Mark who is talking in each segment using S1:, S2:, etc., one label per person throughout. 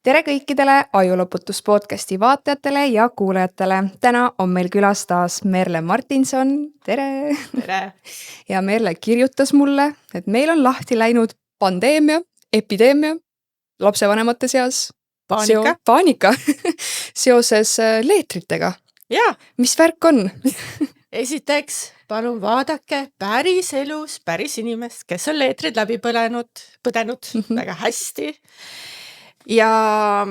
S1: Tere kõikidele Ajuloputus podcasti vaatajatele ja kuulajatele. Täna on meil külas taas Merle Martinson. Tere!
S2: Tere!
S1: Ja Merle kirjutas mulle, et meil on lahti läinud pandeemia, epideemia, lapsevanemate seas. Paanika. Seoses leetritega.
S2: Jaa,
S1: Mis värk on?
S2: esiteks palun vaadake päris elus päris inimest, kes on leetrid läbi põdenud väga hästi. Ja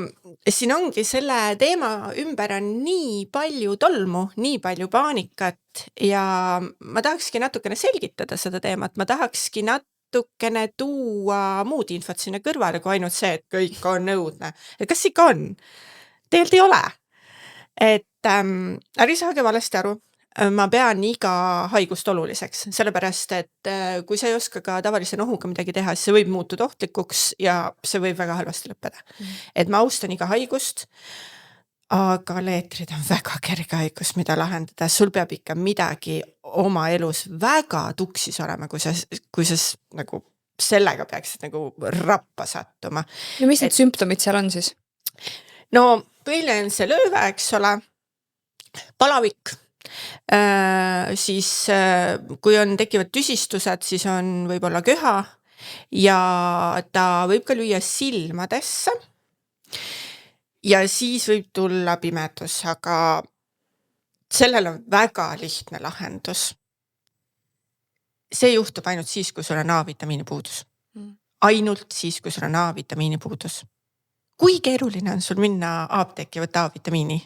S2: siin ongi selle teema ümber on nii palju tolmu, nii palju paanikat ja ma tahakski natukene selgitada seda teemat. Ma tahakski natukene tuua muud infot sinna kõrvale, kui ainult see, et kõik on õudne. Ja kas ikka on? Tegelikult ei ole. Et ärge saage valesti aru. Ma pean iga haigust oluliseks, sellepärast, et kui sa ei oska ka tavalise nohuga midagi teha, siis see võib muutuda ohtlikuks ja see võib väga halvasti lõppeda. Et ma austan iga haigust, aga leetrid on väga kerge haigus, mida lahendada. Sul peab ikka midagi oma elus väga tuksis olema, kui sa nagu sellega peaksid nagu rappa sattuma.
S1: Ja mis need sümptomid seal on siis?
S2: No, põhiline on see lööve, eks ole, palavik. Siis kui tekivad tüsistused, siis on võib-olla köha ja ta võib ka lüüa silmadesse ja siis võib tulla pimedus, aga sellel on väga lihtne lahendus. See juhtub ainult siis, kui sul on A-vitamiini puudus. Ainult siis, kui sul on A-vitamiini puudus. Kui keeruline on sul minna apteeki ja võtta A-vitamiini?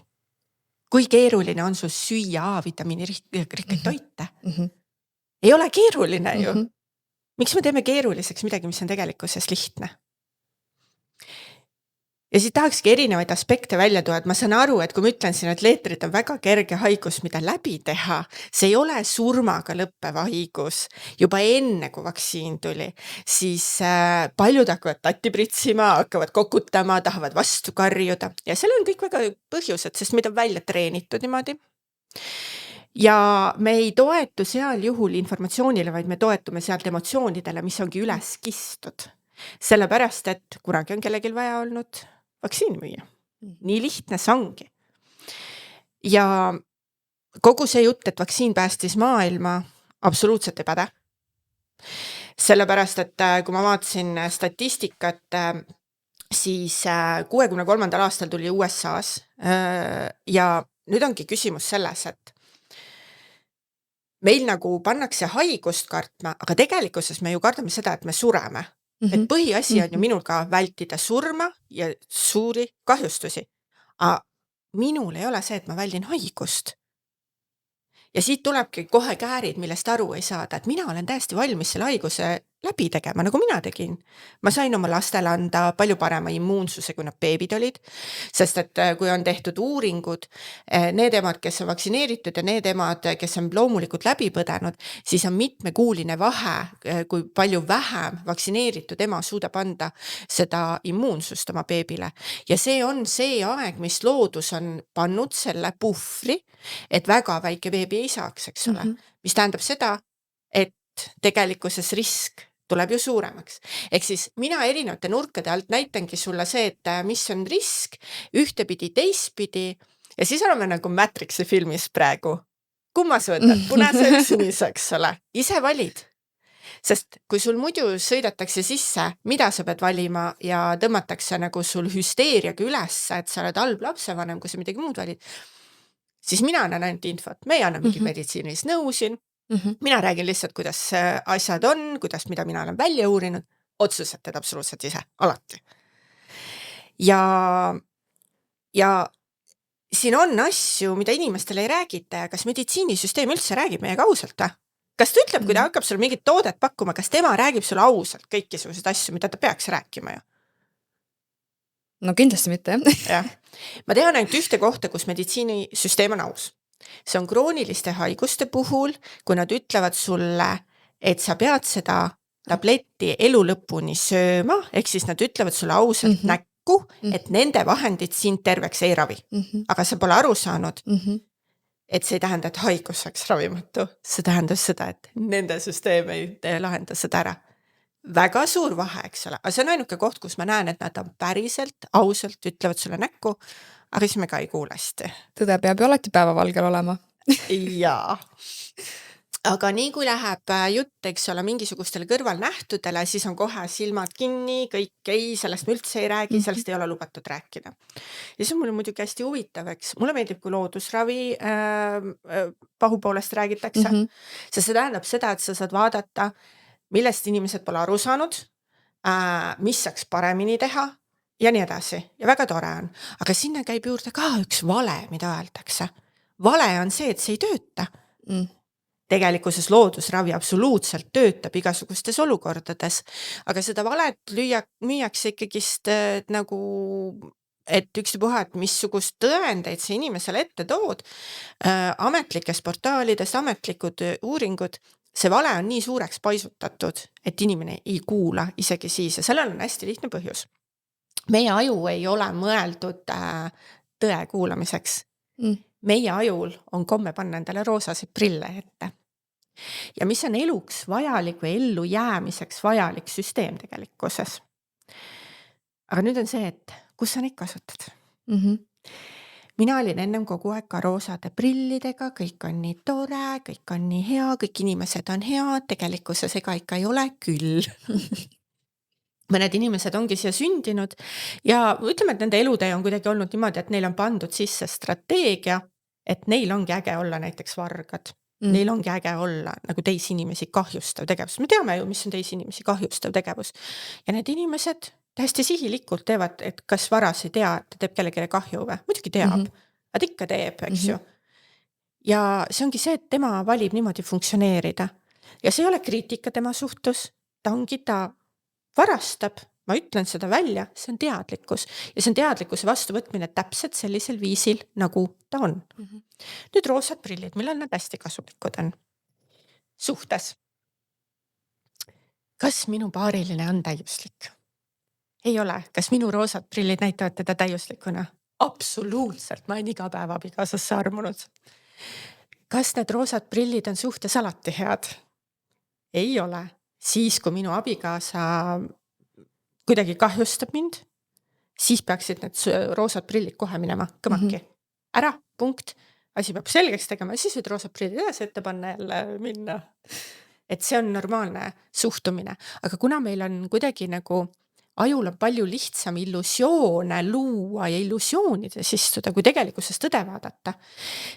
S2: Kui keeruline on sul süüa A-vitamiini riketoite? Ei ole keeruline ju. Miks me teeme keeruliseks midagi, mis on tegelikkuses lihtne? Ja siit tahakski erinevaid aspekte välja tuua, et ma saan aru, et kui ma ütlen siin, et leetrid on väga kerge haigus, mida läbi teha, see ei ole surmaga lõppeva haigus. Juba enne, kui vaktsiin tuli, siis paljud hakkavad tatti pritsima, hakkavad kokutama, tahavad vastu karjuda. Ja seal on kõik väga põhjused, sest meid on välja treenitud niimoodi. Ja me ei toetu seal juhul informatsioonile, vaid me toetume sealt emotsioonidele, mis ongi üles kistud. Sellepärast, et kunagi on kellelgi vaja olnud vaktsiini müüa. Nii lihtne see ongi. Ja kogu see jutt, et vaktsiin päästis maailma, absoluutselt ei päde. Sellepärast, et kui ma vaatasin statistikat, siis 63. aastal tuli USAs ja nüüd ongi küsimus selles, et meil nagu pannakse haigust kartma, aga tegelikkuses me ju kardame seda, et me sureme. Et põhiasi on ju minul ka vältida surma ja suuri kahjustusi. Aga minul ei ole see, et ma väldin haigust. Ja siit tulebki kohe käärid, millest aru ei saada, et mina olen täiesti valmis selle haiguse läbi tegema, nagu mina tegin. Ma sain oma lastele anda palju parema immuunsuse, kui nad beebid olid, sest et kui on tehtud uuringud, need emad, kes on vaktsineeritud ja need emad, kes on loomulikult läbi põdenud, siis on mitmekuuline vahe, kui palju vähem vaktsineeritud ema suudab anda seda immuunsust oma beebile. Ja see on see aeg, mis loodus on pannud selle puhvri, et väga väike beebi ei saaks, eks ole. Mis tähendab seda, et tegelikkuses risk tuleb ju suuremaks. Ehk siis mina erinevate nurkade alt näitangi sulle see, et mis on risk, ühtepidi, teistpidi ja siis oleme nagu Matrixi filmis praegu. Kumma sa võtad? Punase või sinise, eks ole. Ise valid. Sest kui sul muidu sõidetakse sisse, mida sa pead valima ja tõmmatakse nagu sul hüsteeriaga üles, et sa oled halb lapsevanem, kui sa midagi muud valid, siis mina annan ainult infot. Me ei anna mingi meditsiinis nõu siin. Mina räägin lihtsalt, kuidas asjad on, mida mina olen välja uurinud, otsused teed absoluutselt ise, alati. Ja siin on asju, mida inimestele ei räägita ja kas meditsiinisüsteem üldse räägib meiega ausalt? Kas ta ütleb, kui ta hakkab sulle mingit toodet pakkuma, kas tema räägib sulle ausalt kõikisuguseid asju, mida ta peaks rääkima ju?
S1: No kindlasti mitte,
S2: jah. Ma tean ainult ühte kohta, kus meditsiinisüsteem on aus. See on krooniliste haiguste puhul, kui nad ütlevad sulle, et sa pead seda tabletti elu lõpuni sööma, ehk siis nad ütlevad sulle ausalt näkku, et nende vahendid sind terveks ei ravi. Aga sa pole aru saanud, et see ei tähenda, et haigus oleks ravimatu. See tähendab seda, et nende süsteem ei lahenda seda ära. väga suur vahe, eks ole, aga see on ainuke koht, kus ma näen, et nad on päriselt, ausalt ütlevad sulle näkku, aga siis me ka ei kuule hästi.
S1: Tõde peab ju alati päevavalgel olema.
S2: Jaa. Aga nii kui läheb jutt, eks ole, mingisugustele kõrvalnähtudele, siis on kohe silmad kinni, kõik ei, sellest me üldse ei räägi, sellest ei ole lubatud rääkida. Ja see on mulle muidugi hästi huvitav, eks. Mulle meeldib, kui loodusravi pahu poolest räägitakse. Sest see tähendab seda, et sa saad vaadata, millest inimesed pole aru saanud, mis saaks paremini teha ja nii edasi. Ja väga tore on. Aga sinna käib juurde ka üks vale, mida öeldakse. Vale on see, et see ei tööta. Tegelikkuses loodusravi absoluutselt töötab igasugustes olukordades, aga seda valet müüakse ikkagist nagu, et ükstapuha, et missugust tõendeid see inimesele ette tood, ametlikes portaalides, ametlikud uuringud, see vale on nii suureks paisutatud, et inimene ei kuula isegi siis ja sellel on hästi lihtne põhjus. Meie aju ei ole mõeldud tõe kuulamiseks. Meie ajul on komme panna endale roosasid prille ette. Ja mis on eluks vajalik või ellu jäämiseks vajalik süsteem tegelikkuses. Aga nüüd on see, et kus sa neid kasutad? Mina olin ennem kogu aeg ka roosade prillidega, kõik on nii tore, kõik on nii hea, kõik inimesed on head, tegelikkuses ega ikka ei ole küll. Mõned inimesed ongi siia sündinud ja ütleme, et nende elutee on kuidagi olnud niimoodi, et neil on pandud sisse strateegia, et neil ongi äge olla näiteks vargad. Neil ongi äge olla nagu teisi inimesi kahjustav tegevus. Me teame ju, mis on teisi inimesi kahjustav tegevus. Ja need inimesed täiesti sihilikult teevad, et kas varas ei tea, et ta teeb kellegile kahju või? Muidugi teab, aga ta ikka teeb, eks ju. Ja see ongi see, et tema valib niimoodi funktsioneerida. Ja see ei ole kriitika tema suhtus, ta ongi ta varastab, ma ütlen seda välja, see on teadlikkus. Ja see on teadlikkuse vastuvõtmine täpselt sellisel viisil, nagu ta on. Nüüd roosad prillid, millal nad hästi kasulikud on? Suhtes. Kas minu paariline on täiuslik? Ei ole. Kas minu roosad prillid näitavad teda täiuslikuna? Absoluutselt, ma olen iga päev abikaasasse armunud. Kas need roosad prillid on suhtes alati head? Ei ole. Siis, kui minu abikaasa kuidagi kahjustab mind, siis peaksid need roosad prillid kohe minema kõmaki. Ära, punkt. Asi peab selgeks tegema, siis võid roosad prillid edasi ette panna jälle minna. Et see on normaalne suhtumine. Aga kuna meil on kuidagi nagu ajul on palju lihtsam illusioone luua ja illusioonides istuda, kui tegelikkuses tõde vaadata,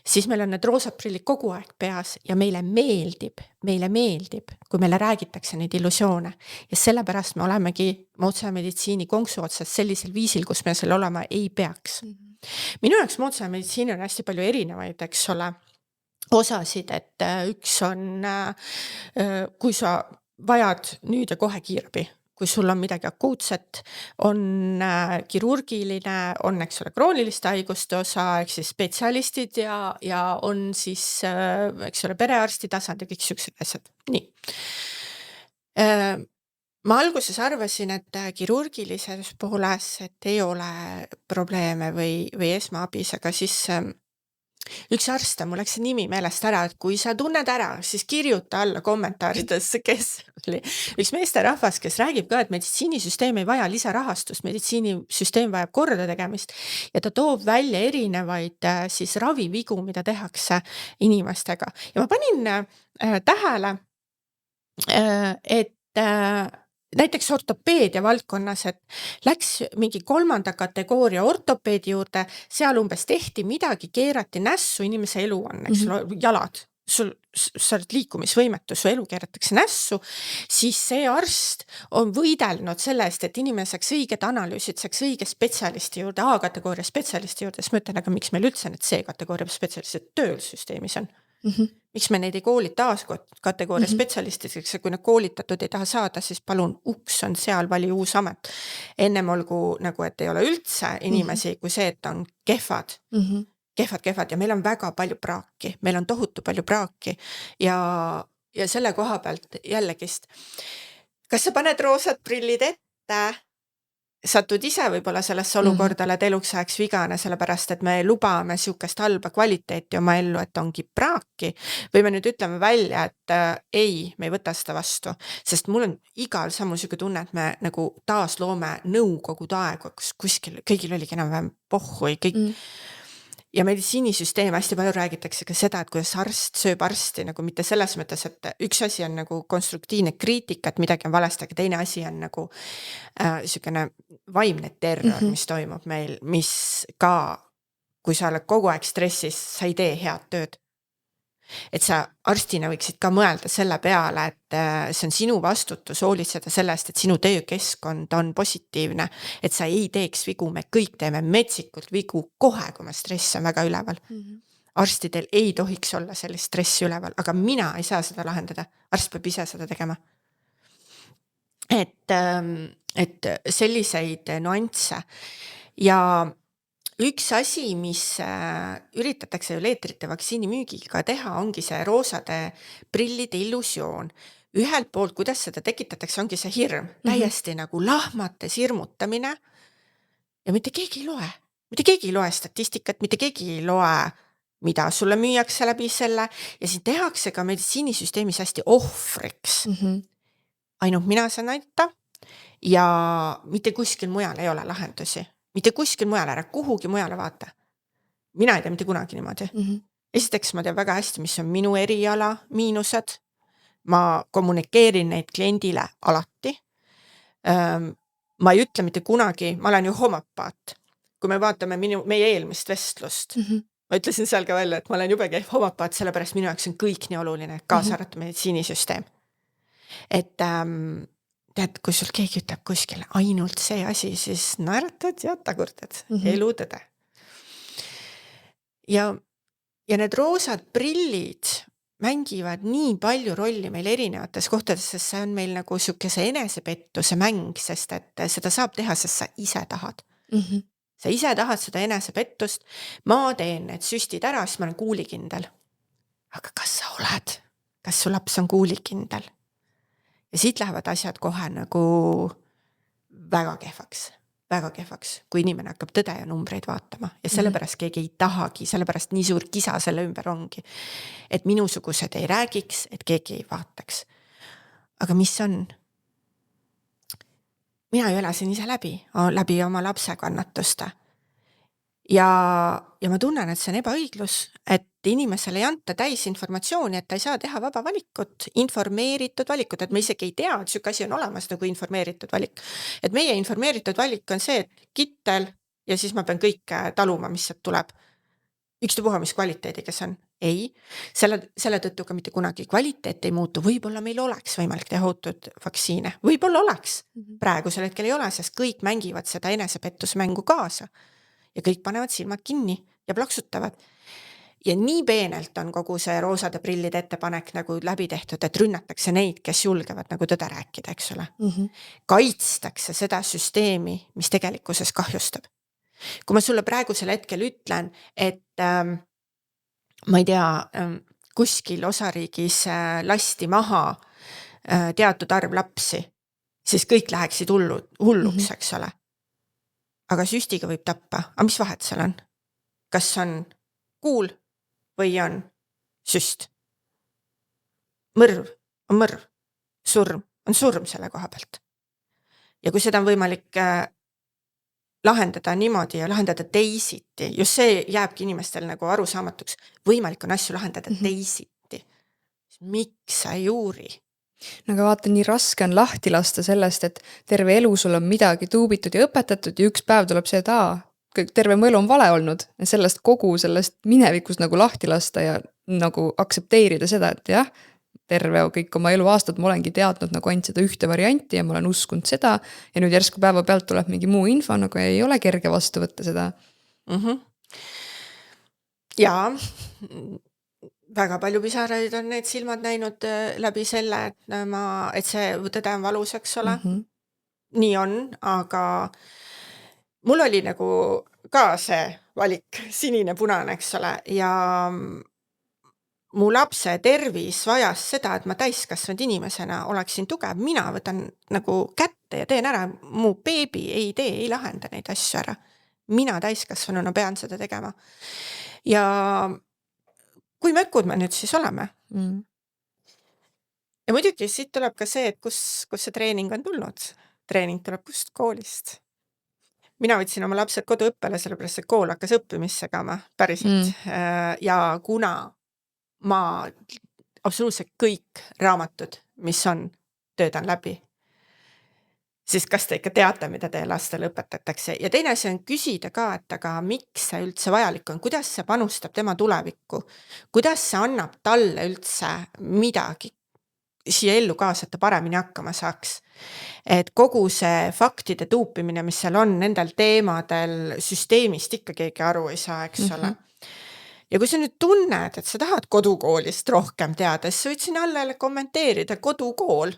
S2: siis meil on need roosad prillid kogu aeg peas ja meile meeldib, kui meile räägitakse neid illusioone. Ja sellepärast me olemegi moodsa meditsiini konksu otsas sellisel viisil, kus me selle olema ei peaks. Minu jaoks moodsa meditsiini on hästi palju erinevaid, eks ole, osasid, et üks on, kui sa vajad nüüd ja kohe kiirabi, kui sul on midagi akuutset, on kirurgiline, on eks ole krooniliste haiguste osa, eks siis spetsialistid ja on siis eks ole perearsti tasand ja kõik siuksed asjad. Nii. Ma alguses arvasin, et kirurgilises pooles, et ei ole probleeme või esmaabis, aga siis üks arst, mul läks see nimi meelest ära, et kui sa tunned ära, siis kirjuta alla kommentaarides, kes oli üks meesterahvas, kes räägib ka, et meditsiinisüsteem ei vaja lisarahastust, meditsiinisüsteem vajab korda tegemist ja ta toob välja erinevaid siis ravivigu, mida tehakse inimestega. Ja ma panin tähele, et näiteks ortopeedia valdkonnas, et läks mingi 3. kategooria ortopeedi juurde, seal umbes tehti midagi, keerati nässu, inimese elu on, eks jalad, sa oled liikumisvõimetu, su elu keeratakse nässu, siis see arst on võidelnud selle eest, et inimene saaks õiged analüüsid, saaks õige spetsialisti juurde, A-kategooria spetsialisti juurde, siis ma ütlen, aga miks meil üldse need C-kategooria spetsialistid tööl süsteemis on? Miks me neid ei koolita A-kategooria spetsialistideks ja kui need koolitatud ei taha saada, siis palun uks on seal, vali uus amet. Ennem olgu nagu, et ei ole üldse inimesi kui see, et on kehvad ja meil on väga palju praaki, meil on tohutu palju praaki ja selle koha pealt jällegist, kas sa paned roosad prillid ette satud ise võib-olla sellesse olukorda, oled eluks ajaks vigane, sellepärast et me lubame sihukest halba kvaliteeti oma ellu, et ongi praaki. Või me nüüd ütleme välja, et ei, me ei võta seda vastu, sest mul on igal sammul sihuke tunne, et me nagu taasloome nõukogude aegu, kus kuskil kõigil oligi enam-vähem pohhu ja kõik. Ja meditsiinisüsteem hästi palju räägitakse ka seda, et kuidas arst sööb arsti nagu mitte selles mõttes, et üks asi on nagu konstruktiivne kriitika, et midagi on valesti, aga teine asi on nagu sihukene vaimne terror, mis toimub meil, mis ka, kui sa oled kogu aeg stressis, sa ei tee head tööd. Et sa arstina võiksid ka mõelda selle peale, et see on sinu vastutus hoolitseda sellest, et sinu töökeskkond on positiivne, et sa ei teeks vigu, me kõik teeme metsikult vigu kohe, kui me stress on väga üleval. Arstidel ei tohiks olla sellist stressi üleval, aga mina ei saa seda lahendada. Arst peab ise seda tegema. Et selliseid nuansse ja üks asi, mis üritatakse ju leetrite vaktsiini müügiga teha, ongi see roosade prillide illusioon. Ühelt poolt, kuidas seda tekitatakse, ongi see hirm. Täiesti nagu lahmates hirmutamine. Ja mitte keegi ei loe. Mitte keegi ei loe statistikat, mitte keegi ei loe, mida sulle müüakse läbi selle. Ja siin tehakse ka meditsiinisüsteemis hästi ohvriks. Ainult mina saan aita ja mitte kuskil mujal ei ole lahendusi. Mitte kuskil mujal ära, kuhugi mujale vaata. Mina ei tea mitte kunagi niimoodi. Esiteks ma tean väga hästi, mis on minu eriala miinused. Ma kommunikeerin neid kliendile alati. Ma ei ütle mitte kunagi, ma olen ju homopaat. Kui me vaatame meie eelmist vestlust, ma ütlesin seal ka välja, et ma olen jube käiv homopaat, sellepärast minu jaoks on kõik nii oluline, kaasa arvatud meditsiinisüsteem. Et tead, kui sul keegi ütleb kuskil ainult see asi, siis naeratad ja tagurdad. Elu tõde. Ja need roosad prillid mängivad nii palju rolli meil erinevates kohtades, sest see on meil nagu sihukese enesepettuse mäng, sest et seda saab teha, sest sa ise tahad. Sa ise tahad seda enesepettust. Ma teen need süstid ära, siis ma olen kuulikindel. Aga kas sa oled? Kas su laps on kuulikindel? Ja siit lähevad asjad kohe nagu väga kehvaks, kui inimene hakkab tõde ja numbreid vaatama. Ja sellepärast keegi ei tahagi, sellepärast nii suur kisa selle ümber ongi. Et minusugused ei räägiks, et keegi ei vaataks. Aga mis on? Mina ju elasin ise läbi oma lapse kannatuste. Ja ma tunnen, et see on ebaõiglus, et inimesele ei anta täis informatsiooni, et ta ei saa teha vaba valikut, informeeritud valikut, et me isegi ei tea, et sihuke asi on olemas nagu informeeritud valik. Et meie informeeritud valik on see, et kittel ja siis ma pean kõik taluma, mis sealt tuleb. Ükstapuha, mis kvaliteediga see on. Ei, selle tõttu ka mitte kunagi kvaliteet ei muutu. Võib-olla meil oleks võimalik teha ohutud vaktsiine. Võib-olla oleks. Praegusel hetkel ei ole, sest kõik mängivad seda enesepettusmängu kaasa. Ja kõik panevad silmad kinni ja plaksutavad. Ja nii peenelt on kogu see roosade prillide ettepanek nagu läbi tehtud, et rünnatakse neid, kes julgevad nagu tõde rääkida, eks ole. Kaitstakse seda süsteemi, mis tegelikkuses kahjustab. Kui ma sulle praegusel hetkel ütlen, et ma ei tea, kuskil osariigis lasti maha teatud arv lapsi, siis kõik läheksid hulluks, eks ole. Aga süstiga võib tappa. Aga mis vahet seal on? Kas on kuul või on süst? Mõrv on mõrv. Surm on surm selle koha pealt. Ja kui seda on võimalik lahendada niimoodi ja lahendada teisiti, just see jääbki inimestel nagu arusaamatuks, võimalik on asju lahendada teisiti. Miks sa ei uuri?
S1: Aga vaata, nii raske on lahti lasta sellest, et terve elu sul on midagi tuubitud ja õpetatud ja üks päev tuleb see, et terve mu elu on vale olnud. Ja sellest kogu sellest minevikus nagu lahti lasta ja nagu aksepteerida seda, et jah, terve kõik oma elu aastad ma olengi teadnud nagu ainult seda ühte varianti ja ma olen uskunud seda ja nüüd järsku päeva pealt tuleb mingi muu info, nagu ei ole kerge vastu võtta seda.
S2: Jaa, väga palju pisaraid on need silmad näinud läbi selle, et see tõde on valus, eks ole. Nii on, aga mul oli nagu ka see valik sinine punane, eks ole, ja mu lapse tervis vajas seda, et ma täiskasvanud inimesena oleksin tugev. Mina võtan nagu kätte ette ja teen ära, mu beebi ei tee, ei lahenda neid asju ära. Mina täiskasvanuna pean seda tegema. Ja kui mökud me nüüd siis oleme? Ja muidugi siit tuleb ka see, et kus see treening on tulnud. Treening tuleb kust koolist. Mina võtsin oma lapsed koduõppele, sellepärast et kool hakkas õppimist segama päriselt. Ja kuna ma absoluutselt kõik raamatud, mis on, töötan läbi, siis kas te ikka teate, mida teie lastele õpetatakse? Ja teine asi on küsida ka, et aga miks see üldse vajalik on? Kuidas see panustab tema tulevikku? Kuidas see annab talle üldse midagi siia ellu kaasa, et ta paremini hakkama saaks? Et kogu see faktide tuupimine, mis seal on nendel teemadel, süsteemist ikka keegi aru ei saa, eks ole. Ja kui sa nüüd tunned, et sa tahad kodukoolist rohkem teada, siis sa võid sinna alla kommenteerida kodukool.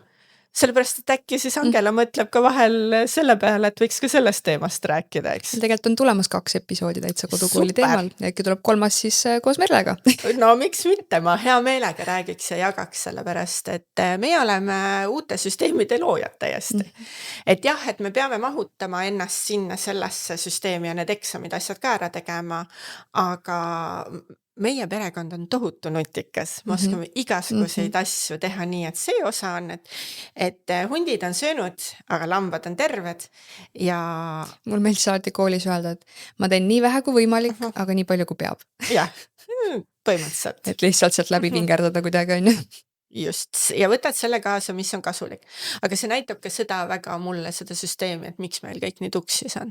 S2: Sellepärast, et äkki siis Angela mõtleb ka vahel selle peale, et võiks ka sellest teemast rääkida, eks.
S1: Tegelikult on tulemas 2 episoodi täitsa kodukooli teemal ja äkki tuleb 3 siis koos Merlega.
S2: No miks mitte, ma hea meelega räägiks ja jagaks sellepärast, et meie oleme uute süsteemide loojad täiesti. Et jah, et me peame mahutama ennast sinna sellesse süsteemi ja need eksamid asjad ka ära tegema, aga meie perekond on tohutu nutikas, me oskame igasuguseid asju teha nii, et see osa on, et hundid on söönud, aga lambad on terved ja
S1: Mul meeldis alati koolis öelda, et ma teen nii vähe kui võimalik, aga nii palju kui peab.
S2: jah, põhimõtteliselt.
S1: Et lihtsalt sealt läbi pingerdada kuidagi on ju.
S2: Just, ja võtad selle kaasa, mis on kasulik. Aga see näitab ka seda väga mulle, seda süsteemi, et miks meil kõik nii tuksis on.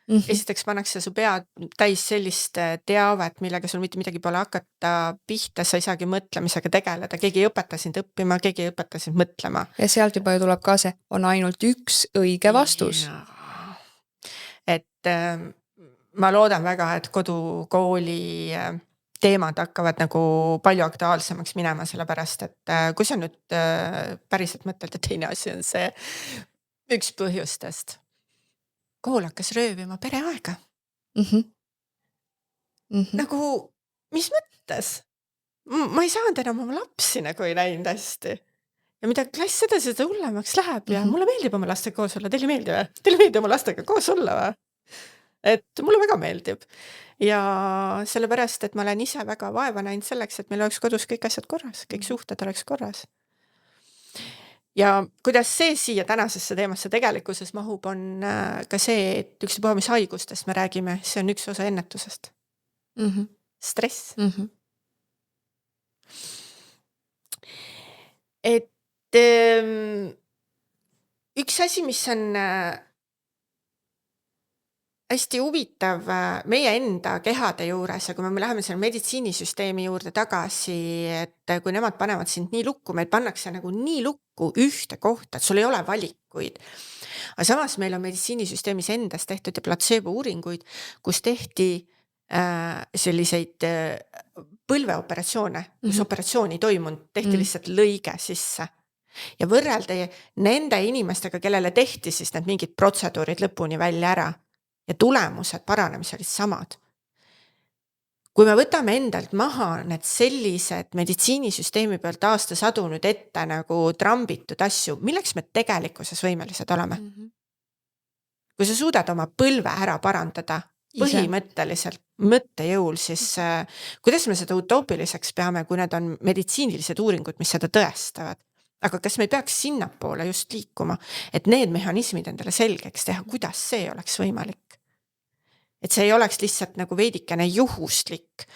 S2: Esiteks pannakse su pea täis sellist teavet, millega sul mitte midagi pole hakata pihta, sa ei saagi mõtlemisega tegeleda, keegi ei õpeta sind õppima, keegi ei õpeta sind mõtlema.
S1: Ja sealt juba ju tuleb ka see, on ainult üks õige vastus.
S2: Et ma loodan väga, et kodukooli teemad hakkavad nagu palju aktuaalsemaks minema, sellepärast, et kui sa nüüd päriselt mõtled, et teine asi on see üks põhjustest. Kool hakkas röövima pereaega. Nagu, mis mõttes? Ma ei saanud enam oma lapsi nagu ei näinud hästi. Ja mida klass edasi, seda hullemaks läheb ja mulle meeldib oma lastega koos olla. Teile ei meeldi või? Teile meeldib oma lastega koos olla või? Et mulle väga meeldib. Ja sellepärast, et ma olen ise väga vaeva näinud selleks, et meil oleks kodus kõik asjad korras, kõik suhted oleks korras. Ja kuidas see siia tänasesse teemasse tegelikkuses mahub, on ka see, et ükspuha mis haigustest me räägime, see on üks osa ennetusest. Stress. Et üks asi, mis on hästi huvitav meie enda kehade juures ja kui me läheme selle meditsiinisüsteemi juurde tagasi, et kui nemad panevad sind nii lukku, meil pannakse nagu nii lukku ühte kohta, et sul ei ole valikuid. Aga samas meil on meditsiinisüsteemis endas tehtud ja platseebo uuringuid, kus tehti selliseid põlveoperatsioone, kus operatsiooni toimunud, tehti lihtsalt lõige sisse. Ja võrreldi nende inimestega, kellele tehti siis need mingid protseduurid lõpuni välja ära. Ja tulemused paranemis olid samad. Kui me võtame endalt maha need sellised meditsiinisüsteemi pealt aastasadu nüüd ette nagu trambitud asju, milleks me tegelikkuses võimelised oleme? Kui sa suudad oma põlve ära parandada põhimõtteliselt mõttejõul, siis kuidas me seda utoopiliseks peame, kui need on meditsiinilised uuringud, mis seda tõestavad? Aga kas me ei peaks sinnapoole just liikuma, et need mehhanismid endale selgeks teha, kuidas see oleks võimalik? Et see ei oleks lihtsalt nagu veidikene juhuslik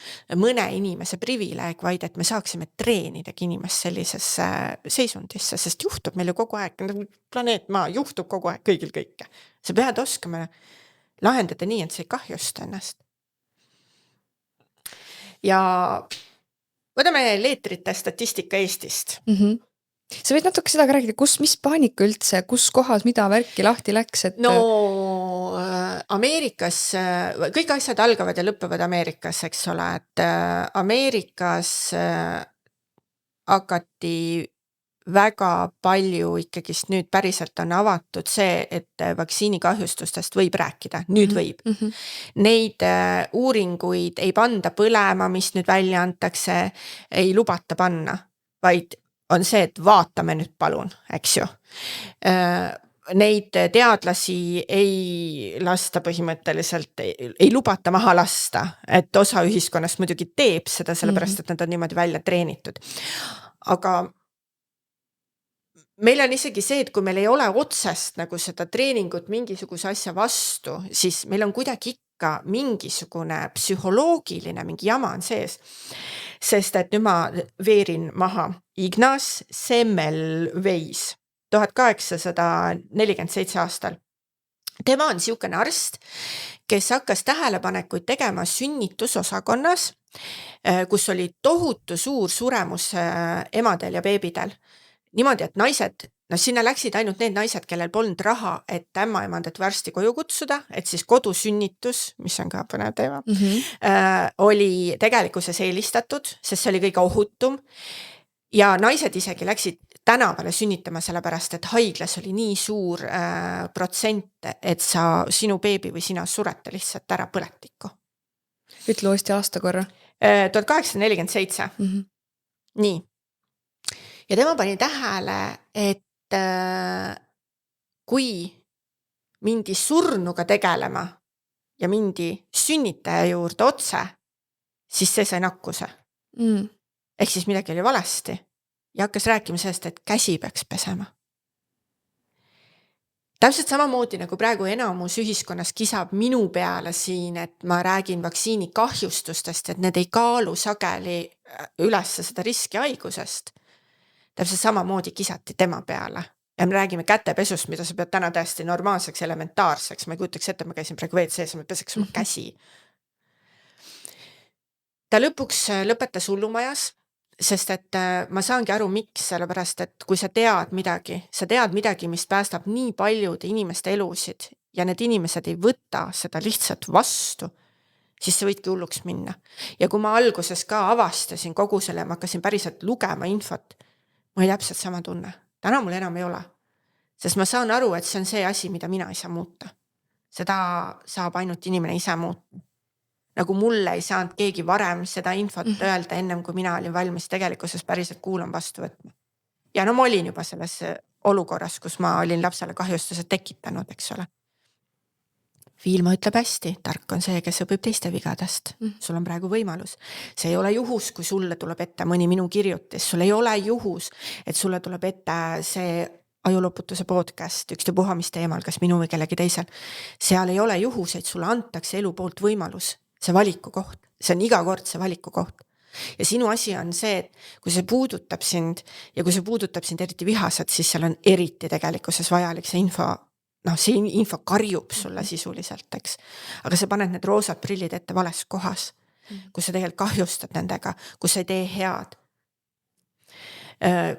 S2: mõne inimese privileeg, vaid et me saaksime treenidagi inimest sellisesse seisundisse, sest juhtub meil ju kogu aeg, planeet Maa juhtub kogu aeg kõigil kõike. Sa pead oskama lahendada nii, et see ei kahjusta ennast. Ja võtame leetrite statistika Eestist.
S1: Sa võid natuke seda ka rääkida, mis paanika üldse, kus kohas, mida värki lahti läks? Et...
S2: No Ameerikas, kõik asjad algavad ja lõppevad Ameerikas, eks ole, et Ameerikas hakati väga palju ikkagist nüüd päriselt on avatud see, et vaktsiinikahjustustest võib rääkida, nüüd võib. Neid uuringuid ei panda põlema, mis nüüd välja antakse, ei lubata panna, vaid on see, et vaatame nüüd palun, eks ju. neid teadlasi ei lasta põhimõtteliselt, ei lubata maha lasta, et osa ühiskonnast muidugi teeb seda, sellepärast, et nad on niimoodi välja treenitud. Aga meil on isegi see, et kui meil ei ole otsest nagu seda treeningut mingisuguse asja vastu, siis meil on kuidagi ikka mingisugune psühholoogiline mingi jama on sees. Sest et nüüd ma veerin maha Ignaz Semmelweis 1847 aastal. Tema on siukene arst, kes hakkas tähelepanekuid tegema sünnitusosakonnas, kus oli tohutu suur suremus emadel ja beebidel. Niimoodi, et naised, sinna läksid ainult need naised, kellel polnud raha, et ämmaemandat varsti koju kutsuda, et siis kodusünnitus, mis on ka põnev teema, oli tegelikkuses eelistatud, sest see oli kõige ohutum. Ja naised isegi läksid tänavale sünnitama sellepärast, et haiglas oli nii suur protsent, et sinu beebi või sina surete lihtsalt ära põletikku.
S1: Ütle uuesti aasta korra.
S2: 1847. Nii. Ja tema pani tähele, et kui mindi surnuga tegelema ja mindi sünnitaja juurde otse, siis see sai nakkuse. Ehk siis midagi oli valesti ja hakkas rääkima sellest, et käsi peaks pesema. Täpselt samamoodi nagu praegu enamus ühiskonnas kisab minu peale siin, et ma räägin vaktsiini kahjustustest, et need ei kaalu sageli üles seda riski haigusest. Täpselt samamoodi kisati tema peale. Ja me räägime kätepesust, mida sa pead täna täiesti normaalseks, elementaarseks. Ma ei kujutaks ette, ma käisin praegu WC-s, ma peseks oma käsi. Ta lõpuks lõpetas hullumajas, sest et ma saangi aru, miks, sellepärast, et kui sa tead midagi, mis päästab nii paljude inimeste elusid ja need inimesed ei võta seda lihtsalt vastu, siis sa võidki hulluks minna. Ja kui ma alguses ka avastasin kogu selle, ma hakkasin päriselt lugema infot, ma ei täpselt sama tunne. Täna mul enam ei ole. Sest ma saan aru, et see on see asi, mida mina ei saa muuta. Seda saab ainult inimene ise muuta. Nagu mulle ei saanud keegi varem seda infot öelda ennem, kui mina olin valmis tegelikkuses päriselt kuulan vastu võtma. Ja no ma olin juba selles olukorras, kus ma olin lapsele kahjustused tekitanud, eks ole. Viilma ütleb hästi, tark on see, kes õpib teiste vigadest. Sul on praegu võimalus. See ei ole juhus, kui sulle tuleb ette mõni minu kirjutis. Sul ei ole juhus, et sulle tuleb ette see ajuloputuse podcast, ükstapuha mis teemal, kas minu või kellegi teisel. Seal ei ole juhus, et sulle antakse elu poolt võimalus. See valiku koht. See on iga kord see valiku koht. Ja sinu asi on see, et kui see puudutab sind ja kui see puudutab sind eriti vihased, siis seal on eriti tegelikkuses vajalik see info. See info karjub sulle sisuliselt, eks. Aga sa paned need roosad prillid ette vales kohas, kus sa tegelikult kahjustad nendega, kus sa ei tee head.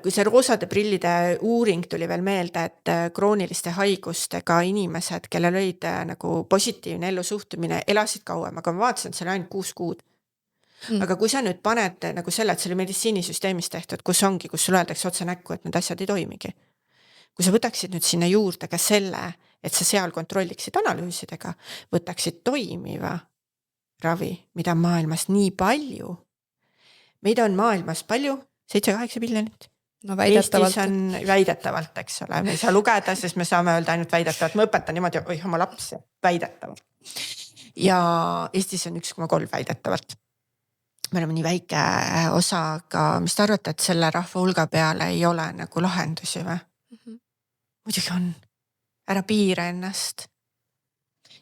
S2: Kui see roosade prillide uuring tuli veel meelde, et krooniliste haigustega inimesed, kellel olid nagu positiivne ellusuhtumine, elasid kauem, aga ma vaatasin, et see oli ainult 6 kuud. Aga kui sa nüüd paned nagu selle, et see oli meditsiinisüsteemis tehtud, kus ongi, kus sul öeldakse otse näkku, et need asjad ei toimigi. Kui sa võtaksid nüüd sinna juurde ka selle, et sa seal kontrolliksid analüüsidega, võtaksid toimiva ravi, mida on maailmas nii palju. Meid on maailmas palju, 7-8 miljonit.
S1: No väidetavalt.
S2: Eestis on väidetavalt, eks ole. Me ei saa lugeda, sest me saame öelda ainult väidetavalt. Ma õpetan niimoodi, oma lapsi väidetavalt. Ja Eestis on 1,3 väidetavalt. Me oleme nii väike osa, aga mis te arvate, et selle rahva hulga peale ei ole nagu lahendusi või? Muidugi on. Ära piira ennast.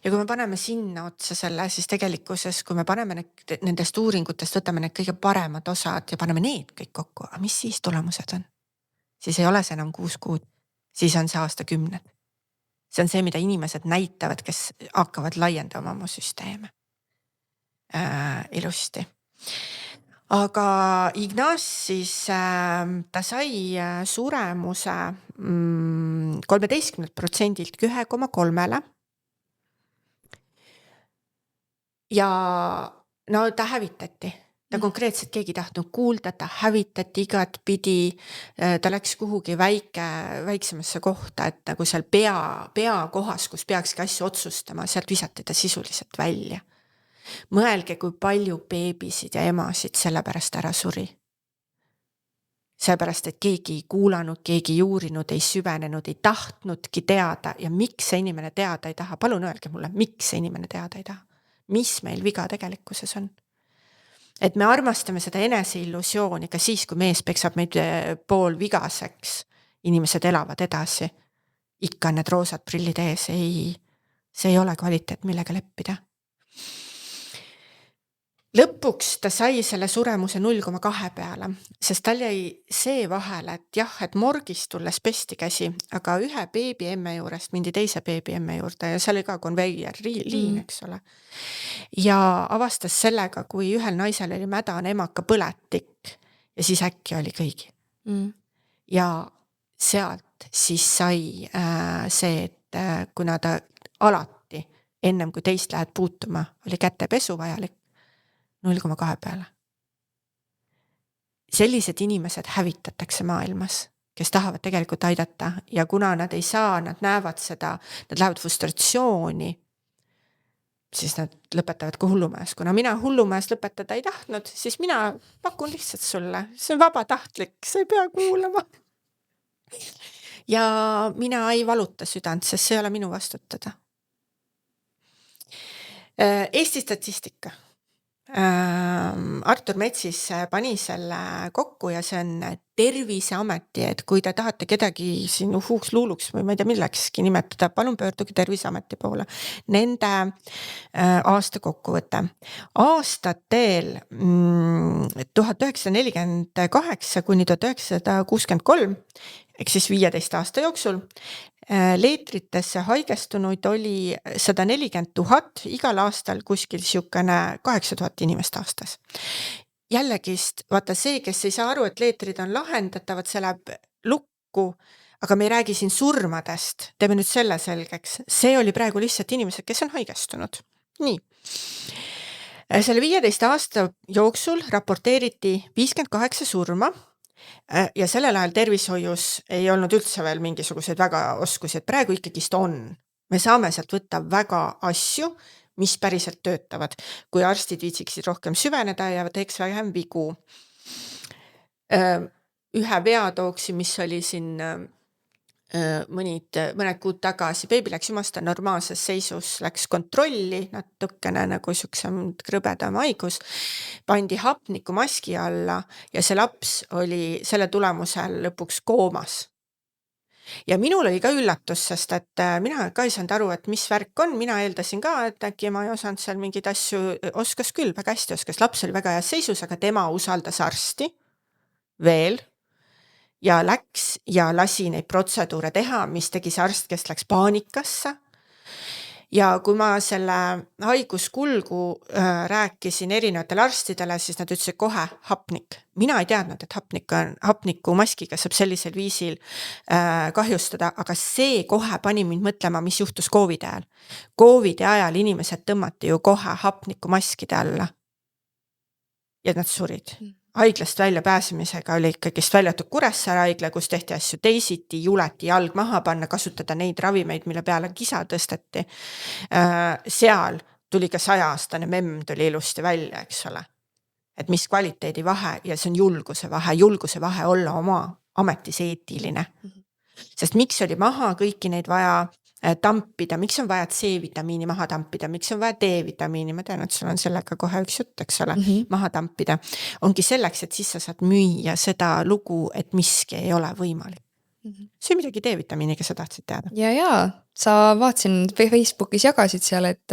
S2: Ja kui me paneme sinna otsa selle, siis tegelikkuses, kui me paneme nendest uuringutest, võtame need kõige paremad osad ja paneme need kõik kokku, aga mis siis tulemused on? Siis ei ole see enam 6 kuud, siis on see aastakümned. See on see, mida inimesed näitavad, kes hakkavad laiendama oma süsteeme. Ilusti. Aga Ignaz siis, ta sai suremuse 13% 1,3-le. Ja no ta hävitati. Ta konkreetselt keegi tahtnud kuulda, ta hävitati igat pidi, ta läks kuhugi väiksemasse kohta, et nagu seal pea kohas, kus peakski asju otsustama, sealt visati ta sisuliselt välja. Mõelge, kui palju beebisid ja emasid selle pärast ära suri. Seepärast, et keegi ei kuulanud, keegi ei uurinud, ei süvenenud, ei tahtnudki teada ja miks see inimene teada ei taha. Palun öelge mulle, miks see inimene teada ei taha. Mis meil viga tegelikkuses on? Et me armastame seda eneseillusiooni ka siis, kui mees peksab meid pool vigaseks. Inimesed elavad edasi. Ikka need roosad prillid ees. Ei, see ei ole kvaliteet, millega leppida. Lõpuks ta sai selle suremuse 0,2 peale, sest tal jäi see vahele, et jah, et morgis tulles pesti käsi, aga ühe beebi emme juurest mindi teise beebi emme juurde ja seal oli ka konveier, liin, eks ole. Ja avastas sellega, kui ühel naisel oli mädane emaka põletik ja siis äkki oli kõigi. Ja sealt siis sai see, et kuna ta alati ennem kui teist lähed puutuma, oli kätepesu vajalik, 0,2 peale. Sellised inimesed hävitatakse maailmas, kes tahavad tegelikult aidata ja kuna nad ei saa, nad näevad seda, nad lähevad frustratsiooni, siis nad lõpetavad ka hullumäes. Kuna mina hullumäes lõpetada ei tahtnud, siis mina pakun lihtsalt sulle. See on vabatahtlik, sa ei pea kuulama. Ja mina ei valuta südant, sest see ei ole minu vastutada. Eesti statistika. Artur Metsis pani selle kokku ja see on Terviseameti, et kui te tahate kedagi siin uhuks luuluks või ma ei tea millekski nimetada, palun pöörduge Terviseameti poole. Nende aasta kokkuvõte. Aastatel 1948 kuni 1963 ehk siis 15 aasta jooksul leetritesse haigestunuid oli 140 000, igal aastal kuskil siukene 8000 inimest aastas. Jällegist, vaata see, kes ei saa aru, et leetrid on lahendatavad, see läheb lukku, aga me ei räägi siin surmadest. Teeme nüüd selle selgeks. See oli praegu lihtsalt inimesed, kes on haigestunud. Nii. Selle 15 aasta jooksul raporteeriti 58 surma, ja sellel ajal tervishoius ei olnud üldse veel mingisuguseid väga oskusi, et praegu ikkagist on. Me saame sealt võtta väga asju, mis päriselt töötavad, kui arstid viitsiksid rohkem süveneda ja teeks vähem vigu. Ühe vea tooksin, mis oli siin mõned kuud tagasi. Beebi läks jumasta normaalses seisus, läks kontrolli, natukene nagu siuksem krõbedam haigus, pandi hapniku maski alla ja see laps oli selle tulemusel lõpuks koomas. Ja minul oli ka üllatus, sest et mina ka ei saanud aru, et mis värk on. Mina eeldasin ka, et äkki ma ei osanud seal mingid asju, oskas küll, väga hästi oskas. Laps oli väga heas seisus, aga tema usaldas arsti veel. Ja läks ja lasi neid protseduure teha, mis tegi see arst, kes läks paanikasse. Ja kui ma selle haiguskulgu rääkisin erinevatele arstidele, siis nad ütlesid kohe hapnik. Mina ei teadnud, et hapniku maskiga saab sellisel viisil kahjustada, aga see kohe pani mind mõtlema, mis juhtus COVID ajal. COVID ajal inimesed tõmmati ju kohe hapniku maskide alla. Ja nad surid. Haiglast välja pääsemisega oli ikkagist väljatud Kuressaare haigla, kus tehti asju teisiti, juleti jalg maha panna, kasutada neid ravimeid, mille peale kisa tõsteti. Seal tuli ka 100-aastane memm tuli ilusti välja, eks ole. Et mis kvaliteedi vahe ja see on julguse vahe olla oma ametis eetiline. Sest miks oli maha kõiki neid vaja tampida, miks on vaja C-vitamiini maha tampida, miks on vaja D-vitamiini, ma tean, et sul on sellega kohe üks jutt, eks ole, maha tampida. Ongi selleks, et siis sa saad müüa seda lugu, et miski ei ole võimalik. See on midagi D-vitamiiniga sa tahtsid teada.
S1: Ja, sa vaatsin Facebookis jagasid seal, et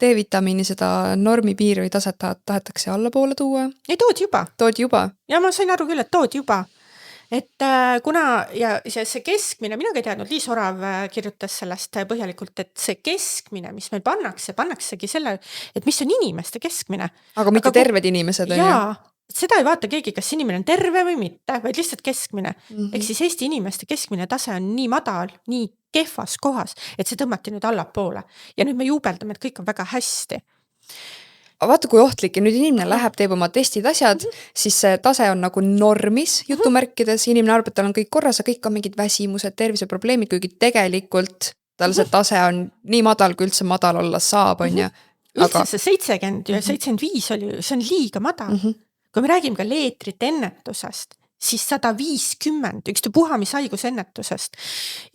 S1: D-vitamiini seda normipiiri või taset tahetakse allapoole tuua.
S2: Ei, toodi juba. Ja ma sain aru küll, et toodi juba. Et kuna ja see keskmine, mina ei teadnud, Liis Orav kirjutas sellest põhjalikult, et see keskmine, mis meil pannaksegi selle, et mis on inimeste keskmine.
S1: Aga mitte terved inimesed on ju.
S2: Jaa, seda ei vaata keegi, kas inimene on terve või mitte, vaid lihtsalt keskmine. Ehk siis Eesti inimeste keskmine tase on nii madal, nii kehvas kohas, et see tõmmati nüüd allapoole. Ja nüüd me juubeldame, et kõik on väga hästi.
S1: Vaata kui ohtlik ja nüüd inimene läheb, teeb oma testid asjad, siis see tase on nagu normis jutumärkides, inimene arvab, et tal on kõik korras ja kõik on mingid väsimused, terviseprobleemid, kuigi tegelikult tal see tase on nii madal, kui üldse madal olla saab, on ja.
S2: Üldse see 70 ja 75 oli, see on liiga madal. Kui me räägime ka leetrite ennetusest, siis 150, ükstapuha mis haigusennetusest.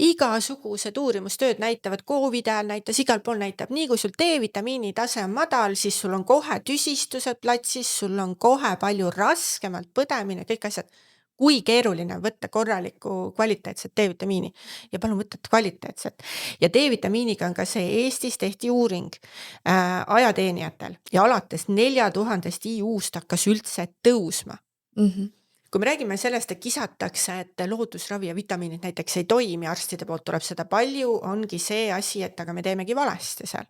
S2: Igasugused uurimustööd näitavad, COVID ajal näitas, igal pool näitab, nii kui sul D-vitamiini tase on madal, siis sul on kohe tüsistused platsis, sul on kohe palju raskemalt põdemine, kõik asjad. Kui keeruline on võtta korralikku kvaliteetset D-vitamiini ja palun võtta kvaliteetset. Ja D-vitamiiniga on ka see, Eestis tehti uuring ajateenijatel ja alates 4000 IU-st hakkas üldse tõusma. Kui me räägime sellest, et kisatakse, et loodusravi ja vitamiinid näiteks ei toimi, arstide poolt tuleb seda palju, ongi see asi, et aga me teemegi valesti seal.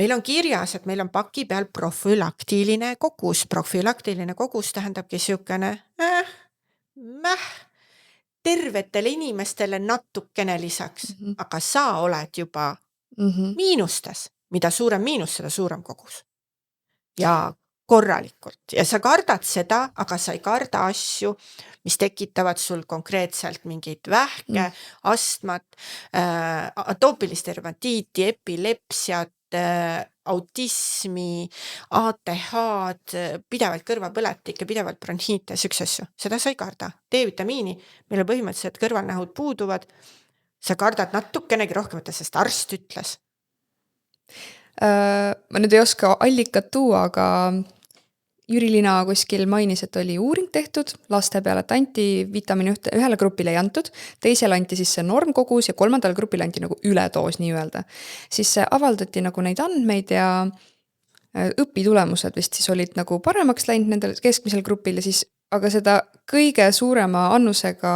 S2: Meil on kirjas, et meil on paki peal profülaktiline kogus. Profülaktiline kogus tähendabki siukene tervetele inimestele natukene lisaks, aga sa oled juba miinustes. Mida suurem miinus, seda suurem kogus. Ja korralikult. Ja sa kardad seda, aga sa ei karda asju, mis tekitavad sul konkreetselt mingid vähke, astmat, atoopilist dermatiiti, epilepsiat, autismi, ATH-d, pidevalt kõrvapõletikke, pidevalt bronhiite, sükse asju. Seda sa ei karda. D-vitamiini, meile põhimõtteliselt kõrvalnähud puuduvad. Sa kardad natukenegi rohkem, sest arst ütles.
S1: Ma nüüd ei oska allikat tuua, aga Jüri Lina kuskil mainis, et oli uuring tehtud laste peale, et anti vitamiini ühele grupile ei antud, teisele anti siis see normkogus ja kolmandale grupile anti nagu ületoos nii öelda. Siis avaldati nagu neid andmeid ja õpitulemused vist siis olid nagu paremaks läinud nendel keskmisel grupil ja siis, aga seda kõige suurema annusega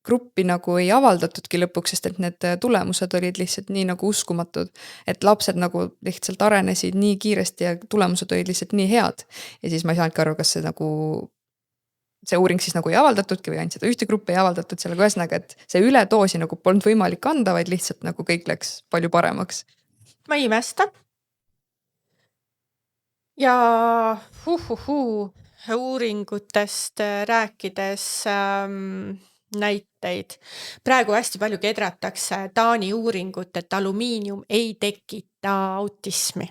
S1: gruppi nagu ei avaldatudki lõpuks, sest et need tulemused olid lihtsalt nii nagu uskumatud, et lapsed nagu lihtsalt arenesid nii kiiresti ja tulemused olid lihtsalt nii head. Ja siis ma ei saanudki aru, kas see uuring siis nagu ei avaldatudki või ainult seda ühte gruppi ei avaldatud sellega ühesõnaga, et see üledoosi nagu polnud võimalik anda, vaid lihtsalt nagu kõik läks palju paremaks.
S2: Ma ei imesta. Ja uuringutest rääkides näiteid. Praegu hästi palju kedratakse Taani uuringut, et alumiinium ei tekita autismi.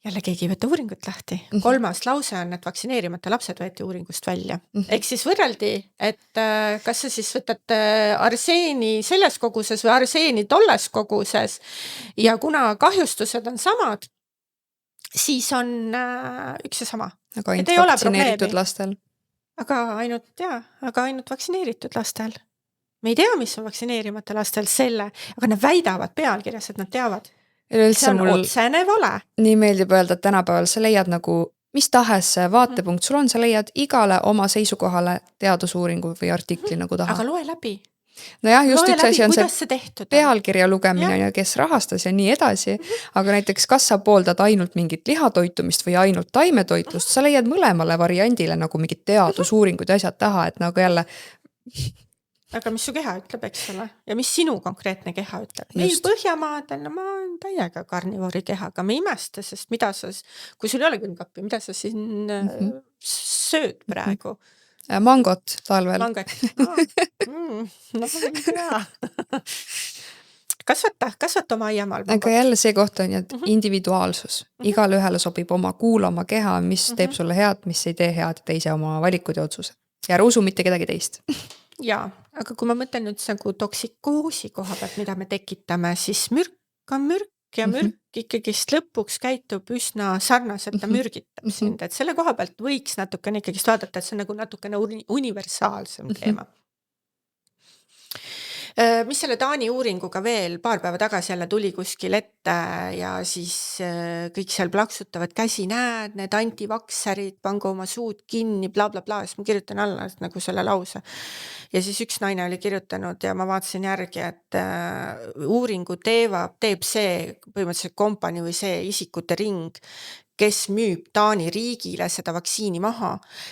S2: Jälle keegi ei võtta uuringut lahti. 3. lause on, et vaktsineerimata lapsed võeti uuringust välja. Ehk siis võrreldi, et kas sa siis võtad arseeni selles koguses või arseeni tolles koguses ja kuna kahjustused on samad, siis on üks ja sama.
S1: Aga ainult vaktsineeritud lastel.
S2: Aga ainult vaktsineeritud lastel. Me ei tea, mis on vaktsineerimata lastel aga nad väidavad pealkirjas, et nad teavad. See on otsene vale.
S1: Nii meeldib öelda, et tänapäeval sa leiad nagu, mis tahes vaatepunkt sul on, sa leiad igale oma seisukohale teadusuuringu või artikli nagu taha.
S2: Aga loe läbi.
S1: Nojah, just üks asi on
S2: see
S1: pealkirja lugemine ja kes rahastas ja nii edasi, aga näiteks kas sa pooldad ainult mingit lihatoitumist või ainult taimetoitlust, sa leiad mõlemale variandile nagu mingid teadusuuringud ja asjad taha, et nagu jälle.
S2: Aga mis su keha ütleb, eks ole? Ja mis sinu konkreetne keha ütleb? Meil Põhjamaadel, ma olen täiega karnivoori kehaga, me imesta, sest mida sa, kui sul ei ole külmkappi, mida sa siin sööd praegu?
S1: Mangot talvel.
S2: Mangot. Kasvata oma aiamaal.
S1: Aga jälle see koht on individuaalsus. Igale ühele sobib oma kuulama keha, mis teeb sulle head, mis ei tee head teise oma valikud ja otsused. Ja ära usu mitte kedagi teist.
S2: Jaa, aga kui ma mõtlen nüüd nagu toksikoosi koha pealt, mida me tekitame, siis mürk on mürk ja mürk ikkagist lõpuks käitub üsna sarnaselt, ta mürgitab sind, et selle koha pealt võiks natukene ikkagist vaadata, et see on nagu natukene universaalsem teema. Mis selle Taani uuringuga veel paar päeva tagasi jälle tuli kuskil ette ja siis kõik seal plaksutavad käsi, näed, need antivakserid, pangu oma suud kinni, bla bla bla, siis ma kirjutan alla nagu selle lause. Ja siis üks naine oli kirjutanud ja ma vaatasin järgi, et uuringu teeb see põhimõtteliselt kompanii või see isikute ring, kes müüb Taani riigile seda vaktsiini maha,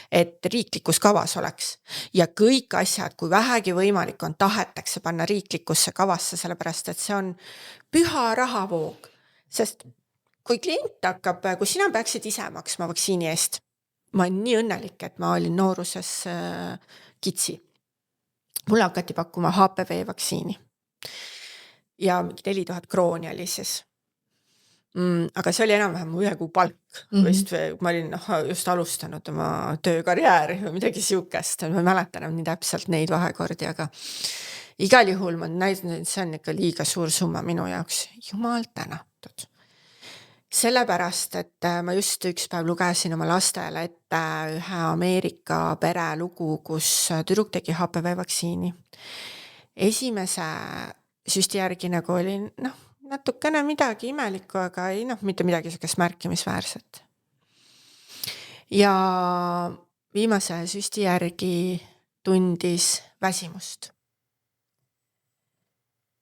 S2: et riiklikus kavas oleks. Ja kõik asjad, kui vähegi võimalik on, tahetakse panna riiklikusse kavasse, sellepärast, et see on püha rahavoog. Sest kui klient hakkab, kui sina peaksid ise maksma vaktsiini eest, ma olen nii õnnelik, et ma olin nooruses kitsi. Mulle hakati pakkuma HPV vaktsiini. Ja 4000 krooni oli siis. Aga see oli enam-vähem mu 1 kuu palk vist või ma olin just alustanud oma töökarjääri või midagi siukest. Ma ei mäleta enam nii täpselt neid vahekordi, aga igal juhul ma näitan, et see on ikka liiga suur summa minu jaoks. Jumal tänatud. Sellepärast, et ma just üks päev lugesin oma lastele ette ühe Ameerika pere lugu, kus tüdruk tegi HPV-vaktsiini. Esimese süsti järgi nagu oli natukene midagi imelikku, aga ei mitte midagi sellist märkimisväärset. Ja viimase süsti järgi tundis väsimust.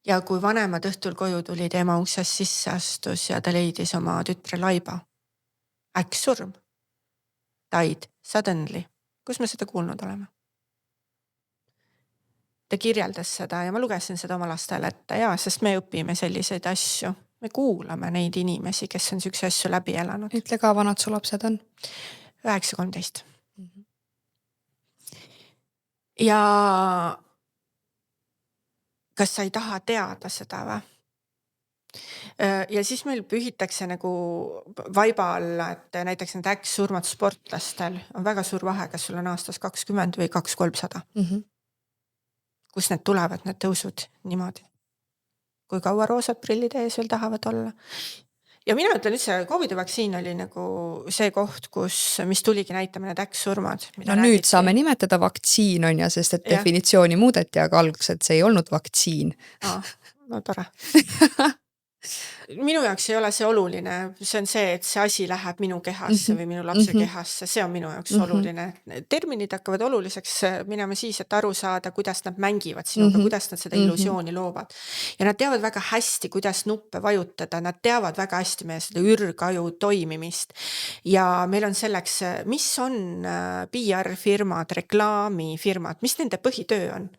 S2: Ja kui vanemad õhtul koju tulid, ema uksest sisse astus ja ta leidis oma tütre laiba. Äkksurm. Died suddenly. Kus me seda kuulnud oleme? Ta kirjeldas seda ja ma lugesin seda oma lastele ette sest me õpime selliseid asju. Me kuulame neid inimesi, kes on sükse asju läbi elanud.
S1: Ütle ka, vanad su lapsed on?
S2: 9-13. Ja kas sa ei taha teada seda või? Ja siis meil pühitakse nagu vaiba alla, et näiteks need äkksurmad sportlastel on väga suur vahe, kas sul on aastas 20 või 200-300. Kus need tulevad, need tõusud niimoodi? Kui kaua roosad prillid ees veel tahavad olla? Ja mina ütlen üldse, COVID-i vaktsiin oli nagu see koht, mis tuligi näitama need äkksurmad.
S1: No nüüd saame nimetada vaktsiin on ja, sest et definitsiooni muudeti, aga algselt see ei olnud vaktsiin.
S2: No tore. Minu jaoks ei ole see oluline, see on see, et see asi läheb minu kehasse või minu lapse kehasse, see on minu jaoks oluline. Terminid hakkavad oluliseks minema siis, et aru saada, kuidas nad mängivad sinuga, kuidas nad seda illusiooni loovad. Ja nad teavad väga hästi, kuidas nuppe vajutada, nad teavad väga hästi meie seda ürgaju toimimist. Ja meil on selleks, mis on PR-firmad, reklaamifirmad, mis nende põhitöö on?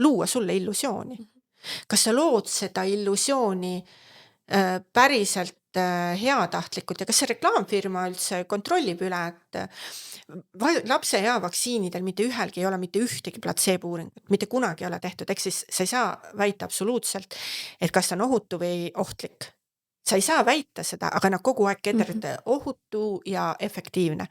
S2: Luua sulle illusiooni. Kas sa lood seda illusiooni päriselt heatahtlikult ja kas see reklaamfirma üldse kontrollib üle, et lapse hea vaktsiinidel mitte ühelgi ei ole mitte ühtegi platseebo-uuringut, mitte kunagi ei ole tehtud, ehk siis sa ei saa väita absoluutselt, et kas ta on ohutu või ohtlik. Sa ei saa väita seda, aga nad kogu aeg kederte ohutu ja efektiivne.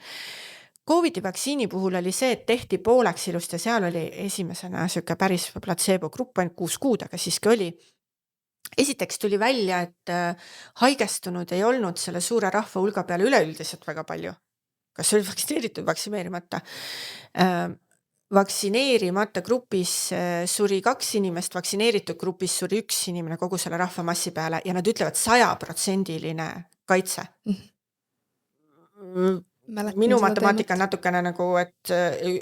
S2: COVID-i vaktsiini puhul oli see, et tehti pooleks ilust ja seal oli esimesena siuke päris platseebo grupp, ainult 6 kuud, aga siiski oli. Esiteks tuli välja, et haigestunud ei olnud selle suure rahva hulga peale üleüldiselt väga palju. Kas oli vaktsineeritud, vaktsineerimata? Vaktsineerimata grupis suri 2 inimest, vaktsineeritud grupis suri 1 inimene kogu selle rahvamassi peale ja nad ütlevad 100% kaitse. Minu matemaatika on natukene nagu, et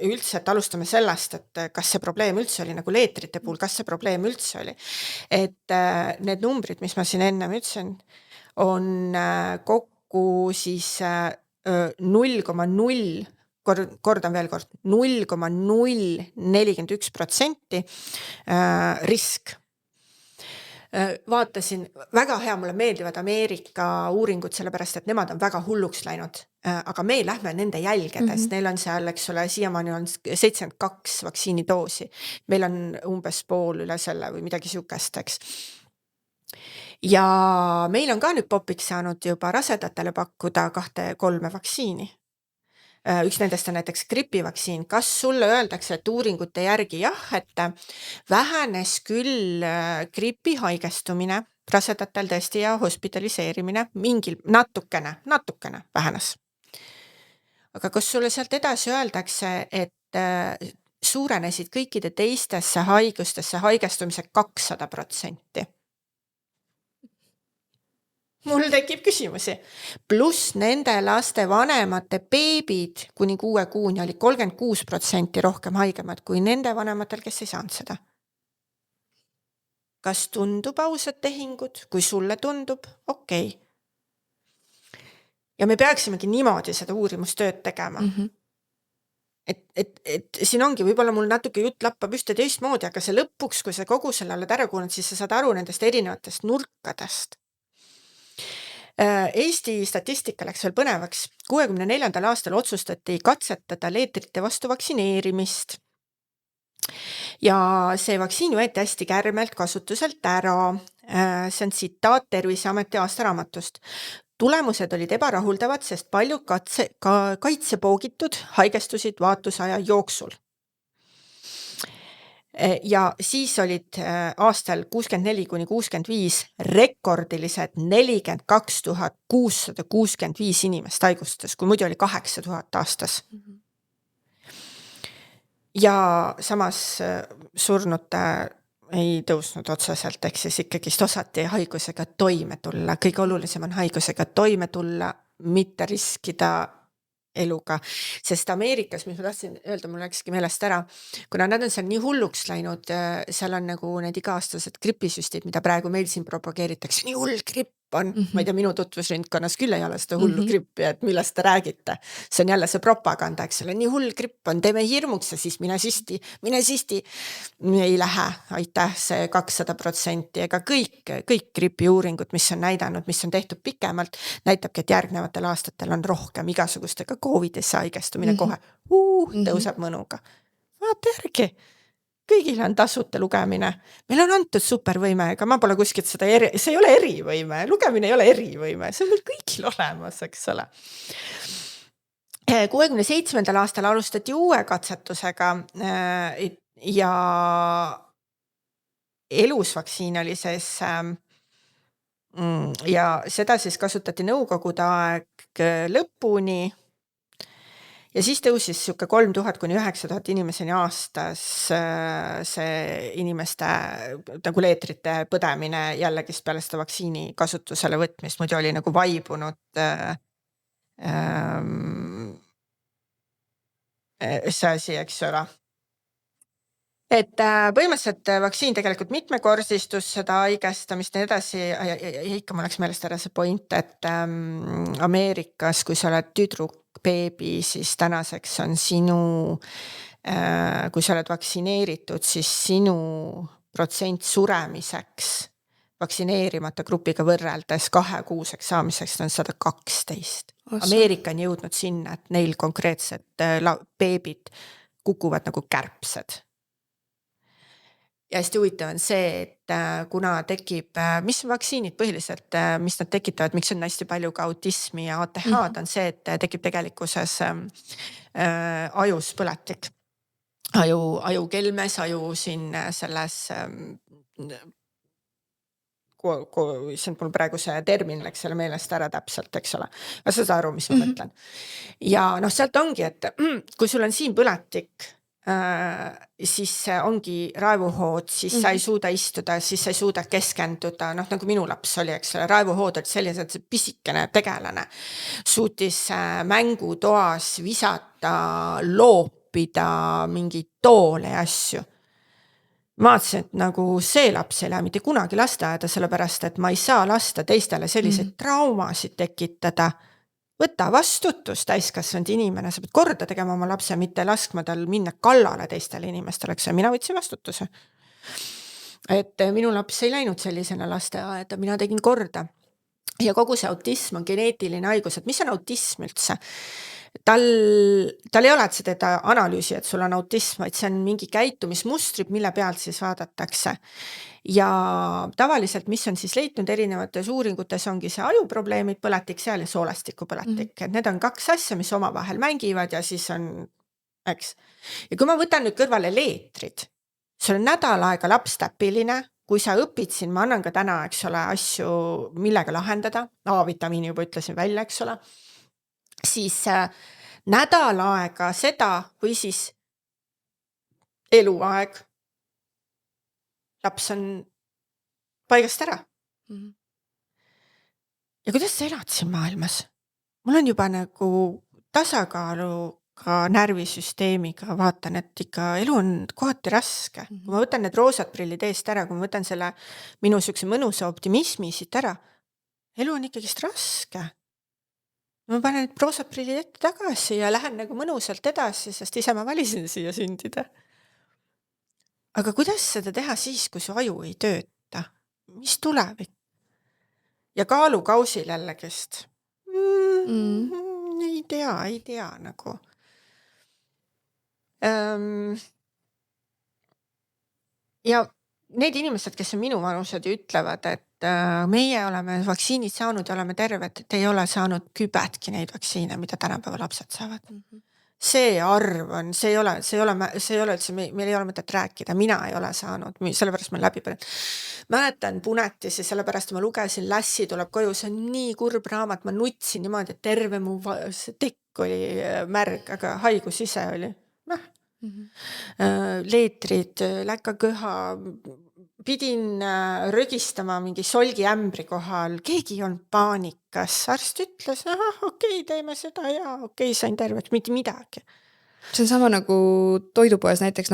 S2: üldse, et alustame sellest, et kas see probleem üldse oli nagu leetrite puhul, kas see probleem üldse oli. Et need numbrid, mis ma siin enne ütlesin, on kokku siis 0,0, kordan veel kord, 0,041% risk. Vaatasin, väga hea, mulle meeldivad Ameerika uuringud, sellepärast, et nemad on väga hulluks läinud, aga me lähme nende jälgedest, neil on seal, eks ole, siiamaani on 72 vaktsiinidoosi, meil on umbes pool üle selle või midagi siukest, eks. Ja meil on ka nüüd popiks saanud juba rasedatele pakkuda 2-3 vaktsiini. Üks nendest on näiteks gripivaktsiin. Kas sulle öeldakse, et uuringute järgi et vähenes küll gripi haigestumine rasedatel tõesti ja hospitaliseerimine mingil natukene vähenes. Aga kas sulle sealt edasi öeldakse, et suurenesid kõikide teistesse haigustesse haigestumise 200%? Mul tekib küsimusi. Pluss nende laste vanemate beebid kuni 6 kuuni oli 36% rohkem haigemad kui nende vanematel, kes ei saanud seda. Kas tundub ausad tehingud? Kui sulle tundub, okei. Ja me peaksimegi niimoodi seda uurimustööd tegema. Et siin ongi, võib-olla mul natuke jutt lappab ühte teistmoodi, aga see lõpuks, kui sa kogu selle oled ära kuulnud, siis sa saad aru nendest erinevatest nurkadest. Eesti statistika läks veel põnevaks. 64. aastal otsustati katsetada leetrite vastu vaktsineerimist. Ja see vaktsiin võeti hästi kärmelt kasutuselt ära. See on tsitaat Terviseameti aastaraamatust. Tulemused olid ebarahuldavad, sest paljud kaitsepoogitud haigestusid vaatusaja jooksul. Ja siis olid aastal 64–65 rekordilised 42 665 inimest haigustes, kui muidu oli 8000 aastas. Ja samas surnute ei tõusnud otseselt, ehk siis ikkagist osati haigusega toime tulla. Kõige olulisem on haigusega toime tulla, mitte riskida eluga. Sest Ameerikas, mis ma tahtsin öelda, mul läkski meelest ära, kuna nad on seal nii hulluks läinud, seal on nagu need iga-aastased gripisüstid, mida praegu meil siin propageeritakse, nii hull gripp on. Ma ei tea, minu tutvusringkonnas küll ei ole seda hullu grippi, et millest te räägite. See on jälle see propaganda, eks ole, nii hull gripp on, teeme hirmuks ja siis mine sisti. Ei lähe, aitäh, see 200%, ega kõik gripiuuringud, mis on näidanud, mis on tehtud pikemalt, näitabki, et järgnevatel aastatel on rohkem igasugustega COVID-isse haigestumine kohe tõuseb mõnuga. Vaata järgi. Kõigil on tasuta lugemine. Meil on antud supervõime, ega ma pole kuskilt seda see ei ole erivõime. Lugemine ei ole erivõime, see on meil kõigil olemas, eks ole. 67. aastal alustati uue katsetusega ja elusvaktsiin oli siis ja seda siis kasutati nõukogude aeg lõpuni. Ja siis tõusis siuke 3000–9000 inimeseni aastas see inimeste nagu leetrite põdemine jällegi peale seda vaktsiini kasutusele võtmist, muidu oli nagu vaibunud see asi, eks ole. Et põhimõtteliselt vaktsiin tegelikult mitmekordistus seda haigestamist ja edasi ja ikka mul läks meelest ära see point, et Ameerikas, kui sa oled tüdruk, beebi, siis tänaseks on kui sa oled vaktsineeritud, siis sinu protsent suremiseks vaktsineerimata grupiga võrreldes 2-kuuseks saamiseks on 112. Ameerika on jõudnud sinna, et neil konkreetsed beebid kukuvad nagu kärbsed. Ja hästi huvitav on see, et kuna tekib, mis vaktsiinid põhiliselt, mis nad tekitavad, miks on hästi palju ka autismi ja ATH-d, on see, et tekib tegelikkuses ajus põletik. Ajukelmes, aju siin selles, see on mul praegu see termin läks selle meelest ära täpselt, eks ole. Ma saad aru, mis ma mõtlen. Ja sealt ongi, et kui sul on siin põletik, siis ongi raevuhood, siis sa ei suuda istuda, siis sa ei suuda keskenduda, nagu minu laps oli, eks ole, raevuhood oli sellised pisikene tegelane, suutis mängutoas visata, loopida mingeid toole ja asju. Ma vaatasin, et nagu see laps ei lähe mitte kunagi lasteaeda, sellepärast, et ma ei saa lasta teistele selliseid traumasid tekitada. Võta vastutus täiskasvanud inimene, sa pead korda tegema oma lapse, mitte laskma tal minna kallale teistele inimestele, eks mina võtsin vastutuse. Et minu laps ei läinud sellisena lasteaeda, mina tegin korda. Ja kogu see autism on geneetiline haigus, et mis on autism üldse? Tal ei ole, et sa teed analüüsi, et sul on autism, vaid see on mingi käitumismustrid, mille pealt siis vaadatakse. Ja tavaliselt, mis on siis leidnud erinevates uuringutes, ongi see ajuprobleemid, põletik seal ja soolestiku põletik. Et need on 2 asja, mis omavahel mängivad ja siis on, eks. Ja kui ma võtan nüüd kõrvale leetrid, sul on nädal aega lapstäpiline, kui sa õpid siin, ma annan ka täna, eks ole, asju, millega lahendada, A-vitamiini juba ütlesin välja, eks ole, siis nädal aega seda või siis eluaeg laps on paigast ära. Ja kuidas sa elad siin maailmas? Mul on juba nagu tasakaaluga närvisüsteemiga, vaatan, et ikka elu on kohati raske. Kui ma võtan need roosad prillid eest ära, kui ma võtan selle minu sükse mõnusa optimismi siit ära, elu on ikkagist raske. Ma panen need roosad prillid ette tagasi ja lähen nagu mõnusalt edasi, sest ise ma valisin siia sündida. Aga kuidas seda teha siis, kui su aju ei tööta? Mis tulevik? Ja kaalukausil jällekest. Ei tea nagu. Ja need inimesed, kes on minu vanused, ütlevad, et meie oleme vaktsiinid saanud ja oleme terved, et ei ole saanud kübetki neid vaktsiine, mida tänapäeva lapsed saavad. See arv on, see ei ole üldse, meil ei ole mõtet rääkida, mina ei ole saanud, sellepärast ma läbi põlen. Mäletan punetisi, sellepärast ma lugesin Lässi tuleb koju, see on nii kurb raamat, ma nutsin niimoodi, et terve mu tekk oli märg, aga haigus ise oli. Leetrid, läkaköha, pidin rögistama mingi solgiämbri kohal, keegi on paanikas, arst ütles, okei, teeme seda ja okei, sain terveks, mitte midagi.
S1: See on sama nagu toidupoes näiteks,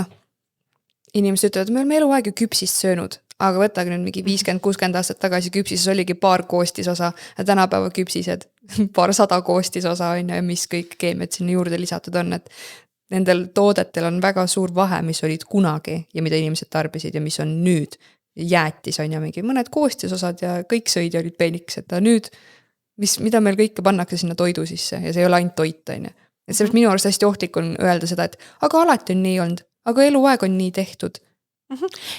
S1: inimesed ütlevad, me oleme eluaeg ju küpsist söönud, aga võtage nüüd mingi 50-60 aastat tagasi küpsises oligi paar koostisosa ja tänapäeva küpsised, paar 100 koostisosa on ja mis kõik keemiad sinna juurde lisatud on, et nendel toodetel on väga suur vahe, mis olid kunagi ja mida inimesed tarbisid ja mis on nüüd. Jäätis on ja mingi mõned koostisosad ja kõik sõid ja olid peenikesed. Nüüd, mida meil kõike pannakse sinna toidu sisse ja see ei ole ainult toit, on ja. Et sellest minu arust hästi ohtlik on öelda seda, et aga alati on nii olnud, aga eluaeg on nii tehtud.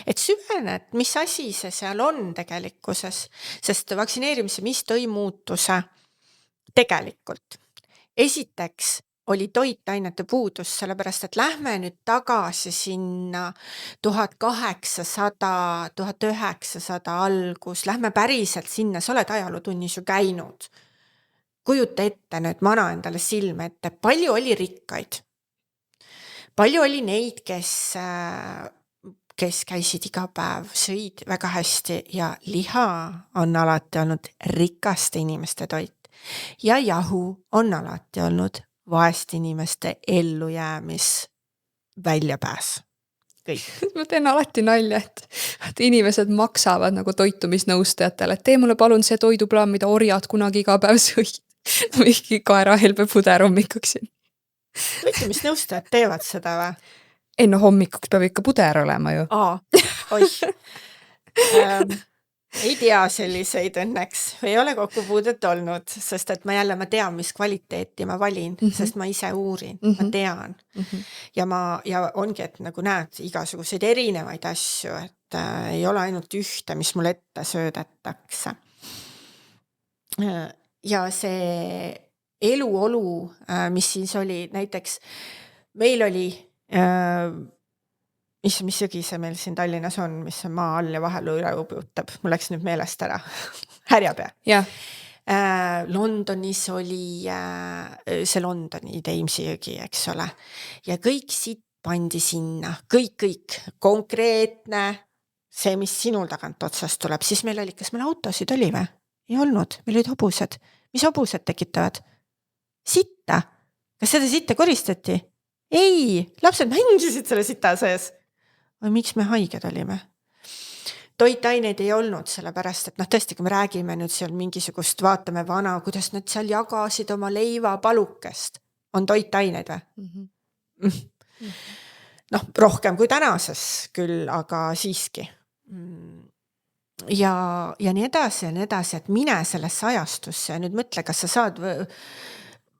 S2: Et süvened, mis asi see seal on tegelikkuses, sest vaktsineerimise, mis tõi muutuse tegelikult. Esiteks oli toitainete puudus, sellepärast, et lähme nüüd tagasi sinna 1800, 1900 algus, lähme päriselt sinna, sa oled ajalootunnis ju käinud. Kujuta ette nüüd mana endale silme ette, palju oli rikkaid. Palju oli neid, kes käisid iga päev, sõid väga hästi ja liha on alati olnud rikaste inimeste toit ja jahu on alati olnud vaeste inimeste ellujäämis väljapääs. Kõik.
S1: Ma teen alati nalja, et inimesed maksavad nagu toitumisnõustajatele, et tee mulle palun see toiduplaan, mida orjad kunagi iga päev sõid. Mingi kaerahelbe puder hommikuks.
S2: Toitumisnõustajad teevad seda või?
S1: Ei hommikuks peab ikka puder olema ju.
S2: Oih. Ei tea selliseid õnneks, ei ole kokkupuudet olnud, sest et ma tean, mis kvaliteeti ma valin, sest ma ise uurin, ma tean. Ja ongi, et nagu näed igasuguseid erinevaid asju, et ei ole ainult ühte, mis mul ette söödetakse. Ja see eluolu, mis siis oli, näiteks meil oli mis jõgi see meil siin Tallinnas on, mis on maa all ja vahel üle uputab. Mul läks nüüd meelest ära. Härjapea.
S1: Yeah.
S2: Londonis oli see Londoni Thamesi jõgi, eks ole. Ja kõik siit pandi sinna. Kõik. Konkreetne. See, mis sinul tagant otsast tuleb. Siis meil oli, kas meil autosid oli või? Ei olnud. Meil olid hobused. Mis hobused tekitavad? Sitta. Kas seda sitta koristati? Ei. Lapsed mängisid selle sita sees. Või miks me haiged olime? Toitaineid ei olnud, sellepärast, et tõesti, kui me räägime nüüd seal mingisugust, vaatame vana, kuidas nad seal jagasid oma leiva palukest. On toitaineid või? Rohkem kui tänases küll, aga siiski. Ja nii edasi, et mine sellesse ajastusse ja nüüd mõtle, kas sa saad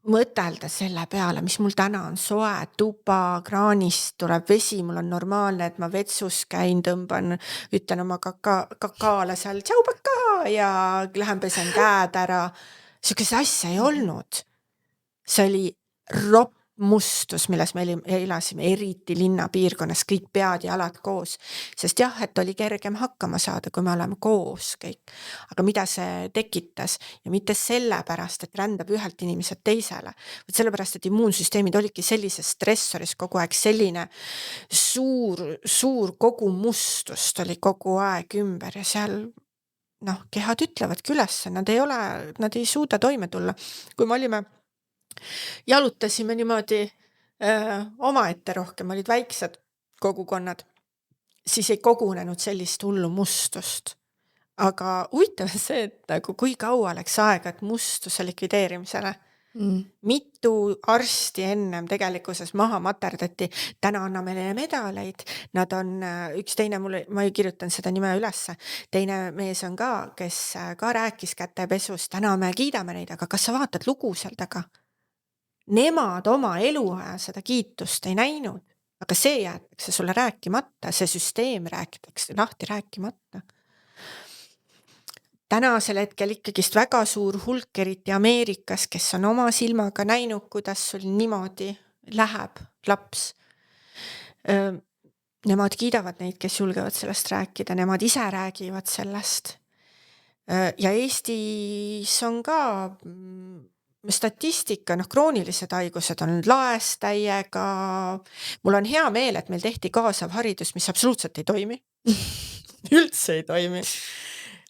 S2: mõtelda selle peale, mis mul täna on soe, tuba, kraanist tuleb vesi, mul on normaalne, et ma vetsus käin, tõmban, ütlen oma kakaale seal tšau paka ja lähen pesen käed ära. Sihukese asja ei olnud. See oli ropp mustus, milles me elasime, eriti linna piirkonnas, kõik pead ja alad koos. Sest jah, et oli kergem hakkama saada, kui me oleme koos kõik. Aga mida see tekitas? Ja mitte sellepärast, et rändab ühelt inimeselt teisele. Sellepärast, et immuunsüsteemid olidki sellises stressoris kogu aeg, selline suur kogu mustust oli kogu aeg ümber ja seal kehad ütlevadki üles, nad ei suuda toime tulla. Kui me olime jalutasime niimoodi omaette rohkem, olid väiksed kogukonnad, siis ei kogunenud sellist hullu mustust. Aga huvitav see, et kui kaua läks aega, et mustuse likvideerimisele. Mitu arsti ennem tegelikkuses maha materdati, täna anname neile medaleid, nad on üks teine, ma kirjutan seda nime ülesse, teine mees on ka, kes ka rääkis kätepesust, täna me kiidame neid, aga kas sa vaatad lugu seal taga? Nemad oma eluaja seda kiitust ei näinud, aga see jäetakse sulle rääkimata, see süsteem räägitakse lahti rääkimata. tänasel hetkel ikkagist väga suur hulk, eriti Ameerikas, kes on oma silmaga näinud, kuidas sul niimoodi läheb laps. Nemad kiidavad neid, kes julgevad sellest rääkida, nemad ise räägivad sellest. Ja Eestis on ka statistika, kroonilised haigused on laestäiega. Mul on hea meel, et meil tehti kaasav haridus, mis absoluutselt ei toimi. Üldse ei toimi.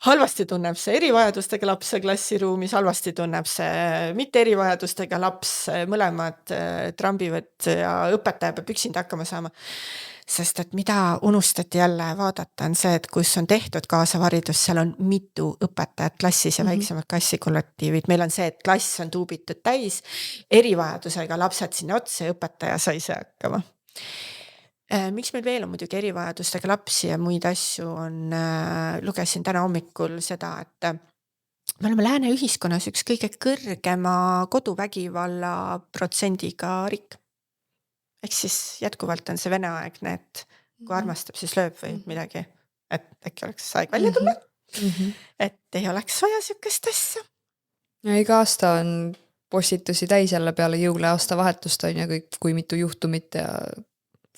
S2: Halvasti tunneb see erivajadustega laps klassiruumis, halvasti tunneb see mitte erivajadustega laps, mõlemad trambivad ja õpetaja peab üksinda hakkama saama. Sest et mida unustati jälle vaadata on see, et kus on tehtud kaasav haridus, seal on mitu õpetajat klassis ja väiksemad klassikollektiivid. Meil on see, et klass on tuubitud täis, erivajadusega lapsed sinna otsa ja õpetaja sai see hakkama. Miks meil veel on muidugi erivajadustega lapsi ja muid asju on, lugesin täna hommikul seda, et me oleme lääne ühiskonnas üks kõige kõrgema koduvägivalla protsendiga riik. Ehk siis jätkuvalt on see veneaegne, et kui armastab, siis lööb või midagi, et äkki oleks aeg välja tulla, et ei oleks vaja sükest asja.
S1: Ja iga aasta on postitusi täis jälle peale jõule aasta vahetust on ja kõik, kui mitu juhtumit ja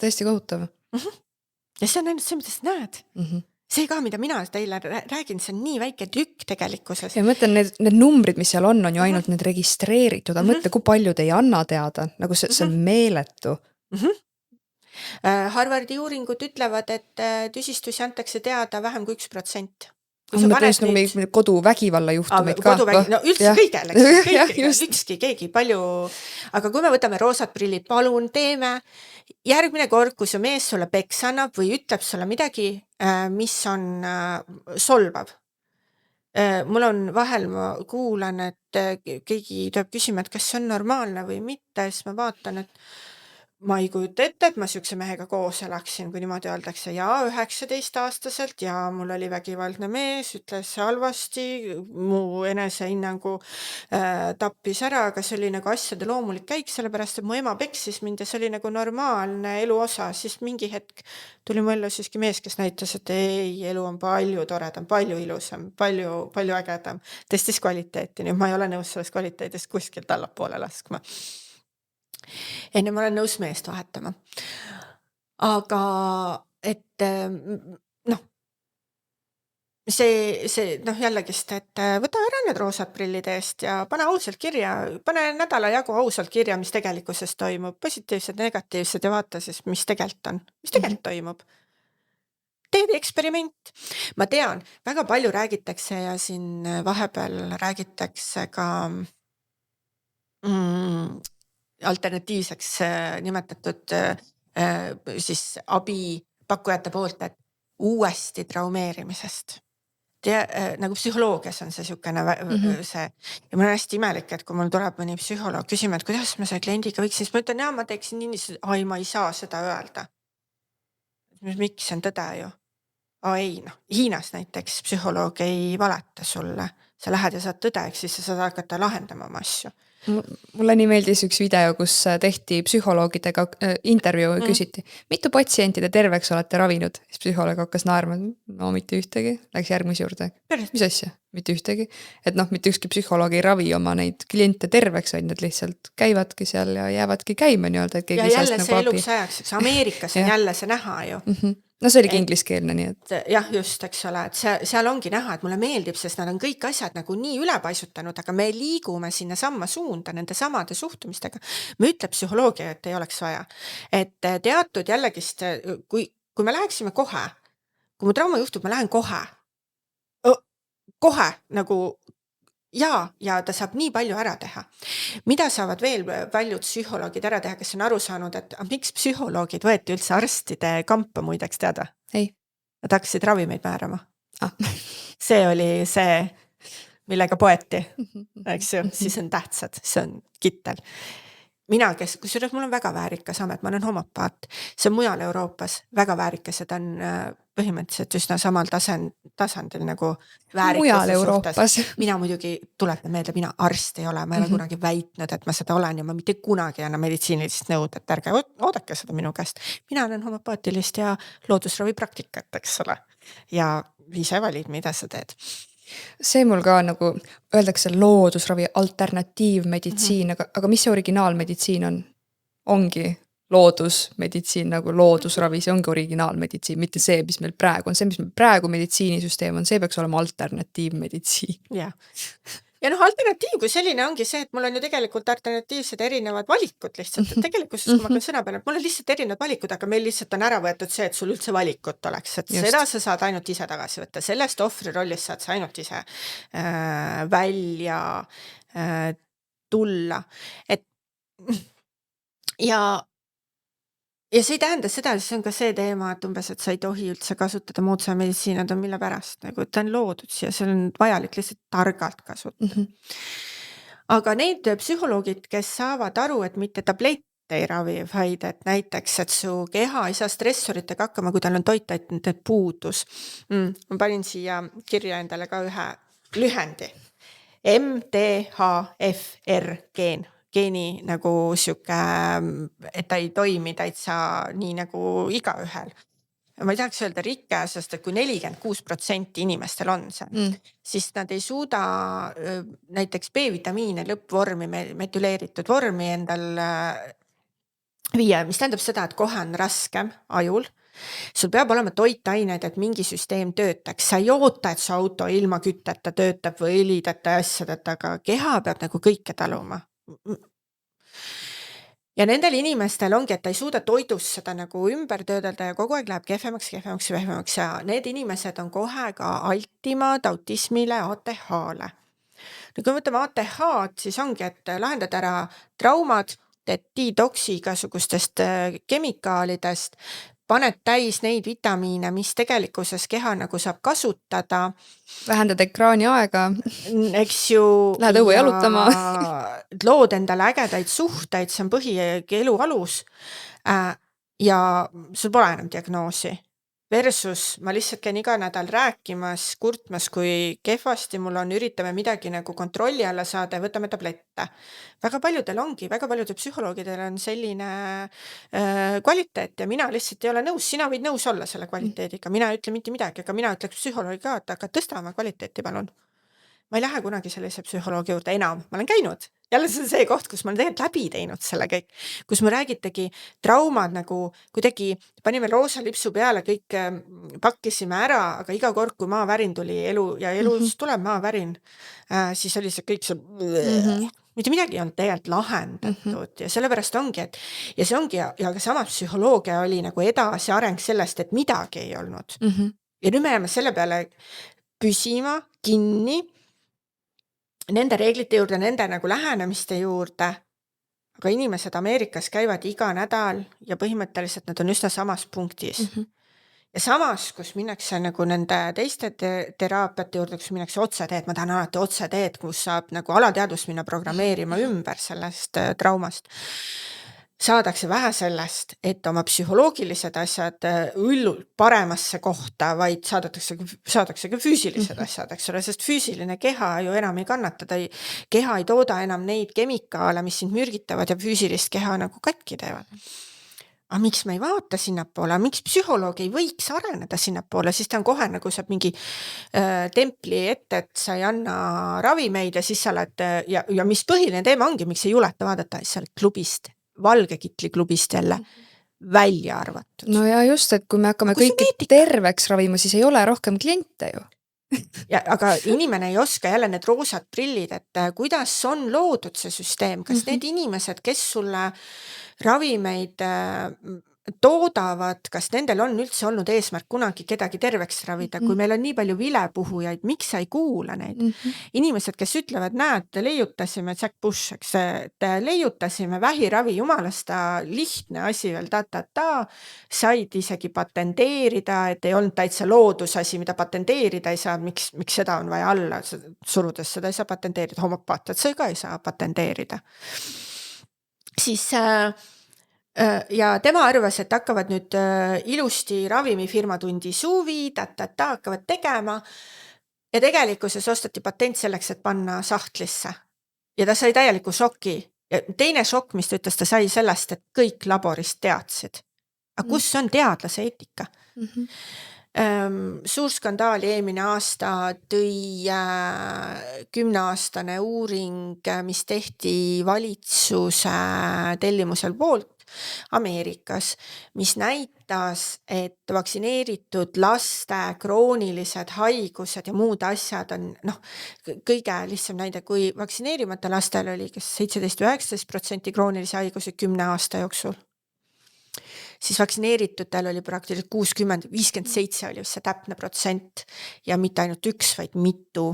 S1: tõesti kohutav.
S2: Ja see on ainult see, mida sa näed. See ka, mida mina teile räägin, see on nii väike tükk tegelikkuses.
S1: Ja mõtlen, need numbrid, mis seal on ju ainult need registreeritud, mõtle, kui paljud ei anna teada, nagu see on meeletu.
S2: Harvardi uuringud ütlevad, et tüsistusi antakse teada vähem kui 1%.
S1: Ma tõesti koduvägivalla juhtumid ka.
S2: No üldse kõigele, ükski keegi palju. Aga kui me võtame roosad prillid, palun teeme järgmine kord, kui su mees sulle peks annab või ütleb sulle midagi, mis on solvav. Mul on vahel, ma kuulan, et keegi tuleb küsima, et kas see on normaalne või mitte, siis ma vaatan, et ma ei kujuta ette, et ma sükse mehega koos elaksin, kui niimoodi öeldakse ja 19-aastaselt ja mul oli vägivaldne mees, ütles halvasti, mu enesehinnangu tappis ära, aga see oli nagu asjade loomulik käik, sellepärast, et mu ema peksis mind ja see oli nagu normaalne elu osa, siis mingi hetk tuli mu ellu siiski mees, kes näitas, et ei, elu on palju toredam, palju ilusam, palju ägedam, tõstis kvaliteeti, nüüd ma ei ole nõus sellest kvaliteedist kuskilt allapoole laskma. Enne ma olen nõus meest vahetama. Aga et see jällegi,st, et võta ära need roosad prillid eest ja pane ausalt kirja, pane nädala jagu ausalt kirja, mis tegelikkuses toimub, positiivsed, negatiivsed ja vaata siis, mis tegelikult toimub. Teed eksperiment. Ma tean, väga palju räägitakse ja siin vahepeal räägitakse ka alternatiivseks nimetatud siis abipakkujate poolt, et uuesti traumeerimisest. Nagu psühholoogias on see sükene see ja mul on hästi imelik, et kui mul tuleb mõni psühholoog küsima, et kuidas ma selle kliendiga võiksin, siis ma ütlen, ma teeksin nii, ma ei saa seda öelda. Miks see on tõde ju? Ei, Hiinas näiteks psühholoog ei valeta sulle. Sa lähed ja saad tõde, siis sa saad hakata lahendama oma asju.
S1: Mulle nii meeldis üks video, kus tehti psühholoogidega intervjuu ja küsiti, mitu patsienti te terveks olete ravinud? Siis psühholoog hakkas naerma, no mitte ühtegi, läks järgmise juurde. Mis asja? Mitte ühtegi. Et mitte ükski psühholoog ei ravi oma neid kliente terveks, need lihtsalt käivadki seal ja jäävadki käima nii-öelda.
S2: Ja jälle see eluks ajaks, Ameerikas on jälle see näha ju.
S1: No see oligi ingliskeelne nii, et...
S2: Jah, just, eks ole, et seal ongi näha, et mulle meeldib, sest nad on kõik asjad nagu nii ülepaisutanud, aga me liigume sinna samma suunda nende samade suhtumistega. Me ütleb psühholoogia, et ei oleks vaja. Et teatud jällegist, kui me läheksime kohe, kui mu trauma juhtub, ma lähen kohe nagu ja ta saab nii palju ära teha. Mida saavad veel paljud psühholoogid ära teha, kes on aru saanud, et miks psühholoogid võeti üldse arstide kampa muideks teada?
S1: Ei.
S2: Nad hakkasid ravimeid määrama. See oli see, millega poeti, eks ju, siis on tähtsad, see on kittel. Mina, kusjuures mul on väga väärikas amet, ma olen homopaat, see on mujal Euroopas väga väärikas, et on põhimõtteliselt üsna samal tasandil nagu väärikuse suhtes. Mina muidugi tuletan meelde, mina arst ei ole, ma ei ole kunagi väitnud, et ma seda olen ja ma mitte kunagi ei anna meditsiinilist nõud, et ärge oodake seda minu käest. Mina olen homopaatilist ja loodusravi praktikat, eks ole, ja ise valid, mida sa teed.
S1: See mul ka nagu öeldakse loodusravi alternatiivmeditsiin, aga mis see originaalmeditsiin on? Ongi loodusmeditsiin nagu loodusravi, see ongi originaalmeditsiin, mitte see, mis meil praegu on. See, mis meil praegu meditsiinisüsteem on, see peaks olema alternatiivmeditsiin.
S2: Jah. Ja alternatiiv kui selline ongi see, et mul on ju tegelikult alternatiivsed erinevad valikud lihtsalt. Et tegelikult, kui ma hakkan sõna peale, mul on lihtsalt erinevad valikud, aga meil lihtsalt on ära võetud see, et sul üldse valikut oleks. Et seda sa saad ainult ise tagasi võtta. Sellest ohvri rollist saad sa ainult ise välja tulla. Et ja see ei tähenda seda, see on ka see teema, et umbes, et sa ei tohi üldse kasutada moodsa meditsiinad on mille pärast, nagu ta on loodud siia, see on vajalik lihtsalt targalt kasutada. Aga need psühholoogid, kes saavad aru, et mitte tablette ei ravi, vaid et näiteks, et su keha ei saa stressoritega hakkama, kui tal on toitainete puudus. Ma panin siia kirja endale ka ühe lühendi. MTHFR geen. Geeni nagu siuke, et ta ei toimi täitsa nii nagu igaühel. Ma ei tahaks öelda rikke, sest et kui 46% inimestel on see, siis nad ei suuda näiteks B-vitamiine lõppvormi, metüleeritud vormi endal viia, mis tähendab seda, et kohe on raskem ajul. Sul peab olema toitained, et mingi süsteem töötaks. Sa ei oota, et su auto ilma kütteta töötab või õlideta ja asjadeta, aga keha peab nagu kõike taluma. Ja nendel inimestel ongi, et ta ei suuda toidus seda nagu ümber töödelda ja kogu aeg läheb kehvemaks ja need inimesed on kohe ka altimad autismile, ATH-le. Kui võtame ATH-d, siis ongi, et lahendad ära traumad, teed detoksi igasugustest kemikaalidest, paned täis neid vitamiine, mis tegelikkuses keha nagu saab kasutada.
S1: Vähendad ekraani aega.
S2: Eks ju.
S1: Lähed õue jalutama.
S2: Lood endale ägedaid suhteid, see on põhielu alus. Ja sul pole enam diagnoosi. Versus ma lihtsalt käin iga nädal rääkimas, kurtmas, kui kehvasti mul on, üritame midagi nagu kontrolli alla saada ja võtame tablette. Väga paljudel ongi, väga paljudel psühholoogidel on selline kvaliteet ja mina lihtsalt ei ole nõus, sina võid nõus olla selle kvaliteediga, mina ei ütle mitte midagi, aga mina ütleks psühholoogi ka, et aga tõsta oma kvaliteeti palun. Ma ei lähe kunagi sellise psühholoogi juurde enam, ma olen käinud. Jälle see on see koht, kus ma olen tegelikult läbi teinud selle kõik, kus me räägitegi traumad nagu kuidagi panime roosa lipsu peale, kõik pakkisime ära, aga iga kord, kui maavärin tuli ja elus tuleb maavärin, siis oli see kõik see mitte midagi on tegelikult lahendatud ja sellepärast ongi, et ja see ongi ja samas psühholoogia oli nagu edasi areng sellest, et midagi ei olnud. Ja nüüd me jääme selle peale püsima kinni nende reeglite juurde, nende nagu lähenemiste juurde, aga inimesed Ameerikas käivad iga nädal ja põhimõtteliselt nad on üsna samas punktis. Ja samas, kus minnakse nagu nende teiste teraapiate juurde, kus minnakse otseteed, ma tahan alati otseteed, kus saab nagu alateadvust minna programmeerima ümber sellest traumast. Saadakse vähe sellest, et oma psühholoogilised asjad üllult paremasse kohta, vaid saadakse ka füüsilised asjad, eks ole, sest füüsiline keha ju enam ei kannata, keha ei tooda enam neid kemikaale, mis sind mürgitavad ja füüsilist keha nagu katki teevad. Aga miks me ei vaata sinnapoole, miks psühholoog ei võiks areneda sinnapoole, siis ta on kohe nagu saab mingi templi ette, et sa ei anna ravimeid ja siis sa oled, ja mis põhiline teema ongi, miks ei juleta vaadata, sa oled klubist, valgekitli klubist jälle välja arvatud.
S1: No ja just, et kui me hakkame kõiki terveks ravima, siis ei ole rohkem kliente ju.
S2: Ja, aga inimene ei oska jälle need roosad prillid, et kuidas on loodud see süsteem, kas need inimesed, kes sulle ravimeid toodavad, kas nendel on üldse olnud eesmärk kunagi kedagi terveks ravida, kui meil on nii palju vilepuhujaid, miks sa ei kuula neid? Inimesed, kes ütlevad, näed, leiutasime Jack Bush, eks, et leiutasime vähiravi, jumalasta lihtne asi veel, said isegi patenteerida, et ei olnud täitsa loodusasi, mida patenteerida ei saa, miks seda on vaja alla surudes, seda ei saa patenteerida, homopaatiat sa ka ei saa patenteerida. Siis ja tema arvas, et hakkavad nüüd ilusti ravimifirma tundi suvi, hakkavad tegema ja tegelikkuses ostati patent selleks, et panna sahtlisse. Ja ta sai täieliku šoki. Ja teine šokk, mis ta ütles, ta sai sellest, et kõik laborist teadsid. Aga kus on teadlase eetika? Suur skandaal eelmine aasta tõi 10-aastane uuring, mis tehti valitsuse tellimusel poolt Ameerikas, mis näitas, et vaktsineeritud laste kroonilised haigused ja muud asjad on kõige lihtsam näide, kui vaktsineerimata lastel oli kas 17-19% kroonilisi haigusi 10 aasta jooksul, siis vaktsineeritutel oli praktiliselt 60, 57 oli see täpne protsent ja mitte ainult üks, vaid mitu.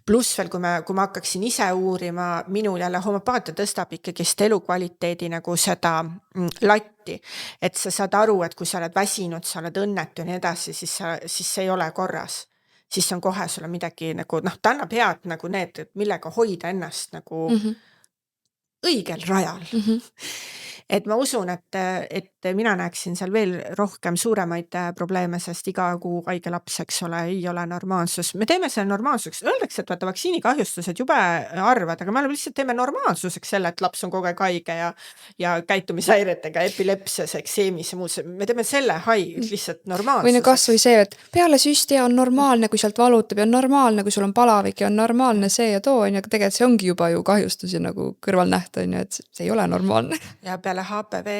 S2: Pluss veel, kui ma hakkaksin ise uurima, minul jälle homöopaatia tõstab ikkagist elukvaliteedi nagu seda latti, et sa saad aru, et kui sa oled väsinud, sa oled õnnetu ja nii edasi, siis see ei ole korras. Siis on kohe sulle midagi nagu, ta annab head nagu need, millega hoida ennast nagu õigel rajal. Et ma usun, et mina näeksin seal veel rohkem suuremaid probleeme, sest iga kuu haige laps, eks ole, ei ole normaalsus. Me teeme selle normaalsuseks. Öeldakse, et vaata vaktsiinikahjustused jube arvad, aga me lihtsalt teeme normaalsuseks selle, et laps on kogu aeg haige ja käitumishäiretega, epilepsias, ekseemis ja muud. Me teeme selle lihtsalt normaalsuseks.
S1: Või kas või see, et peale süsti on normaalne, kui sealt valutab ja on normaalne, kui sul on palavik ja on normaalne see ja too, aga tegelikult see ongi juba ju kahjustus ja nagu kõrvalnähta, et see ei ole normaalne.
S2: Ja peale HPV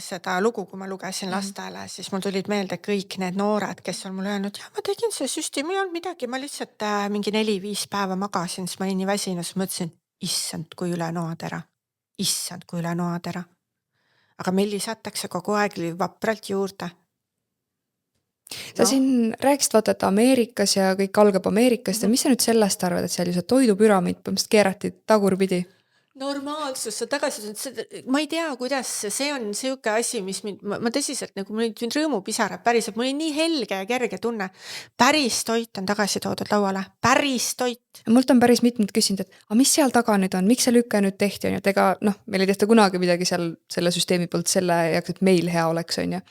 S2: seda lugu, kui ma lugesin lastele, siis mul tulid meelde kõik need noored, kes on mulle öelnud, ja ma tegin see süsti, mul ei olnud midagi, ma lihtsalt mingi 4-5 päeva magasin, siis ma olin nii väsinud, siis mõtlesin, issand, kui üle noadera. Issand, kui üle noadera. Aga meil lisatakse kogu aeg vapralt juurde.
S1: Sa siin rääkisid vaata, et Ameerikas ja kõik algab Ameerikast ja mis sa nüüd sellest arvad, et seal ju see toidupüramiid põhimõtteliselt keerati tagurpidi?
S2: Normaalsus, ma ei tea, kuidas see on siuke asi, mis ma tõsiselt nagu mul nüüd rõõmupisarad päriselt, mul oli nii helge ja kerge tunne. Päris toit on tagasi toodud lauale, päris toit.
S1: Mult on päris mitmed küsinud, et mis seal taga nüüd on, miks see lükke nüüd tehti on, et ega meil ei tehta kunagi midagi seal selle süsteemi poolt selle jaoks, et meil hea oleks on ja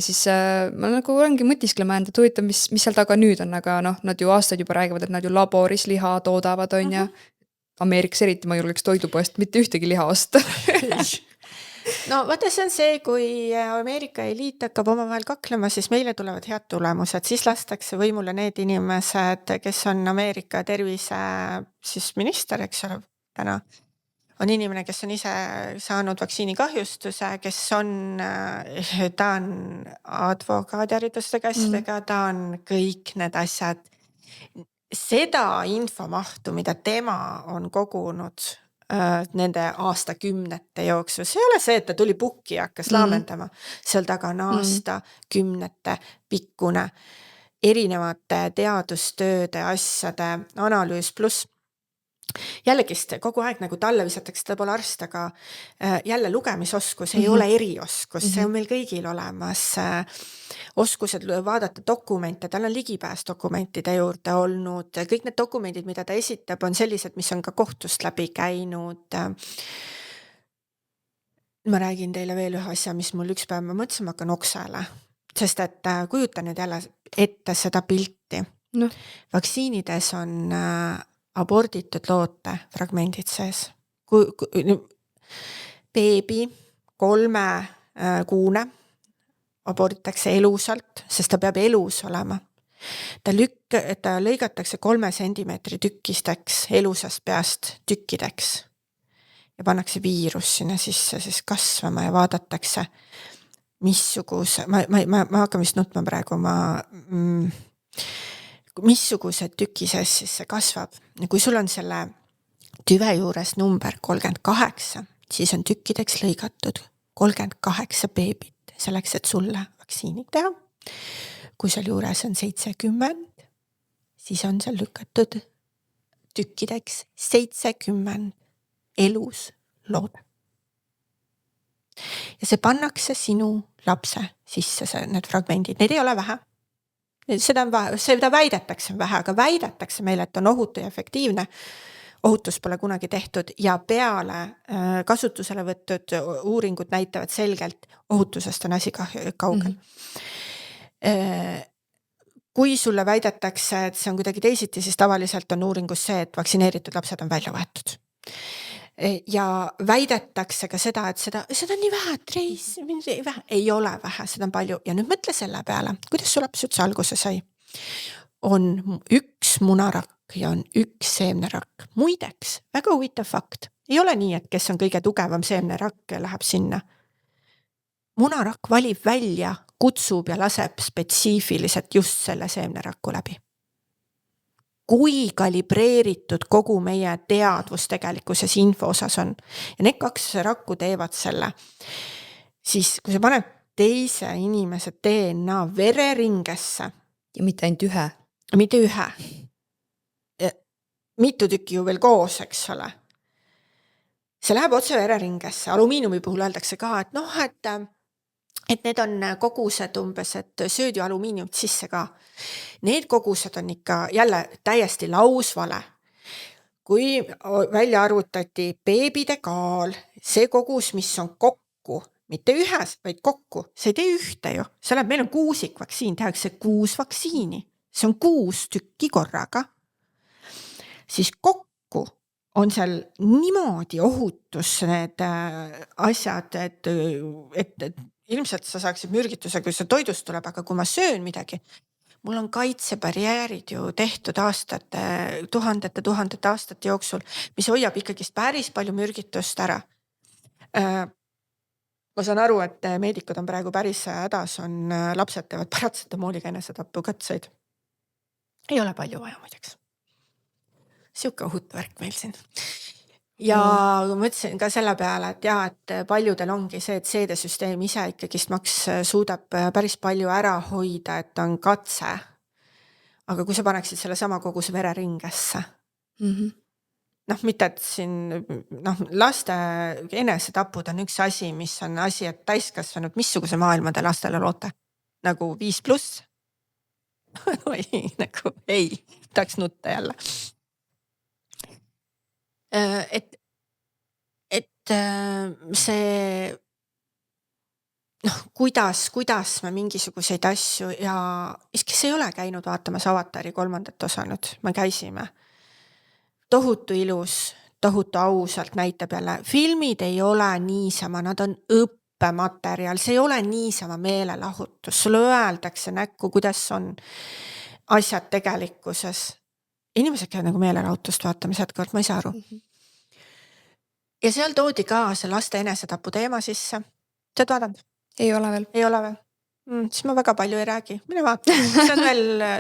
S1: siis ma nagu olengi mõtisklema enda tuita, mis seal taga nüüd on, aga nad ju aastaid juba räägivad, et nad ju laboris liha toodavad on ja Ameerikas eriti ma julgeks toidupoest mitte ühtegi liha osta.
S2: No vaata, see on see, kui Ameerika eliit hakkab omavahel kaklema, siis meile tulevad head tulemused, siis lastakse võimule need inimesed, kes on Ameerika tervise siis minister, eks ole, täna on inimene, kes on ise saanud vaktsiinikahjustuse, kes ta on advokaadihariduse käsitega, ta on kõik need asjad. Seda infomahtu, mida tema on kogunud nende aastakümnete jooksul, see ei ole see, et ta tuli pukki ja hakkas laamendama. Seal taga on aastakümnete pikkune erinevate teadustööde, asjade analüüs pluss jällegi kogu aeg nagu talle visatakse, ta pole arst, aga jälle lugemisoskus ei ole erioskus, see on meil kõigil olemas. Oskused vaadata dokumente, tal on ligipääs dokumentide juurde olnud, kõik need dokumendid, mida ta esitab, on sellised, mis on ka kohtust läbi käinud. Ma räägin teile veel ühe asja, mis mul üks päev ma mõtlesin, ma hakkan oksele, sest et kujuta nüüd jälle ette seda pilti. Vaktsiinides on aborditud loote fragmendid sees. Beebi 3 kuune aborditakse elusalt, sest ta peab elus olema. Ta lõigatakse 3 sentimeetri tükkisteks elusast peast tükkideks ja pannakse viirus sinna sisse siis kasvama ja vaadatakse, missuguse, ma hakkan vist nutma praegu, missuguse tüki sees siis see kasvab. Kui sul on selle tüve juures number 38, siis on tükkideks lõigatud 38 beebit, selleks, et sulle vaktsiinid teha. Kui seal juures on 70, siis on seal lükatud tükkideks 70 elus lood. Ja see pannakse sinu lapse sisse, need fragmendid, need ei ole vähe. Seda väidetakse vähe, aga väidetakse meile, et on ohutu ja efektiivne. Ohutus pole kunagi tehtud ja peale kasutusele võttud uuringud näitavad selgelt, ohutusest on asi kaugel. Kui sulle väidetakse, et see on kuidagi teisiti, siis tavaliselt on uuringus see, et vaktsineeritud lapsed on välja võetud. Ja väidetakse ka seda, et seda on nii vähe, et ei ole vähe, seda on palju. Ja nüüd mõtle selle peale, kuidas su laps üldse alguse sai. On üks munarakk ja on üks seemnerakk. Muideks, väga huvitav fakt. Ei ole nii, et kes on kõige tugevam seemnerakk läheb sinna. Munarakk valib välja, kutsub ja laseb spetsiifiliselt just selle seemnerakku läbi. Kui kalibreeritud kogu meie teadvus tegelikkuses info osas on. Ja need 2 rakku teevad selle. Siis kui sa paned teise inimese DNA vereringesse.
S1: Ja mitte ainult ühe.
S2: Mitte ühe. Ja mitu tükki ju veel koos, eks ole. See läheb otse vereringesse. Alumiiniumi puhul öeldakse ka, et noh, et need on kogused umbes, et sööd ju alumiiniumit sisse ka. Need kogused on ikka jälle täiesti lausvale. Kui välja arvutati beebide kaal, see kogus, mis on kokku, mitte ühes, vaid kokku, see ei tee ühte ju. Meil on 6 vaktsiin, tehakse 6 vaktsiini. See on 6 tükki korraga. Siis kokku on seal niimoodi ohutus need asjad, et ilmselt sa saaksid mürgituse, kui see toidust tuleb, aga kui ma söön midagi, mul on kaitsebarjäärid ju tehtud tuhandete aastate jooksul, mis hoiab ikkagist päris palju mürgitust ära. Ma saan aru, et meedikud on praegu päris hädas, on lapsed teevad paratsetamooliga enesetapukatseid. Ei ole palju vaja muideks. Siuke ohutu värk meil siin. Ja mõtlesin ka selle peale, et paljudel ongi see, et seedesüsteem ise ikkagist suudab päris palju ära hoida, et on katse. Aga kui sa paneksid selle sama koguse vereringesse. Noh, mitte, et siin laste enesetapud on üks asi, mis on asi, et täiskasvanud, missuguse maailma te lastele loote? Nagu 5+? Nagu ei, tahaks nutta jälle. Et see kuidas me mingisuguseid asju ja kes ei ole käinud vaatamas Avatari 3. osa nüüd, me käisime. Tohutu ilus, tohutu ausalt näitab jälle. Filmid ei ole niisama, nad on õppematerjal, see ei ole niisama meelelahutus. Sulle öeldakse näkku, kuidas on asjad tegelikkuses. Inimesed käivad nagu meelelahutust vaatamas jätkuvalt, ma ei saa aru. Ja seal toodi ka see laste enesetapu teema sisse. Sa oled vaadanud?
S1: Ei ole veel.
S2: Ei ole veel. Siis ma väga palju ei räägi. Mine vaata.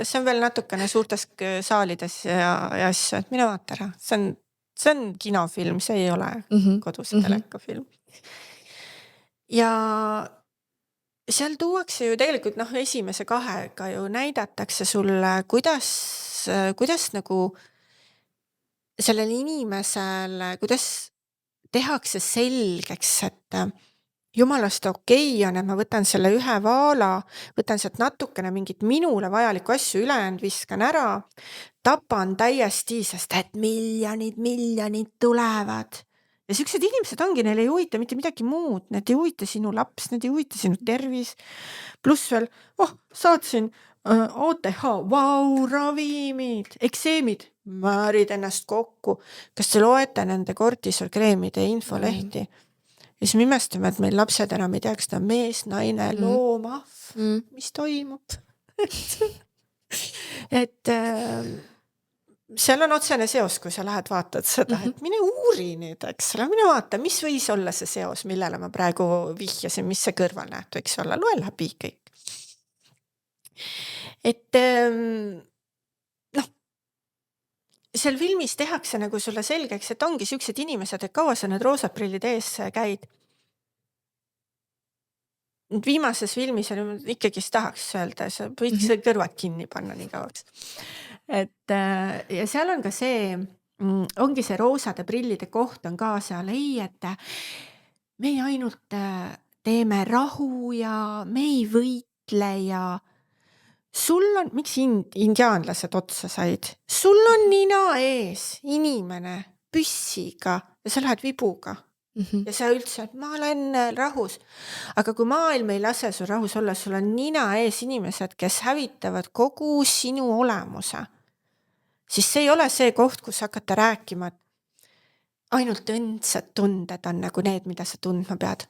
S2: See on veel natukene suurtes saalides ja asju, et mine vaata ära. See on kinofilm, see ei ole koduse telekafilm. Ja seal tuuakse ju tegelikult esimese 2 ju näidatakse sulle, kuidas nagu sellele inimesele, kuidas tehakse selgeks, et jumalast okei on, et ma võtan selle ühe vaala, võtan sealt natukene mingit minule vajalikku asju ülejäänud, viskan ära, tapan täiesti, sest et miljonid tulevad. Ja siuksed inimesed ongi, neil ei huvita mitte midagi muud, need ei huvita sinu laps, need ei huvita sinu tervis. Pluss veel, saatsin OTH, ravimid, ekseemid, määrid ennast kokku. Kas te loete nende kortisolkreemide infolehti? Ja siis me imestame, et meil lapsed enam ei tea, kas ta on mees, naine, loom, mis toimub. Et seal on otsene seos, kui sa lähed vaatad seda, et mine uuri nüüd, eks ole, mine vaata, mis võis olla see seos, millele ma praegu vihjasin, mis see kõrvalnähtu, eks olla, loe läbi kõik. Et seal filmis tehakse nagu sulle selgeks, et ongi siuksed inimesed, et kaua sa need roosad prillid ees käid. Viimases filmis ikkagist tahaks öelda, sa võid kõrvad kinni panna nii kauaks. Et ja seal on ka see, ongi see roosade prillide koht on ka seal, et me ei ainult teeme rahu ja me ei võitle ja sul on, miks indiaanlased otsa said? Sul on nina ees inimene püssiga ja sa lähed vibuga. Ja sa üldse, et ma olen rahus. Aga kui maailm ei lase sul rahus olla, sul on nina ees inimesed, kes hävitavad kogu sinu olemuse. Siis see ei ole see koht, kus hakata rääkima, ainult õndsad tunded on nagu need, mida sa tundma pead.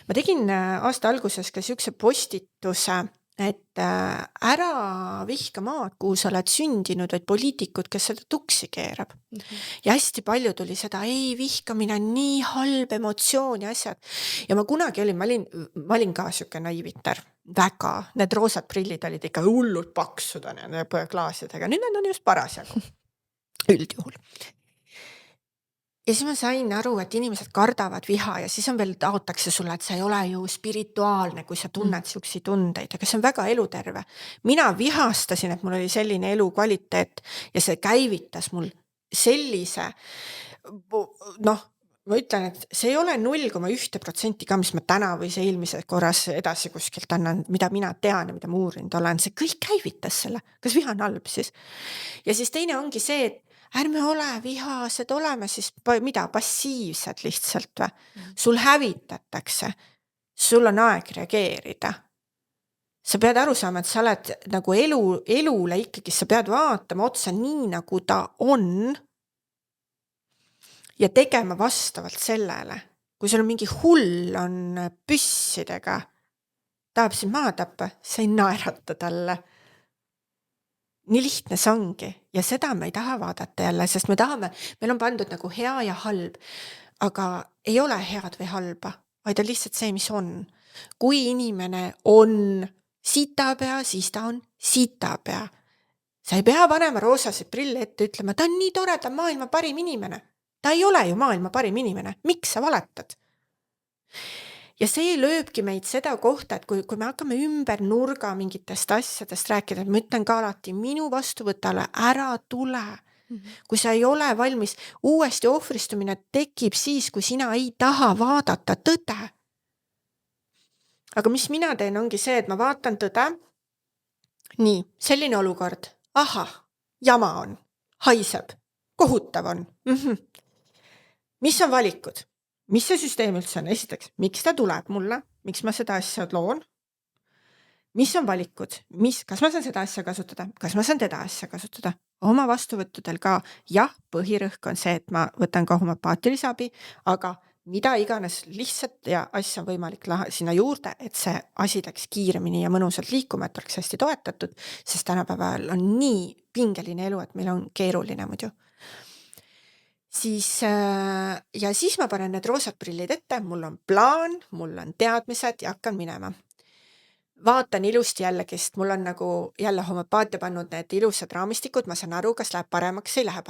S2: Ma tegin aasta alguses ka siukse postituse, et ära vihka maad, kuhu sa oled sündinud, vaid poliitikud, kes seda tuksi keerab. Ja hästi palju tuli seda, ei, vihkamine on nii halb emotsioon ja asjad. Ja ma kunagi olin, ma olin ka siuke naiiviter, väga. Need roosad prillid olid ikka hullult paksud nende klaasidega, nüüd need on just parasjagu, üldjuhul. Ja siis ma sain aru, et inimesed kardavad viha ja siis on veel taotakse sulle, et sa ei ole ju spirituaalne, kui sa tunned siuksi tundeid, aga see on väga eluterve. Mina vihastasin, et mul oli selline elukvaliteet ja see käivitas mul sellise, noh, ma ütlen, et see ei ole 0,1% ka, mis ma täna või see eelmise korras edasi kuskilt annan, mida mina tean ja mida ma uurinud olen, see kõik käivitas selle, kas viha on halb siis. Ja siis teine ongi see, et ärme ole vihased, oleme siis mida passiivsed lihtsalt või. Sul hävitatakse, sul on aeg reageerida. Sa pead aru saama, et sa oled nagu elule ikkagi, sa pead vaatama otsa nii, nagu ta on ja tegema vastavalt sellele. Kui sul on mingi hull on püssidega, tahab sind maha tappa, sa ei naerata talle. Nii lihtne see ongi ja seda me ei taha vaadata jälle, sest me tahame, meil on pandud nagu hea ja halb, aga ei ole head või halba, vaid on lihtsalt see, mis on. Kui inimene on sitapea, siis ta on sitapea. Sa ei pea panema roosasid prille ette ütlema, ta on nii tore, ta on maailma parim inimene. Ta ei ole ju maailma parim inimene. Miks sa valetad? Ja see lööbki meid seda kohta, et kui me hakkame ümber nurga mingitest asjadest rääkida, ma ütlen ka alati, minu vastuvõtale ära tule. Kui sa ei ole valmis, uuesti ohvristumine tekib siis, kui sina ei taha vaadata tõde. Aga mis mina teen, ongi see, et ma vaatan tõde. Nii, selline olukord. Aha, jama on, haiseb, kohutav on. Mis on valikud? Mis see süsteem üldse on? Esiteks, miks ta tuleb mulle? Miks ma seda asja loon? Mis on valikud? Kas ma saan seda asja kasutada? Kas ma saan teda asja kasutada? Oma vastuvõttudel ka, jah, põhirõhk on see, et ma võtan ka homöopaatilise abi, aga mida iganes lihtsalt ja asja on võimalik sinna juurde, et see asi läks kiiremini ja mõnusalt liikuma, et oleks hästi toetatud, sest tänapäeval on nii pingeline elu, et meil on keeruline muidu. Ja siis ma panen need roosad prillid ette, mul on plaan, mul on teadmised ja hakkan minema. Vaatan ilusti jällegist, mul on nagu jälle homöopaatia pannud need ilusad raamistikud, ma saan aru, kas läheb paremaks, ei lähe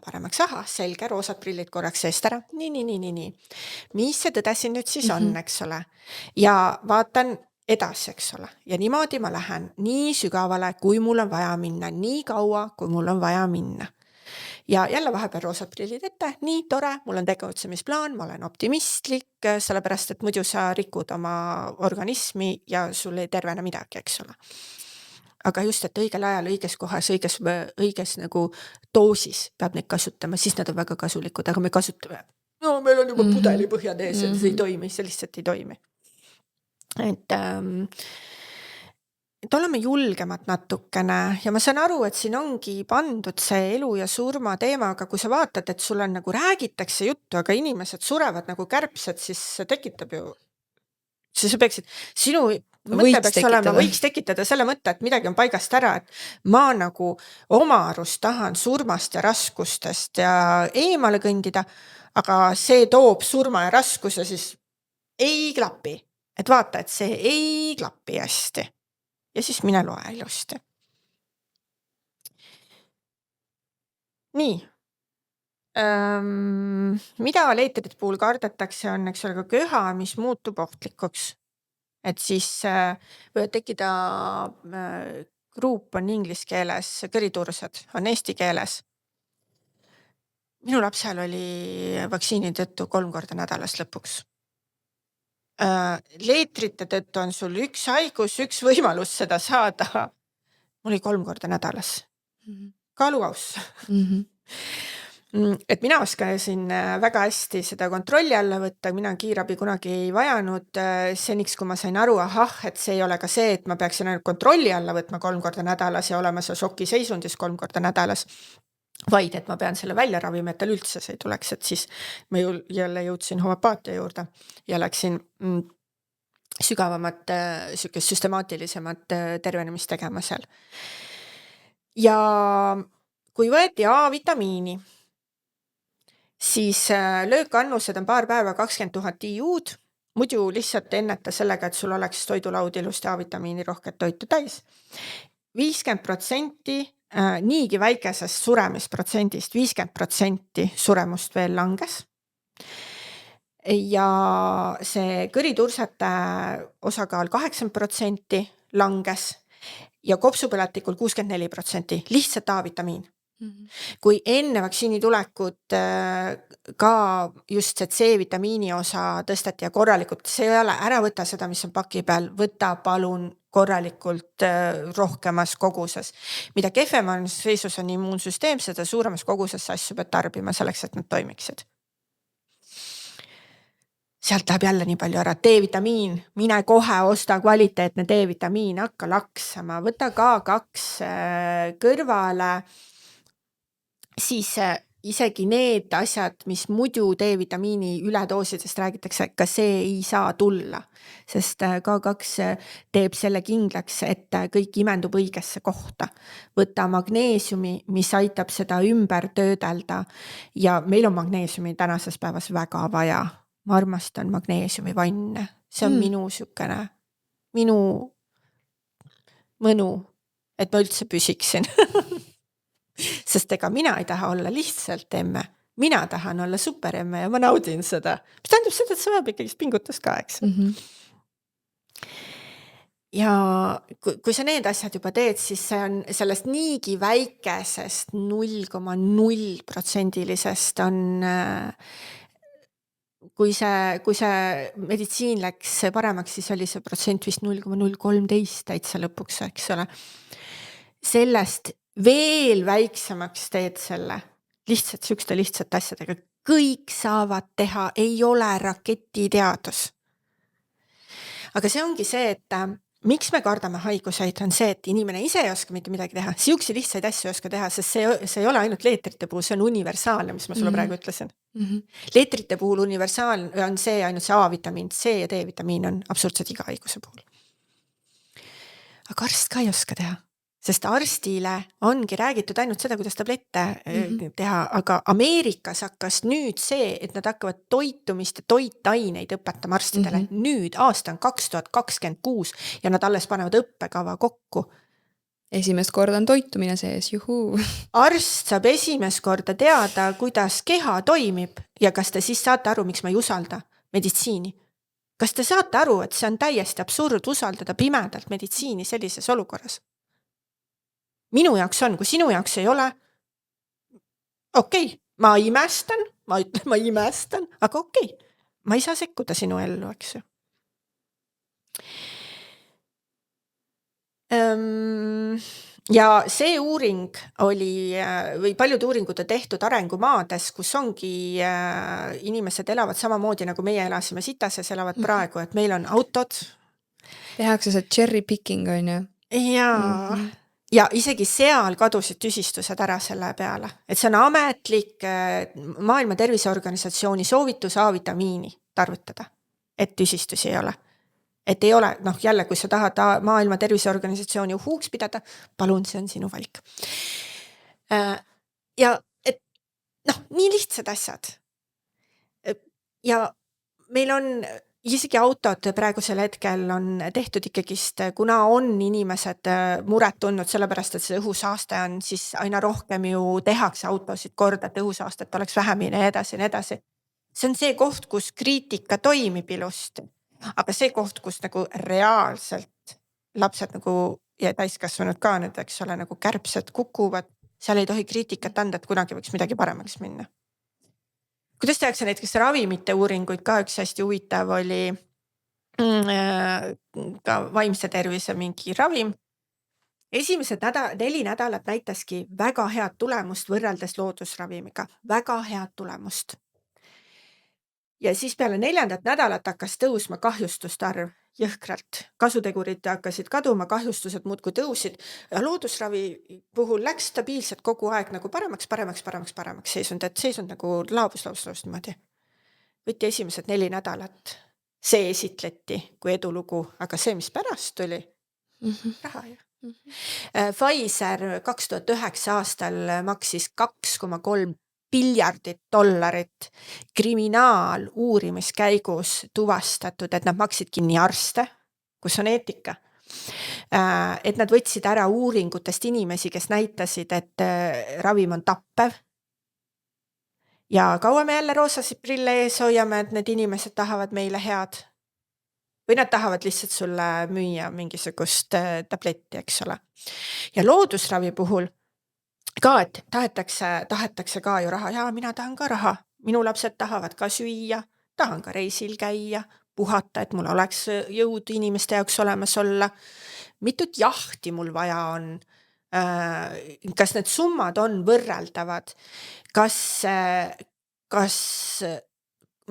S2: paremaks, aha, selge, roosad prillid korraks seest ära, nii. Mis see tõde siin nüüd siis on, eks ole? Ja vaatan edasi, eks ole, ja niimoodi ma lähen nii sügavale, kui mul on vaja minna, nii kaua, kui mul on vaja minna. Ja jälle vahepeal roosad prillid ette, nii tore, mul on tegutsemisplaan, ma olen optimistlik, sellepärast, et muidu sa rikud oma organismi ja sul ei tervene midagi, eks ole. Aga just, et õigel ajal, õiges kohas, õiges nagu doosis peab neid kasutama, siis nad on väga kasulikud, aga me kasutame, no meil on juba pudeli põhjad ees, see ei toimi, see lihtsalt ei toimi. Et oleme julgemad natukene ja ma saan aru, et siin ongi pandud see elu ja surma teema, aga kui sa vaatad, et sul on nagu räägitakse juttu, aga inimesed surevad nagu kärbsed, siis see tekitab ju, siis sa peaksid, sinu mõte peaks olema, võiks tekitada selle mõtte, et midagi on paigast ära, et ma nagu oma arust tahan surmast ja raskustest ja eemale kõndida, aga see toob surma ja raskuse, siis ei klapi. Et vaata, et see ei klapi hästi. Ja siis mine loe ilusti. Nii. Mida leetrite puhul kardetakse on, eks ole, ka köha, mis muutub ohtlikuks. Et siis võivad tekkida gruup on inglise keeles, kõritursed on eesti keeles. Minu lapsel oli vaktsiini tõttu 3 korda nädalas lõpuks. Leetrite tõttu on sul üks haigus, üks võimalus seda saada. Mul oli 3 korda nädalas. Kaalu aus. Et mina oskasin väga hästi seda kontrolli alla võtta, mina kiirabi kunagi ei vajanud, seniks kui ma sain aru, et see ei ole ka see, et ma peaksin ainult kontrolli alla võtma 3 korda nädalas ja olema see šokiseisundis 3 korda nädalas. vaid et ma pean selle välja ravima, et tal üldse see ei tuleks, et siis ma jälle jõudsin homöopaatia juurde ja läksin sügavamat, sihukest süstemaatilisemat tervenemist tegema seal. Ja kui võeti A-vitamiini, siis löökannused on paar päeva 20 000 IU-d, muidu lihtsalt enneta sellega, et sul oleks toidulaud ilusti A-vitamiini rohket toitu täis. 50% niigi väikesest suremisprotsendist 50% suremust veel langes. Ja see kõritursete osakaal 80% langes ja kopsupõletikul 64%, lihtsalt A-vitamiin. Kui enne vaktsiini tulekut ka just see C-vitamiini osa tõsteti ja korralikult, see ei ole, ära võta seda, mis on paki peal, võta palun korralikult rohkemas koguses. Mida kehvem seisus on immuunsüsteem, seda suuremas koguses asju pead tarbima selleks, et nad toimiksid. Sealt läheb jälle nii palju ära. D-vitamiin, mine kohe osta kvaliteetne D-vitamiin, hakka laksama, võta K2 kõrvale, siis isegi need asjad, mis muidu D-vitamiini üledoosidest räägitakse, ka see ei saa tulla, sest K2 teeb selle kindlaks, et kõik imendub õigesse kohta. Võta magneesiumi, mis aitab seda ümber töödelda ja meil on magneesiumi tänases päevas väga vaja. Ma armastan magneesiumi vanne. See on minu sükene, minu mõnu, et ma üldse püsiksin. Sest ega mina ei taha olla lihtsalt emme. Mina tahan olla super emme ja ma naudin seda. Mis tähendab seda, et see vajab ikkagi pingutust ka, eks. Ja kui sa need asjad juba teed, siis see on sellest niigi väikesest 0,0% on kui see meditsiin läks paremaks, siis oli see protsent vist 0,013 täitsa lõpuks, eks ole. Sellest veel väiksemaks teed selle, lihtsalt sükste lihtsalt asjadega. Kõik saavad teha, ei ole raketiteadus. Aga see ongi see, et miks me kardame haiguseid, on see, et inimene ise ei oska mitte midagi teha. Siuksi lihtsaid asju ei oska teha, sest see ei ole ainult leetrite puhul, see on universaalne, mis ma sulle praegu ütlesin. Leetrite puhul universaal on see ainult see A-vitamiin, C ja D-vitamiin on absurdselt iga haiguse puhul. Aga arst ka ei oska teha, sest arstile ongi räägitud ainult seda, kuidas tablette teha, aga Ameerikas hakkas nüüd see, et nad hakkavad toitumist ja toitaineid õpetama arstidele. Nüüd aasta on 2026 ja nad alles panevad õppekava kokku.
S1: Esimest korda on toitumine sees, juhuu.
S2: Arst saab esimest korda teada, kuidas keha toimib ja kas te siis saate aru, miks ma ei usalda meditsiini. Kas te saate aru, et see on täiesti absurd usaldada pimedalt meditsiini sellises olukorras? Minu jaoks on, kui sinu jaoks ei ole, okei, ma imestan, ma ütlen, ma imestan, aga okei, ma ei saa sekkuda sinu ellu, eks ju. Ja see uuring oli, või paljud uuringud on tehtud arengumaades, kus ongi inimesed elavad samamoodi, nagu meie elasime Sitases, elavad praegu, et meil on autod.
S1: Tehakse see cherry picking on ju.
S2: Ja isegi seal kadusid tüsistused ära selle peale, et see on ametlik Maailma Terviseorganisatsiooni soovitus A-vitamiini tarvitada, et tüsistusi ei ole. Et ei ole, jälle, kui sa tahad Maailma Terviseorganisatsiooni uhuuks pidada, palun, see on sinu valik. Ja et nii lihtsad asjad. Ja meil on isegi autod praegusel hetkel on tehtud ikkagist, kuna on inimesed muret tundnud sellepärast, et see õhusaaste on, siis aina rohkem ju tehakse autosid korda, et õhusaastet oleks vähem ja edasi ja edasi. See on see koht, kus kriitika toimib ilusti. Aga see koht, kus nagu reaalselt lapsed nagu ja täiskasvanud ka nüüd, eks ole, nagu kärbsed kukuvad, seal ei tohi kriitikat anda, et kunagi võiks midagi paremaks minna. Kuidas tehakse näiteks ravimite uuringuid, ka üks hästi huvitav oli ka vaimse tervise mingi ravim. Esimesed 4 nädalat näitaski väga head tulemust võrreldes loodusravimiga. Väga head tulemust. Ja siis peale 4. nädalat hakkas tõusma kahjustuste arv jõhkralt. Kasutegurid hakkasid kaduma, kahjustused muudkui tõusid ja loodusravi puhul läks stabiilselt kogu aeg nagu paremaks seisund, et seisund nagu laabus niimoodi. Võtti esimesed 4 nädalat. See esitleti kui edulugu, aga see, mis pärast tuli, raha ju. Pfizer 2009 aastal maksis $2,3 biljardit kriminaaluurimiskäigus tuvastatud, et nad maksid kinni arste, kus on eetika. Et nad võtsid ära uuringutest inimesi, kes näitasid, et ravim on tappev. Ja kaua me jälle roosasid prille ees hoiame, et need inimesed tahavad meile head. Või nad tahavad lihtsalt sulle müüa mingisugust tabletti, eks ole. Ja loodusravi puhul ka, et tahetakse ka ju raha. Ja mina tahan ka raha. Minu lapsed tahavad ka süüa, tahan ka reisil käia, puhata, et mul oleks jõud inimeste jaoks olemas olla. Mitut jahti mul vaja on. Kas need summad on võrreldavad? Kas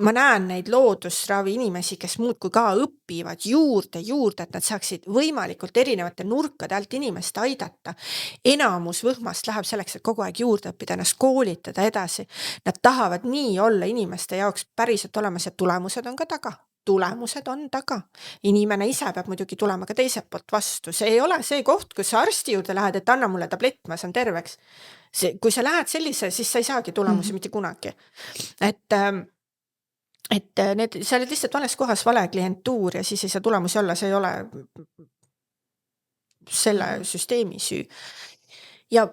S2: ma näen neid loodusravi inimesi, kes muudkui ka õpivad juurde, et nad saaksid võimalikult erinevate nurkade alt inimest aidata. Enamus võhmast läheb selleks, et kogu aeg juurde õppida, ennast koolitada edasi. Nad tahavad nii olla inimeste jaoks päriselt olemas ja tulemused on ka taga. Inimene ise peab muidugi tulema ka teiselt poolt vastu. See ei ole see koht, kus sa arsti juurde lähed, et anna mulle tablett, ma saan terveks. Kui sa lähed sellise, siis sa ei saagi tulemusi mitte kunagi. Et sa oled lihtsalt vales kohas vale klientuur ja siis ei saa tulemusi olla, see ei ole selle süsteemi süü. Ja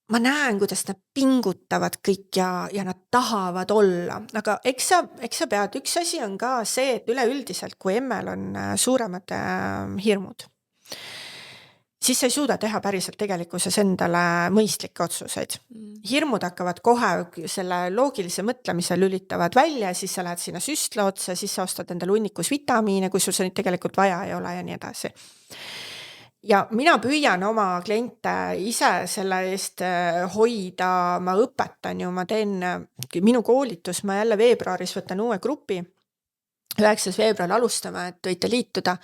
S2: ma näen, kuidas nad pingutavad kõik ja nad tahavad olla, aga eks sa pead, üks asi on ka see, et üleüldiselt, kui emmel on suuremad hirmud, siis sa ei suuda teha päriselt tegelikkuses endale mõistlikke otsuseid. Hirmud hakkavad kohe selle loogilise mõtlemise lülitavad välja, siis sa lähed sinna süstla otsa, siis sa ostad endale hunnikus vitamiine, kui sul neid tegelikult vaja ei ole ja nii edasi. Ja mina püüan oma kliente ise selle eest hoida, ma õpetan ju, ma teen minu koolitus, ma jälle veebruaris võtan uue grupi, 9. veebruar alustame, et võite liituda.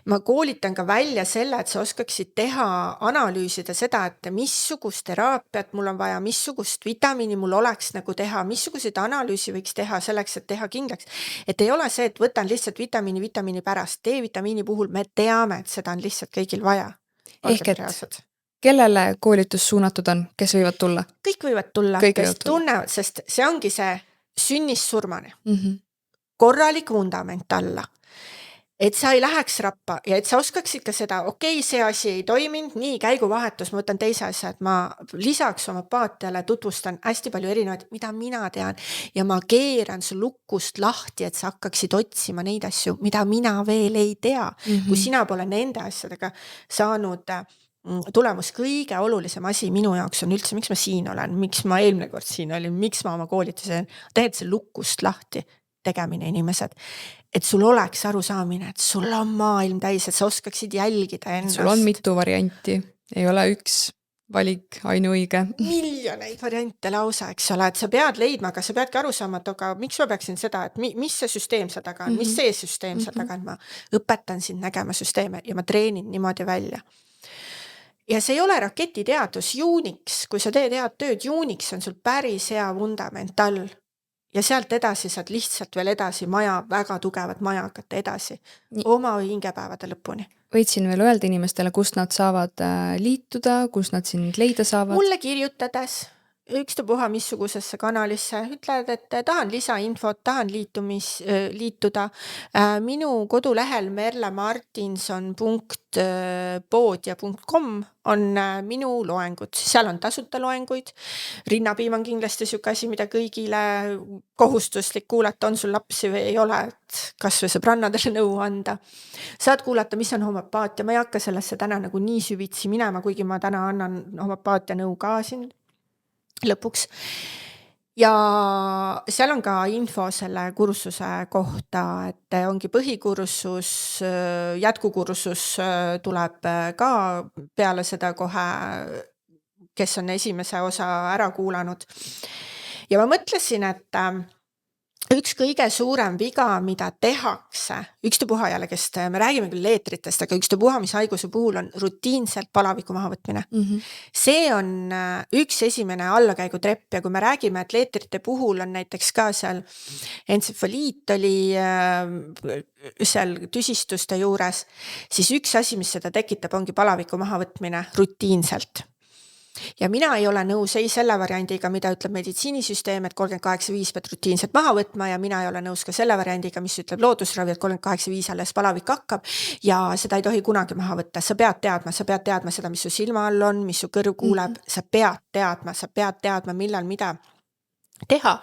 S2: Ma koolitan ka välja selle, et sa oskaksid teha, analüüsida seda, et missugust teraapiat mul on vaja, missugust vitamiini mul oleks nagu teha, missuguseid analüüsi võiks teha selleks, et teha kindlaks. Et ei ole see, et võtan lihtsalt vitamiini pärast. D-vitamiini puhul me teame, et seda on lihtsalt kõigil vaja.
S1: Ehk et kellele koolitus suunatud on, kes võivad tulla?
S2: Kõik võivad tulla, kes tunnevad, sest see ongi see sünnist surmani. Korralik vundament alla, et sa ei läheks rappa ja et sa oskaksid ka seda, see asi ei toiminud, nii käiguvahetus, ma võtan teise asja, et ma lisaks homopaatiale tutvustan hästi palju erinevaid, mida mina tean ja ma keeran su lukust lahti, et sa hakkaksid otsima neid asju, mida mina veel ei tea, kui sina pole nende asjadega saanud tulemus. Kõige olulisem asi minu jaoks on üldse, miks ma siin olen, miks ma eelmine kord siin olin, miks ma oma koolituse teed see lukust lahti tegemine inimesed, et sul oleks arusaamine, et sul on maailm täis, et sa oskaksid jälgida ennast.
S1: Sul on mitu varianti, ei ole üks valik ainuõige.
S2: Miljoneid variante lausa, eks ole, et sa pead leidma, aga sa peadki aru saama, et aga miks ma peaksin seda, et mis see süsteem seal taga on, mis see süsteem seal taga on, ma õpetan sind nägema süsteeme ja ma treenin niimoodi välja. Ja see ei ole raketiteadus, Unix, kui sa teed head tööd, Unix on sul päris hea vundament all. Ja sealt edasi saad lihtsalt veel edasi väga tugevat maja hakata edasi oma hingepäevade lõpuni.
S1: Võid siin veel öelda inimestele, kust nad saavad liituda, kust nad sind leida saavad?
S2: Mulle kirjutades, ükstapuha missugusesse kanalisse, ütled, et tahan lisainfot, tahan liituda. Minu kodulehel merlemartinson.poodja.com on minu loengud. Seal on tasuta loenguid. Rinnapiim on kindlasti siuke asi, mida kõigile kohustuslik kuulata, on sul lapsi või ei ole, et kas või sõbrannadele nõu anda. Saad kuulata, mis on homopaatia. Ma ei hakka sellesse täna nagu nii süvitsi minema, kuigi ma täna annan homopaatia nõu ka siin lõpuks. Ja seal on ka info selle kursuse kohta, et ongi põhikursus, jätkukursus tuleb ka peale seda kohe, kes on esimese osa ära kuulanud. Ja ma mõtlesin, üks kõige suurem viga, mida tehakse, ükstapuha jällegi, me räägime küll leetritest, aga ükstapuha, mis haiguse puhul on rutiinselt palaviku mahavõtmine. See on üks esimene allakäigutrepp ja kui me räägime, et leetrite puhul on näiteks ka seal entsefaliit oli seal tüsistuste juures, siis üks asi, mis seda tekitab, ongi palaviku mahavõtmine rutiinselt. Ja mina ei ole nõus ei selle variandiga, mida ütleb meditsiinisüsteem, et 38,5 pead rutiinselt maha võtma ja mina ei ole nõus ka selle variandiga, mis ütleb loodusravi, et 38,5 alles palavik hakkab ja seda ei tohi kunagi maha võtta. Sa pead teadma seda, mis su silma all on, mis su kõrv kuuleb, sa pead teadma, millal mida teha.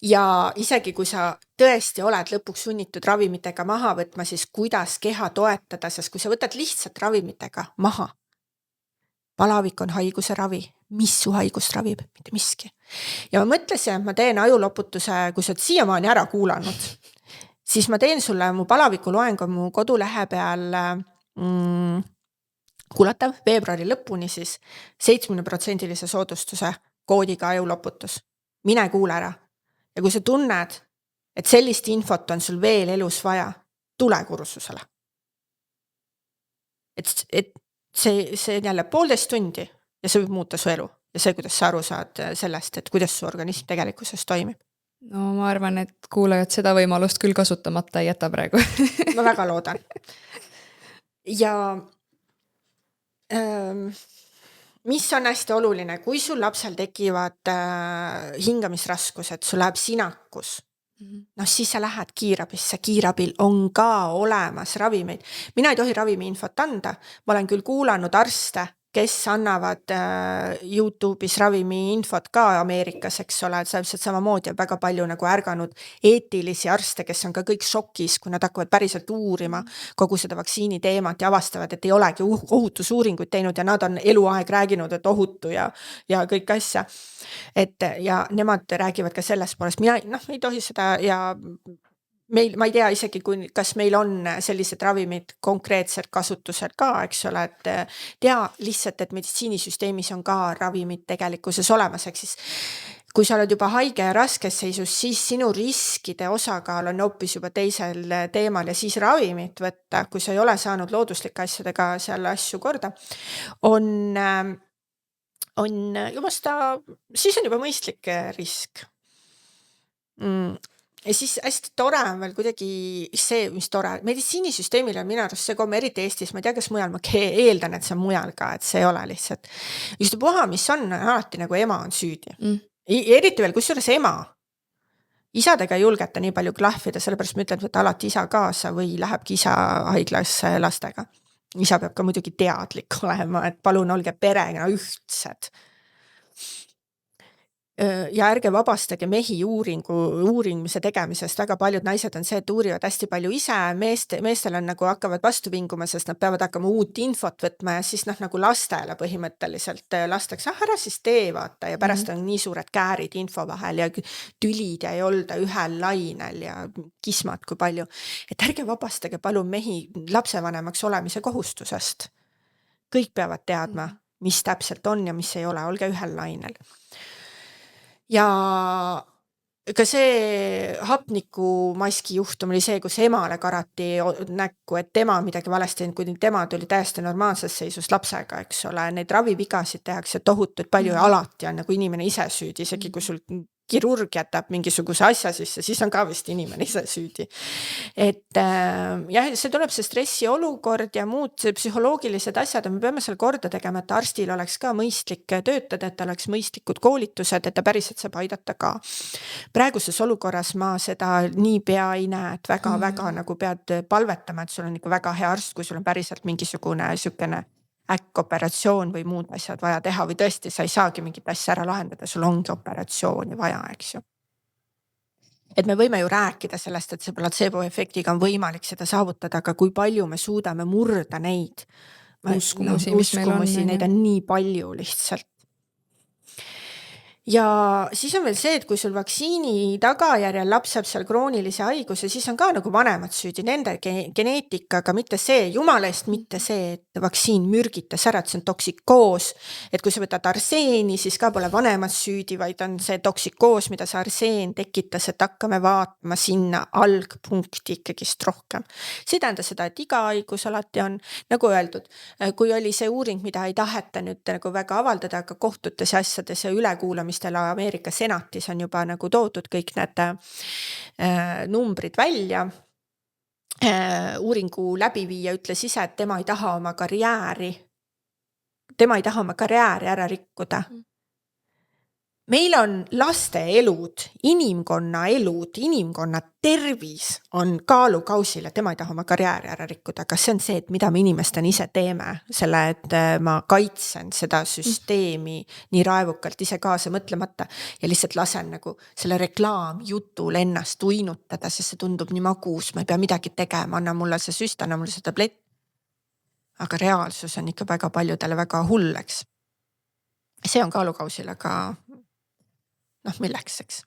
S2: Ja isegi kui sa tõesti oled lõpuks sunnitud ravimitega maha võtma, siis kuidas keha toetada, sest kui sa võtad lihtsalt ravimitega maha, palavik on haiguse ravi. Mis su haigust ravib? Mitte miski. Ja ma mõtlesin, et ma teen ajuloputuse, kui sa oled siiamaani ära kuulanud, siis ma teen sulle mu palaviku loengu mu kodulehe peal kuulatav veebruari lõpuni siis 70% soodustuse koodiga ajuloputus. Mine kuule ära. Ja kui sa tunned, et sellist infot on sul veel elus vaja, tule kursusele. Et see on jälle 1,5 tundi ja see võib muuta su elu ja see, kuidas sa aru saad sellest, et kuidas su organism tegelikkuses toimib.
S1: No ma arvan, et kuulajad seda võimalust küll kasutamata ei jäta praegu.
S2: Ma väga loodan. Ja mis on hästi oluline, kui sul lapsel tekivad hingamisraskused, sul läheb sinakus, no siis sa lähed kiirabisse, kiirabil on ka olemas ravimeid. Mina ei tohi ravimi infot anda, ma olen küll kuulanud arste, kes annavad YouTube'is ravimi infot ka Ameerikas, eks ole, et samamoodi on väga palju nagu ärganud eetilisi arste, kes on ka kõik šokis, kui nad hakkavad päriselt uurima kogu seda vaktsiini teemat ja avastavad, et ei olegi ohutusuuringuid teinud ja nad on eluaeg rääginud, et ohutu ja kõik asja. Ja nemad räägivad ka sellest poolest, mina ei tohi seda ja ma ei tea isegi, kas meil on sellised ravimid konkreetselt kasutusel ka, eks ole, et tea lihtsalt, et meditsiinisüsteemis on ka ravimid tegelikkuses olemas, ehk siis kui sa oled juba haige ja raskes seisus, siis sinu riskide osakaal on hoopis juba teisel teemal ja siis ravimit võtta, kui sa ei ole saanud looduslike asjadega seal asju korda, siis on juba mõistlik risk. Ja siis hästi tore on veel kuidagi see, mis tore. Meditsiinisüsteemil on minu arust see komme, eriti Eestis, ma ei tea, kas mujal, ma eeldan, et see on mujal ka, et see ei ole lihtsalt. Just puha, mis on alati nagu ema on süüdi. Eriti veel, kusjuures ema. Isadega ei julgeta nii palju klahvida, sellepärast ma ütlen, et alati isa kaasa või lähebki isa haiglasse lastega. Isa peab ka muidugi teadlik olema, et palun olge perega ühtsed. Ja ärge vabastage mehi uurimise tegemisest, väga paljud naised on see, et uurivad hästi palju ise, meestel on nagu hakkavad vastu vinguma, sest nad peavad hakkama uut infot võtma ja siis nagu lastele põhimõtteliselt lastakse, ära siis tee vaata ja pärast on nii suured käärid info vahel ja tülid ja ei olda ühel lainel ja kismad kui palju, et ärge vabastage palun mehi lapsevanemaks olemise kohustusest. Kõik peavad teadma, mis täpselt on ja mis ei ole, olge ühel lainel. Ja ka see hapnikumaski juhtum oli see, kus emale karati näkku, et tema midagi valesti, kui tema tuli täiesti normaalses seisus lapsega, eks ole, need ravivigasid tehakse tohutult palju ja alati on nagu inimene ise süüdi, isegi kui sul kirurg jätab mingisuguse asja sisse, siis on ka vist inimene ise süüdi. Et jah, see tuleb see stressi olukord ja muud psühholoogilised asjad, me peame seal korda tegema, et arstil oleks ka mõistlik töötada, et oleks mõistlikud koolitused, et ta päriselt saab aidata ka. Praeguses olukorras ma seda nii pea ei näe, et väga nagu pead palvetama, et sul on nagu väga hea arst, kui sul on päriselt mingisugune sükene äkkoperatsioon või muud asjad vaja teha või tõesti sa ei saagi mingit asja ära lahendada, sul ongi operatsiooni vaja, eks ju. Et me võime ju rääkida sellest, et see placebo-efektiga on võimalik seda saavutada, aga kui palju me suudame murda neid
S1: uskumusi, mis meil on.
S2: Neid on nii palju lihtsalt. Ja siis on veel see, et kui sul vaktsiini tagajärjel laps saab seal kroonilise haiguse, siis on ka nagu vanemad süüdi, nende geneetika, aga mitte see, jumala eest mitte see, et vaktsiin mürgitas ära, et see on toksikoos. Et kui sa võtad arseeni, siis ka pole vanemad süüdi, vaid on see toksikoos, mida see arseen tekitas, et hakkame vaatama sinna algpunkti ikkagist rohkem. See tähendab seda, et iga haigus alati on, nagu öeldud, kui oli see uuring, mida ei taheta nüüd nagu väga avaldada, aga kohtutes ja asjades ja ülekuulamistel Ameerika senatis on juba nagu toodud kõik need numbrid välja. Uuringu läbiviija ütles ise, et tema ei taha oma karjääri ära rikkuda. Meil on laste elud, inimkonna elud, inimkonna tervis on kaalukausil ja tema ei taha oma karjääri ära rikkuda. Kas see on see, et mida me inimestena ise teeme? Selle, et ma kaitsen seda süsteemi nii raevukalt ise kaasa mõtlemata ja lihtsalt lasen nagu selle reklaamjutul ennast uinutada, sest see tundub nii magus, ma ei pea midagi tegema, anna mulle see süst, anna mulle see tablett. Aga reaalsus on ikka väga paljudele väga hulleks. See on kaalukausil, aga milleks, eks.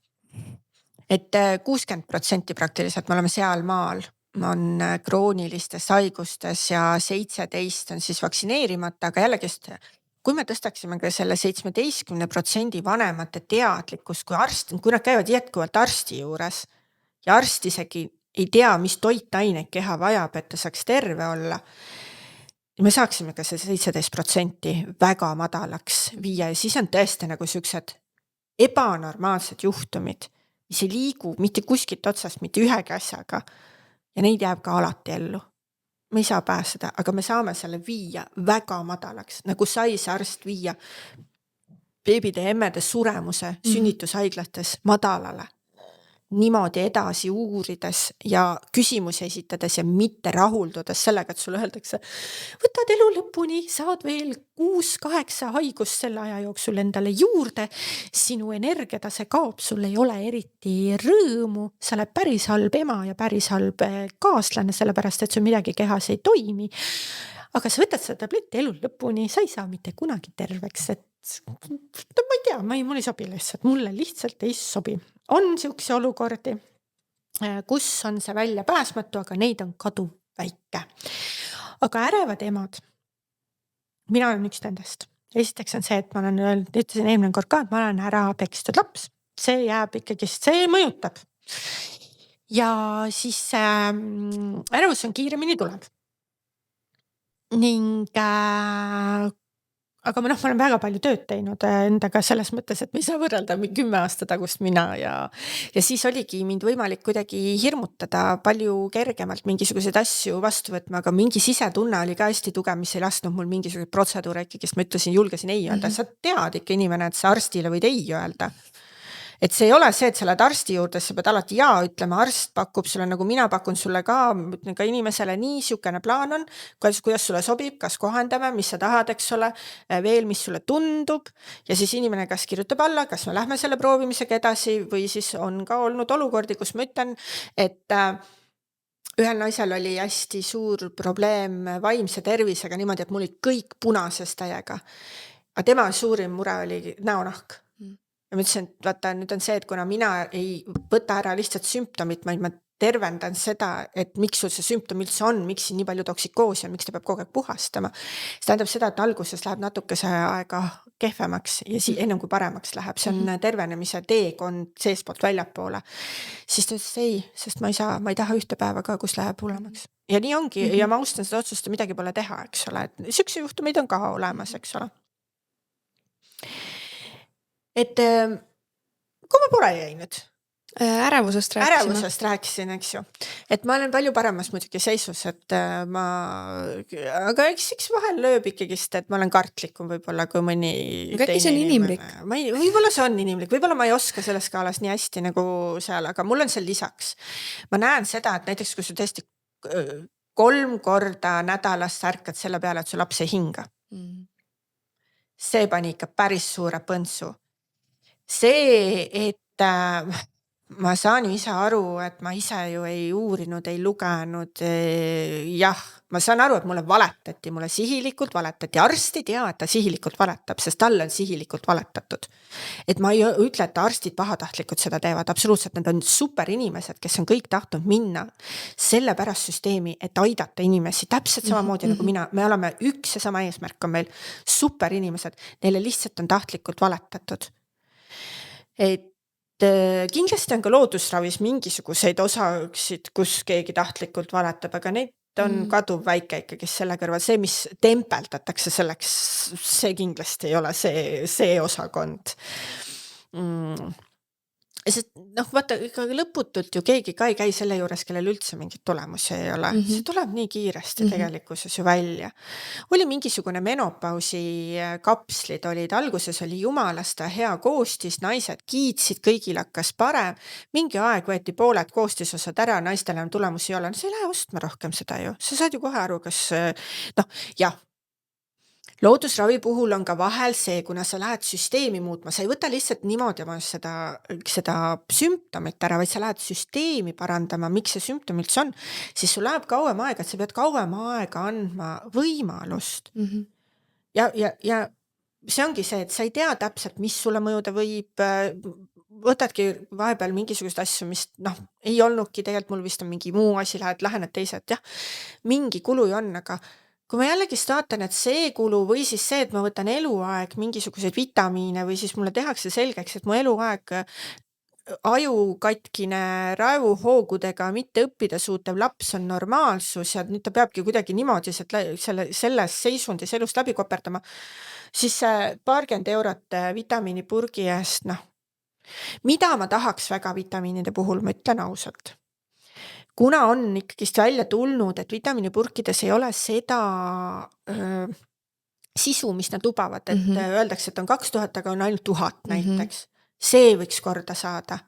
S2: Et 60% praktiliselt me oleme seal maal, on kroonilistes haigustes ja 17 on siis vaktsineerimata, aga jällegist, kui me tõstaksime ka selle 17% vanemate teadlikkus, kui nad käivad jätkuvalt arsti juures ja arst isegi ei tea, mis toitaineid keha vajab, et ta saaks terve olla, me saaksime ka see 17% väga madalaks viia ja siis on tõesti nagu sellised ebanormaalsed juhtumid, mis ei liigu mitte kuskilt otsast, mitte ühegi asjaga ja neid jääb ka alati ellu. Me ei saa pääseda, aga me saame selle viia väga madalaks, nagu sai see arst viia beebide ja emmede suremuse sünnitushaiglates madalale. Niimoodi edasi uurides ja küsimusi esitades ja mitte rahuldudes sellega, et sulle öeldakse, võtad elu lõpuni, saad veel 6-8 haigust selle aja jooksul endale juurde, sinu energiatase kaob, sul ei ole eriti rõõmu, sa oled päris halb ema ja päris halb kaaslane, sellepärast, et sul midagi kehas ei toimi. Aga sa võtad seda tabletti elu lõpuni, sa ei saa mitte kunagi terveks, et ma ei tea, mul ei sobi lihtsalt, mulle lihtsalt ei sobi. On siukse olukordi, kus on see välja pääsmatu, aga neid on kadu väike. Aga ärevad emad, mina olen üks nendest. Esiteks on see, et ma olen ütlesin eelmine kord ka, et ma olen ära pekstud laps. See jääb ikkagist, see mõjutab. Ja siis ärevus on kiiremini tuleb. Ning aga ma olen väga palju tööd teinud endaga selles mõttes, et me ei saa võrrelda 10 aasta tagust mina ja siis oligi mind võimalik kuidagi hirmutada palju kergemalt mingisuguseid asju vastu võtma, aga mingi sisetunne oli ka hästi tugev, mis ei lasknud mul mingisuguseid protseduure ikkagi, sest ma ütlesin, julgesin ei öelda. Sa tead ikka inimene, et sa arstile võid ei öelda. Et see ei ole see, et sa lähed arsti juurde, sa pead alati jaa ütlema, arst pakub sulle, nagu mina pakun sulle ka inimesele nii siukene plaan on, kuidas sulle sobib, kas kohendame, mis sa tahad, eks ole, veel, mis sulle tundub ja siis inimene kas kirjutab alla, kas me lähme selle proovimisega edasi või siis on ka olnud olukordi, kus ma ütlen, et ühel naisel oli hästi suur probleem vaimse tervisega niimoodi, et mul oli kõik punases täiega. Aga tema suurim mure oli näonahk. Ja ma ütlesin, et vaata, nüüd on see, et kuna mina ei võta ära lihtsalt sümptomit, vaid ma tervendan seda, et miks sul see sümptom üldse on, miks siin nii palju toksikoosi on, miks ta peab kogu aeg puhastama. See tähendab seda, et alguses läheb natukese aega kehvemaks ja ennem kui paremaks läheb. See on tervenemise teekond seespoolt väljapoole. Siis ta ütles ei, sest ma ei taha ühte päeva ka, kus läheb hullemaks. Ja nii ongi ja ma austan seda otsust, midagi pole teha, eks ole. Siukse juhtumeid on ka olemas, eks ole. Et kui ma pole jäi nüüd?
S1: Ärevusest
S2: rääkisin, eks ju. Et ma olen palju paremas muidugi seisus, et aga eks vahel lööb ikkagist, et ma olen kartlikum võib-olla kui mõni
S1: teine see on inimlik.
S2: Võib-olla see on inimlik, võib-olla ma ei oska selles skaalas nii hästi nagu seal, aga mul on seal lisaks. Ma näen seda, et näiteks kui sa tõesti 3 korda nädalas ärkad selle peale, et su laps ei hinga. See pani ikka päris suure põntsu. See, et ma saan ju ise aru, et ma ise ju ei uurinud, ei lugenud, jah, ma saan aru, et mulle valetati, mulle sihilikult valetati, arst ei tea, et ta sihilikult valetab, sest talle on sihilikult valetatud. Et ma ei ütle, et arstid pahatahtlikult seda teevad, absoluutselt, need on super inimesed, kes on kõik tahtnud minna selle pärast süsteemi, et aidata inimesi, täpselt samamoodi nagu mina, me oleme üks ja sama eesmärk on meil, super inimesed, neile lihtsalt on tahtlikult valetatud. Et kindlasti on ka loodusravis mingisuguseid osasid, kus keegi tahtlikult valetab, aga neid on kaduv väike ikkagi selle kõrval. See, mis tempeldatakse selleks, see kindlasti ei ole see osakond. Sest vaata, ega lõputult ju keegi ka ei käi selle juures, kellel üldse mingit tulemusi ei ole. See tuleb nii kiiresti tegelikkuses ju välja. Oli mingisugune menopausi kapslid olid, alguses oli jumalasta hea koostis, naised kiitsid, kõigil hakkas parem. Mingi aeg võeti pooled koostisosad ära, naistel enam tulemusi ei ole. No sa ei lähe ostma rohkem seda ju. Sa saad ju kohe aru, kas jah. Loodusravi puhul on ka vahel see, kuna sa lähed süsteemi muutma, sa ei võta lihtsalt niimoodi oma seda sümptomit ära, vaid sa lähed süsteemi parandama, miks see sümptom üldse on, siis sul läheb kauem aega, et sa pead kauem aega andma võimalust. Ja see ongi see, et sa ei tea täpselt, mis sulle mõjuda võib, võtadki vahepeal mingisugust asju, mis ei olnudki, tegelikult mul vist on mingi muu asi, lähened teised, jah, mingi kulu ju on, aga kui ma jällegi vaatan, et see kulu või siis see, et ma võtan eluaeg mingisuguseid vitamiine või siis mulle tehakse selgeks, et mu eluaeg aju katkine raevuhoogudega mitte õppida suutev laps on normaalsus ja nüüd ta peabki kuidagi niimoodi selles seisundis elust läbi koperdama, siis 20 eurot vitamiinipurgi eest, mida ma tahaks väga vitamiinide puhul, ma ütlen ausalt. Kuna on ikkagist välja tulnud, et vitamiinipurkides ei ole seda sisu, mis nad lubavad, et öeldakse, et on 2000, aga on ainult 1000 näiteks. See võiks korda saada.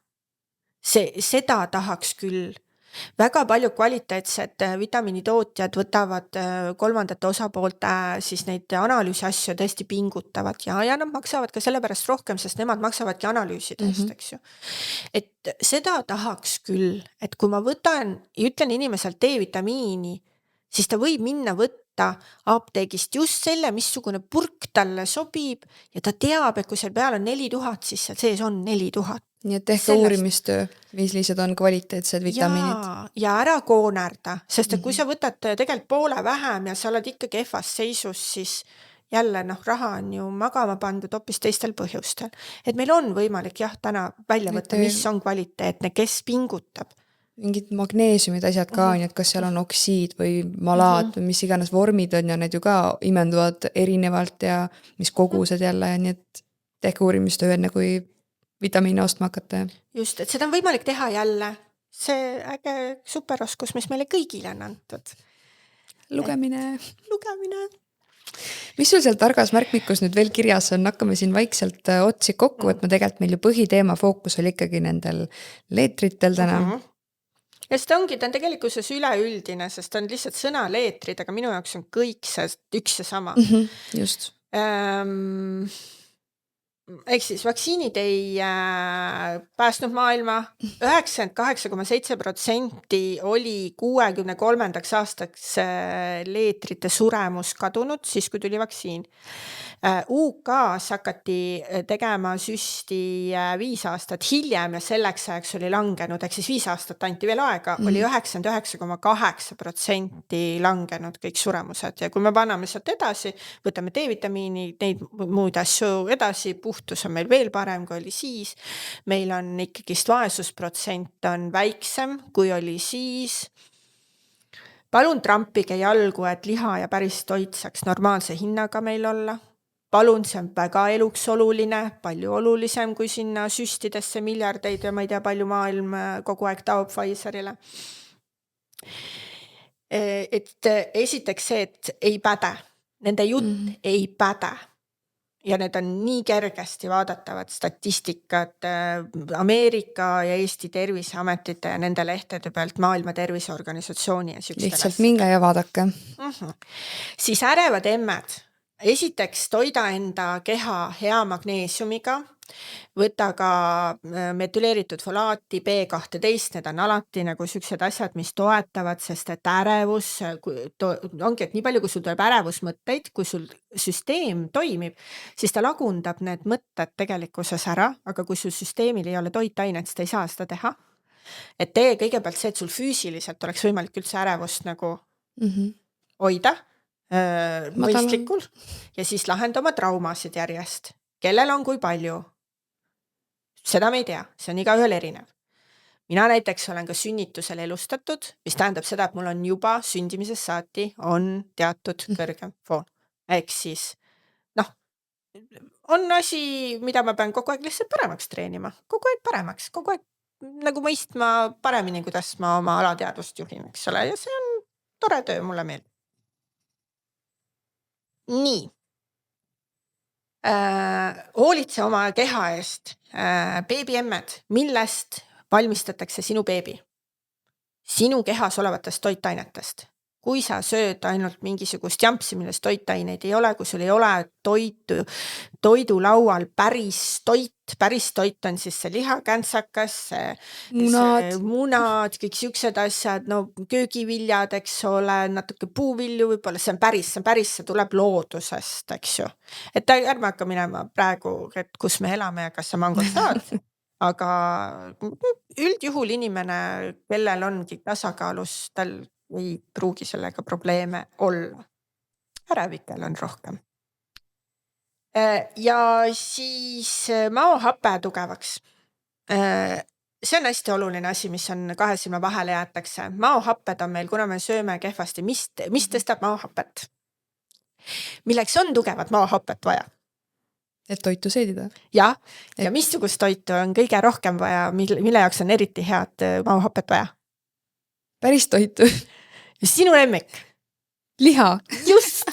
S2: Seda tahaks küll. Väga palju kvaliteetsed vitamiinitootjad võtavad kolmandate osapoolte siis neid analüüsi asju tõesti pingutavad ja nad maksavad ka selle pärast rohkem, sest nemad maksavadki analüüsidest, eks ju. Et seda tahaks küll, et kui ma ütlen inimeselt D-vitamiini, siis ta võib minna võtta apteegist just selle, missugune purk talle sobib ja ta teab, et kui seal peal on 4000, siis seal sees on 4000.
S1: Nii et tehke uurimistöö, millised on kvaliteetsed vitamiinid.
S2: Ja ära koonerda, sest et kui sa võtad tegelikult poole vähem ja sa oled ikkagi kehvas seisus, siis jälle raha on ju magama pandud hoopis teistel põhjustel. Et meil on võimalik täna välja võtta, mis on kvaliteetne, kes pingutab.
S1: Mingid magneesiumid asjad ka on, et kas seal on oksiid või malaat või mis iganes vormid on ja need ju ka imenduvad erinevalt ja mis kogused jälle, nii et tehke uurimistöö enne kui vitamiine ostma hakata.
S2: Just, et seda on võimalik teha jälle. See äge superoskus, mis meile kõigile on antud.
S1: Lugemine.
S2: Mis
S1: sul seal targas märkmikus nüüd veel kirjas on? Hakkame siin vaikselt otsi kokku, et tegelikult meil ju põhiteema fookus oli ikkagi nendel leetritel täna.
S2: Ja see ongi, ta on tegelikkuses üleüldine, sest ta on lihtsalt sõna leetrid, aga minu jaoks on kõik see üks ja sama.
S1: Just.
S2: Ehk siis vaktsiinid ei päästnud maailma, 98,7% oli 63. aastaks leetrite suremus kadunud, siis kui tuli vaktsiin. UK-s hakati tegema süsti 5 aastat hiljem ja selleks ajaks oli langenud, ehk siis 5 aastat anti veel aega, oli 99,8% langenud kõik suremused ja kui me paneme sealt edasi, võtame D-vitamiini, neid muud asju edasi, puhtus on meil veel parem, kui oli siis, meil on ikkagist vaesusprotsent on väiksem, kui oli siis. Palun trampige jalgu, et liha ja päris toit saaks normaalse hinnaga meil olla. Palun, see on väga eluks oluline, palju olulisem kui sinna süstidesse miljardeid ja ma ei tea, palju maailm kogu aeg taob Pfizerile. Et esiteks see, et ei päde. Nende jutt ei päde. Ja need on nii kergesti vaadatavad statistikad Ameerika ja Eesti terviseametite ja nende lehtede pealt Maailma Terviseorganisatsiooni ja
S1: lihtsalt minge ja vaadake.
S2: Siis ärevad emmed. Esiteks toida enda keha hea magneesiumiga, võta ka metüleeritud folaati, B12, need on alati nagu siuksed asjad, mis toetavad, sest et ärevus, ongi, et nii palju, kui sul tuleb ärevusmõtteid, kui sul süsteem toimib, siis ta lagundab need mõtted tegelikkuses ära, aga kui sul süsteemil ei ole toitainet, siis ta ei saa seda teha. Et tee kõigepealt see, et sul füüsiliselt oleks võimalik üldse ärevust nagu hoida mõistlikul ja siis lahenda oma traumasid järjest. Kellel on kui palju? Seda me ei tea, see on igaühel erinev. Mina näiteks olen ka sünnitusel elustatud, mis tähendab seda, et mul on juba sündimisest saati on teatud kõrgem foon. Ehk siis, on asi, mida ma pean kogu aeg lihtsalt paremaks treenima. Kogu aeg paremaks, kogu aeg nagu mõistma paremini, kuidas ma oma alateadvust juhin, eks ole. Ja see on tore töö, mulle meeldib. Nii. Hoolitse oma keha eest. Beebiemmed, millest valmistatakse sinu beebi? Sinu kehas olevatest toitainetest. Kui sa sööd ainult mingisugust jampsi, millest toitaineid ei ole, kui sul ei ole toidulaual päris toit on siis see lihakääntsakas, munad, kõik siuksed asjad, köögiviljad, eks ole, natuke puuvilju võib-olla, see on päris, see tuleb loodusest, eks ju. Et ärme hakka minema praegu, et kus me elame ja kas sa mangot saad, aga üldjuhul inimene, kellel ongi tasakaalus, tal ei pruugi sellega probleeme olla. Ärevikel on rohkem. Ja siis maohape tugevaks. See on hästi oluline asi, mis on kahe silma vahele jäetakse. Maohapped on meil, kuna me sööme kehvasti, mis tõstab maohapet? Milleks on tugevat maohapet vaja?
S1: Et toitu seedida.
S2: Ja missugust toitu on kõige rohkem vaja, mille jaoks on eriti head maohapet vaja?
S1: Päris toitu.
S2: Sinu lemmik.
S1: Liha.
S2: Just.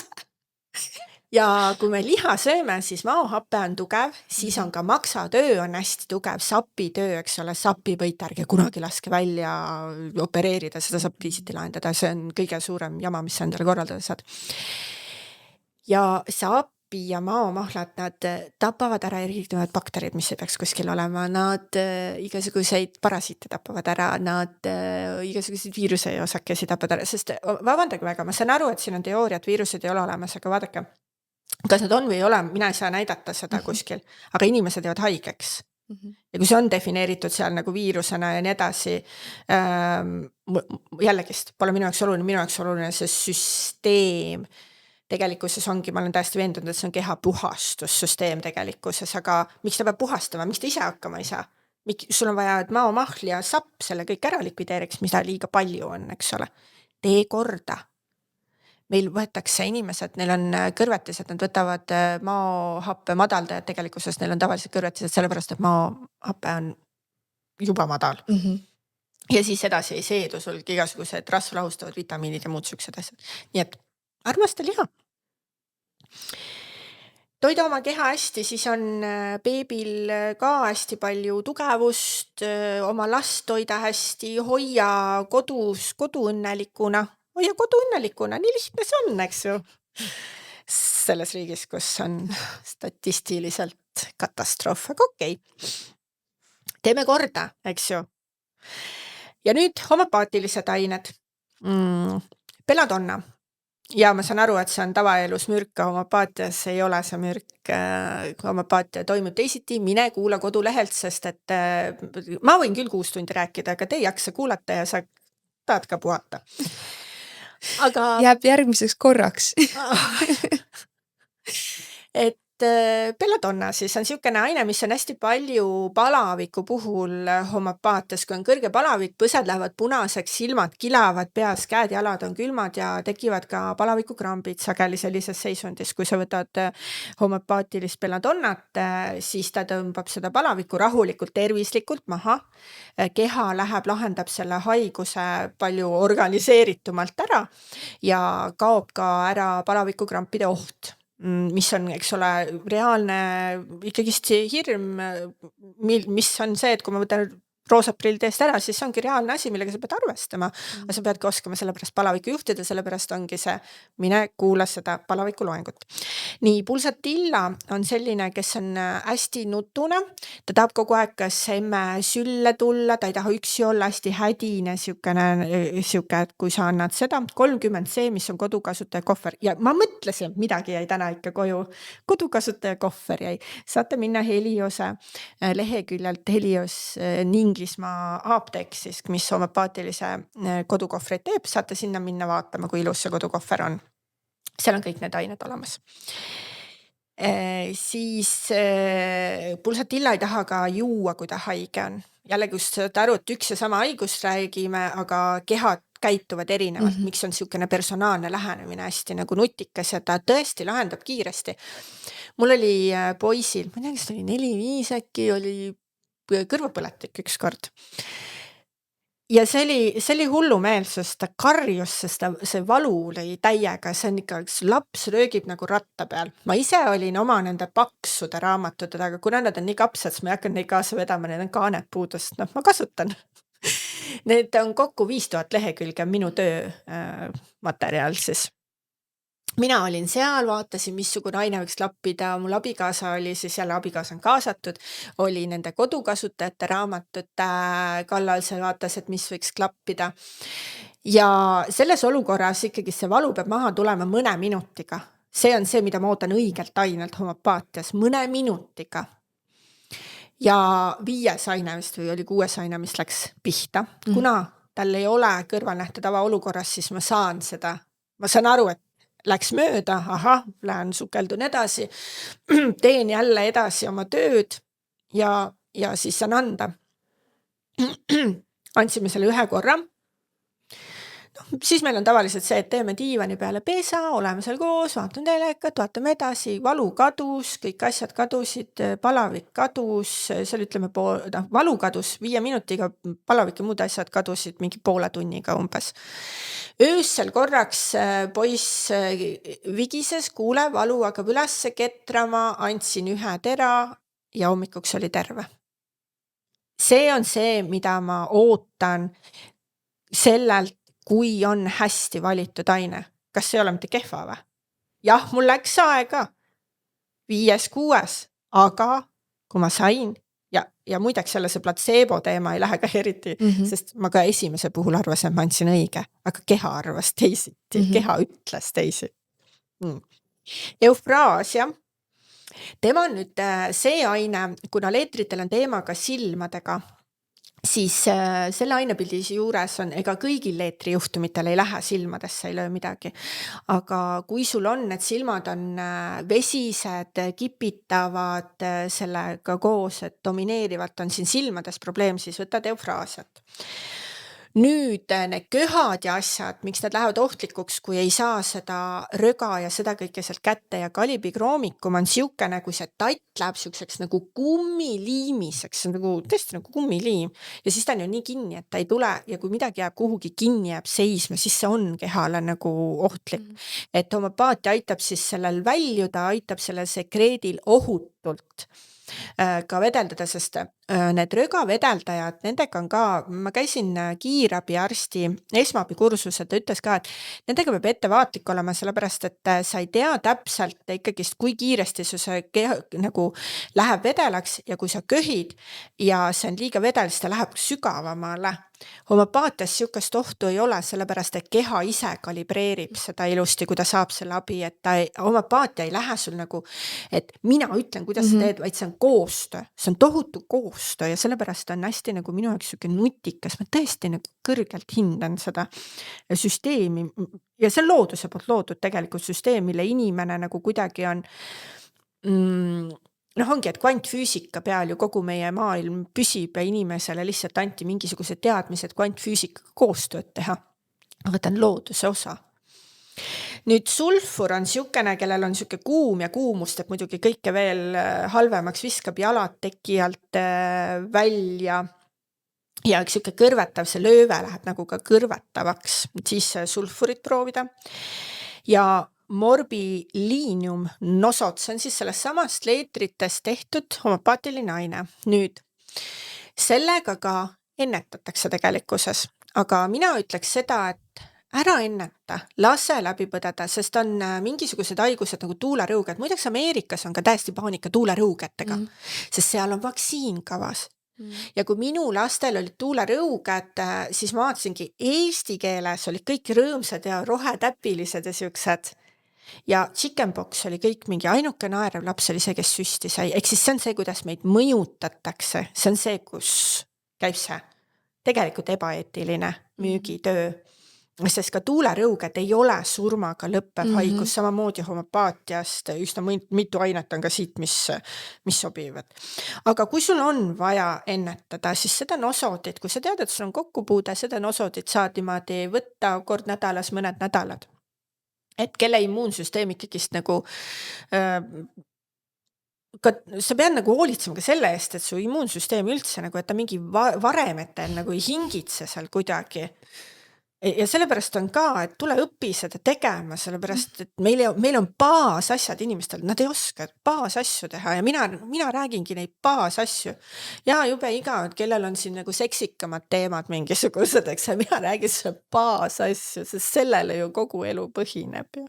S2: Ja kui me liha sööme, siis maohape on tugev, siis on ka maksatöö on hästi tugev, sapitöö, eks ole, sapipõit, ärge kunagi laske välja opereerida, seda saab kriisiti lahendada, see on kõige suurem jama, mis sa endale korraldada saad. Ja sapi ja maomahlad, nad tapavad ära erinevad bakterid, mis ei peaks kuskil olema, nad igasuguseid parasiite tapavad ära, nad igasuguseid viiruse ja osakesi tapavad ära, sest vabandage väga, ma saan aru, et siin on teooria, et viirused ei ole olemas, aga vaadake, kas nad on või ei ole, mina ei saa näidata seda kuskil, aga inimesed jäävad haigeks. Ja kui see on defineeritud seal nagu viirusena ja nii edasi, jällegi pole minu jaoks oluline see süsteem. Tegelikkuses ongi, ma olen täiesti veendunud, et see on keha puhastussüsteem tegelikkuses, aga miks ta peab puhastama, miks ta ise hakkama ei saa? Sul on vaja, et maomahl ja sapp selle kõik ära likvideeriks, mida liiga palju on, eks ole. Tee korda. Meil võetakse inimesed, neil on kõrvetised, nad võtavad maohappe madaldajad, tegelikkuses neil on tavaliselt kõrvetised, sellepärast, et maohappe on juba madal. Ja siis edasi ei seedu sul igasugused rasvu lahustavad vitamiinid ja muud siuksed asjad. Nii et armasta liha. Toida oma keha hästi, siis on beebil ka hästi palju tugevust, oma last toida hästi, hoia kodu õnnelikuna, nii lihtne see on, eks ju. Selles riigis, kus on statistiliselt katastroof, aga okei. Teeme korda, eks ju. Ja nüüd homopaatilised ained. Belladonna. Ja ma saan aru, et see on tavaelus mürk, homopaatias ei ole see mürk, homopaatia toimub teisiti, mine kuula kodulehelt, sest et ma võin küll 6 tundi rääkida, aga te ei jaksa kuulata ja sa tahad ka puhata. Aga
S1: Jääb järgmiseks korraks.
S2: Et belladonna siis on siukene aine, mis on hästi palju palaviku puhul homopaatias, kui on kõrge palavik, põsed lähevad punaseks, silmad kilavad peas, käed, jalad on külmad ja tekivad ka palavikukrambid sageli sellises seisundis. Kui sa võtad homopaatilist belladonnat, siis ta tõmbab seda palavikku rahulikult, tervislikult maha. Keha läheb, lahendab selle haiguse palju organiseeritumalt ära ja kaob ka ära palavikukrampide oht, mis on, eks ole, reaalne ikkagist hirm, mis on see, et kui ma võtan roosad prillid eest ära, siis see ongi reaalne asi, millega sa pead arvestama. Aga sa peadki oskama sellepärast palavikku juhtida, sellepärast ongi see, mine kuula seda palaviku loengut. Nii, Pulsatilla on selline, kes on hästi nutune. Ta tahab kogu aeg kas emme sülle tulla, ta ei taha üksi olla, hästi hädine siukene, et kui sa annad seda 30C, mis on kodukasutaja kohver. Ja ma mõtlesin, midagi jäi täna ikka koju. Kodukasutaja kohver jäi. Saate minna Heliose leheküljelt Helios Inglismaa apteek siis, mis homöopaatilise kodukohvreid teeb, saate sinna minna vaatama, kui ilus see kodukohver on. Seal on kõik need ained olemas. Siis Pulsatilla ei taha ka juua, kui ta haige on. Jällegi just saad aru, et üks ja sama haigus räägime, aga kehad käituvad erinevalt, miks on siukene personaalne lähenemine hästi nagu nutikas ja ta tõesti lahendab kiiresti. Mul oli poisil, ma ei tea, kas ta oli 4-5 äkki, oli kõrvapõletik üks kord. Ja see oli hullumeelsus, ta karjus, sest see valu oli täiega, see on ikka, üks laps röögib nagu ratta peal. Ma ise olin oma nende paksude raamatutega, aga kuna nad on nii kapsad, siis ma ei hakanud neid kaasa vedama, need on kaanet puudust, ma kasutan. Need on kokku 5000 lehekülge minu töö materjal siis. Mina olin seal, vaatasin, missugune aine võiks lappida, mul abikaasa oli siis jälle abikaasa on kaasatud, oli nende kodukasutajate raamatute kallal, see vaatas, et mis võiks klappida. Ja selles olukorras ikkagi see valu peab maha tulema mõne minutiga. See on see, mida ma ootan õigelt ainelt homopaatias, mõne minutiga. Ja 5. aine vist või oli 6. aine, mis läks pihta. Kuna tal ei ole kõrvalnähte tava olukorras, siis ma saan aru, et läks mööda, lähen sukeldun edasi, teen jälle edasi oma tööd ja siis saan anda. Andsime selle 1 korra. Siis meil on tavaliselt see, et teeme diivani peale pesa, oleme seal koos, vaatame telekat, vaatame edasi, valu kadus, kõik asjad kadusid, palavik kadus, seal ütleme valu kadus 5 minutiga, palavik ja muud asjad kadusid mingi poole tunniga umbes. Öössel korraks poiss vigises, kuule, valu hakkab üles ketrama, andsin 1 tera ja hommikuks oli terve. See on see, mida ma ootan sellelt, kui on hästi valitud aine. Kas see ei ole mitte kehva või? Jah, mul läks aega 5-6, aga kui ma sain ja muideks jälle see platseebo teema ei lähe ka eriti, sest ma ka esimese puhul arvasin, et ma andsin õige, aga keha arvas teisiti, keha ütles teisiti. Eufraasia. Tema on nüüd see aine, kuna leetritel on teema ka silmadega, siis selle ainepildi juures on, ega kõigil leetrijuhtumitel ei lähe silmadesse, ei löö midagi. Aga kui sul on, need silmad on vesised, kipitavad sellega koos, et domineerivalt on siin silmades probleem, siis võtad eufraasiat. Nüüd need köhad ja asjad, miks nad lähevad ohtlikuks, kui ei saa seda röga ja seda kõike sealt kätte ja kalibikroomicum on siukene, kui see tatt läheb siukseks nagu kummiliimiseks, see on nagu tõesti nagu kummiliim ja siis ta on ju nii kinni, et ta ei tule ja kui midagi jääb kuhugi kinni jääb seisma, siis see on kehale nagu ohtlik. Et homopaatia aitab siis sellel väljuda, aitab sellel sekreedil ohutult ka vedeldada, sest need rögavedeldajad, nendega on ka, ma käisin kiirabiarsti esmaabikursusel, ta ütles ka, et nendega peab ettevaatlik olema, sellepärast, et sa ei tea täpselt ikkagist, kui kiiresti see nagu läheb vedelaks ja kui sa köhid ja see on liiga vedel, siis ta läheb sügavamale. Homopaatias siukest ohtu ei ole, sellepärast, et keha ise kalibreerib seda ilusti, kui ta saab selle abi, et homopaatia ei lähe sul nagu, et mina ütlen, kuidas sa teed, vaid see on koostöö, see on tohutu koostöö ja sellepärast on hästi nagu minu jaoks siuke nutikas, ma tõesti nagu kõrgelt hindan seda süsteemi ja see on looduse poolt loodud tegelikult süsteem, mille inimene nagu kuidagi on ongi, et kvantfüüsika peal ju kogu meie maailm püsib ja inimesele lihtsalt anti mingisugused teadmised kvantfüüsikaga koostööd teha. Aga ta on looduse osa. Nüüd sulfur on siukene, kellel on siuke kuum ja kuumust, et muidugi kõike veel halvemaks viskab jalad teki alt välja ja üks siuke kõrvetav, see lööve läheb nagu ka kõrvetavaks, siis sulfurit proovida. Ja morbiliinium nosot, see on siis sellest samast leetritest tehtud homopaatiline aine. Nüüd, sellega ka ennetatakse tegelikkuses, aga mina ütleks seda, et ära enneta, lase läbi põdeda, sest on mingisugused haigused nagu tuulerõuged. Muideks Ameerikas on ka täiesti paanika tuulerõugetega, sest seal on vaktsiin kavas. Ja kui minu lastel olid tuulerõuged, siis ma vaatasingi eesti keeles olid kõik rõõmsad ja rohetäpilised ja siuksed. Ja chickenpox oli kõik mingi ainuke naerev laps oli see, kes süsti sai. Ehk siis see on see, kuidas meid mõjutatakse. See on see, kus käib see tegelikult ebaeetiline müügitöö. Sest ka tuulerõuged ei ole surmaga lõppev haigus, samamoodi homopaatiast, üsna mitu ainet on ka siit, mis sobivad. Aga kui sul on vaja ennetada, siis seda nosodit, kui sa tead, et sul on kokkupuude, seda nosodit saad niimoodi võtta kord nädalas, mõned nädalad. Et kelle immuunsüsteem ikkagist nagu sa pead nagu hoolitsema ka selle eest, et su immuunsüsteem üldse nagu, et ta mingi varemetel nagu ei hingitse seal kuidagi. Ja sellepärast on ka, et tule õpi seda tegema, sellepärast, et meil on baasasjad inimestel, nad ei oska baasasju teha ja mina räägingi neid baasasju. Ja jube igav, et kellel on siin nagu seksikamad teemad mingisugused, eks mina räägin selle baasasju, sest sellele ju kogu elu põhineb.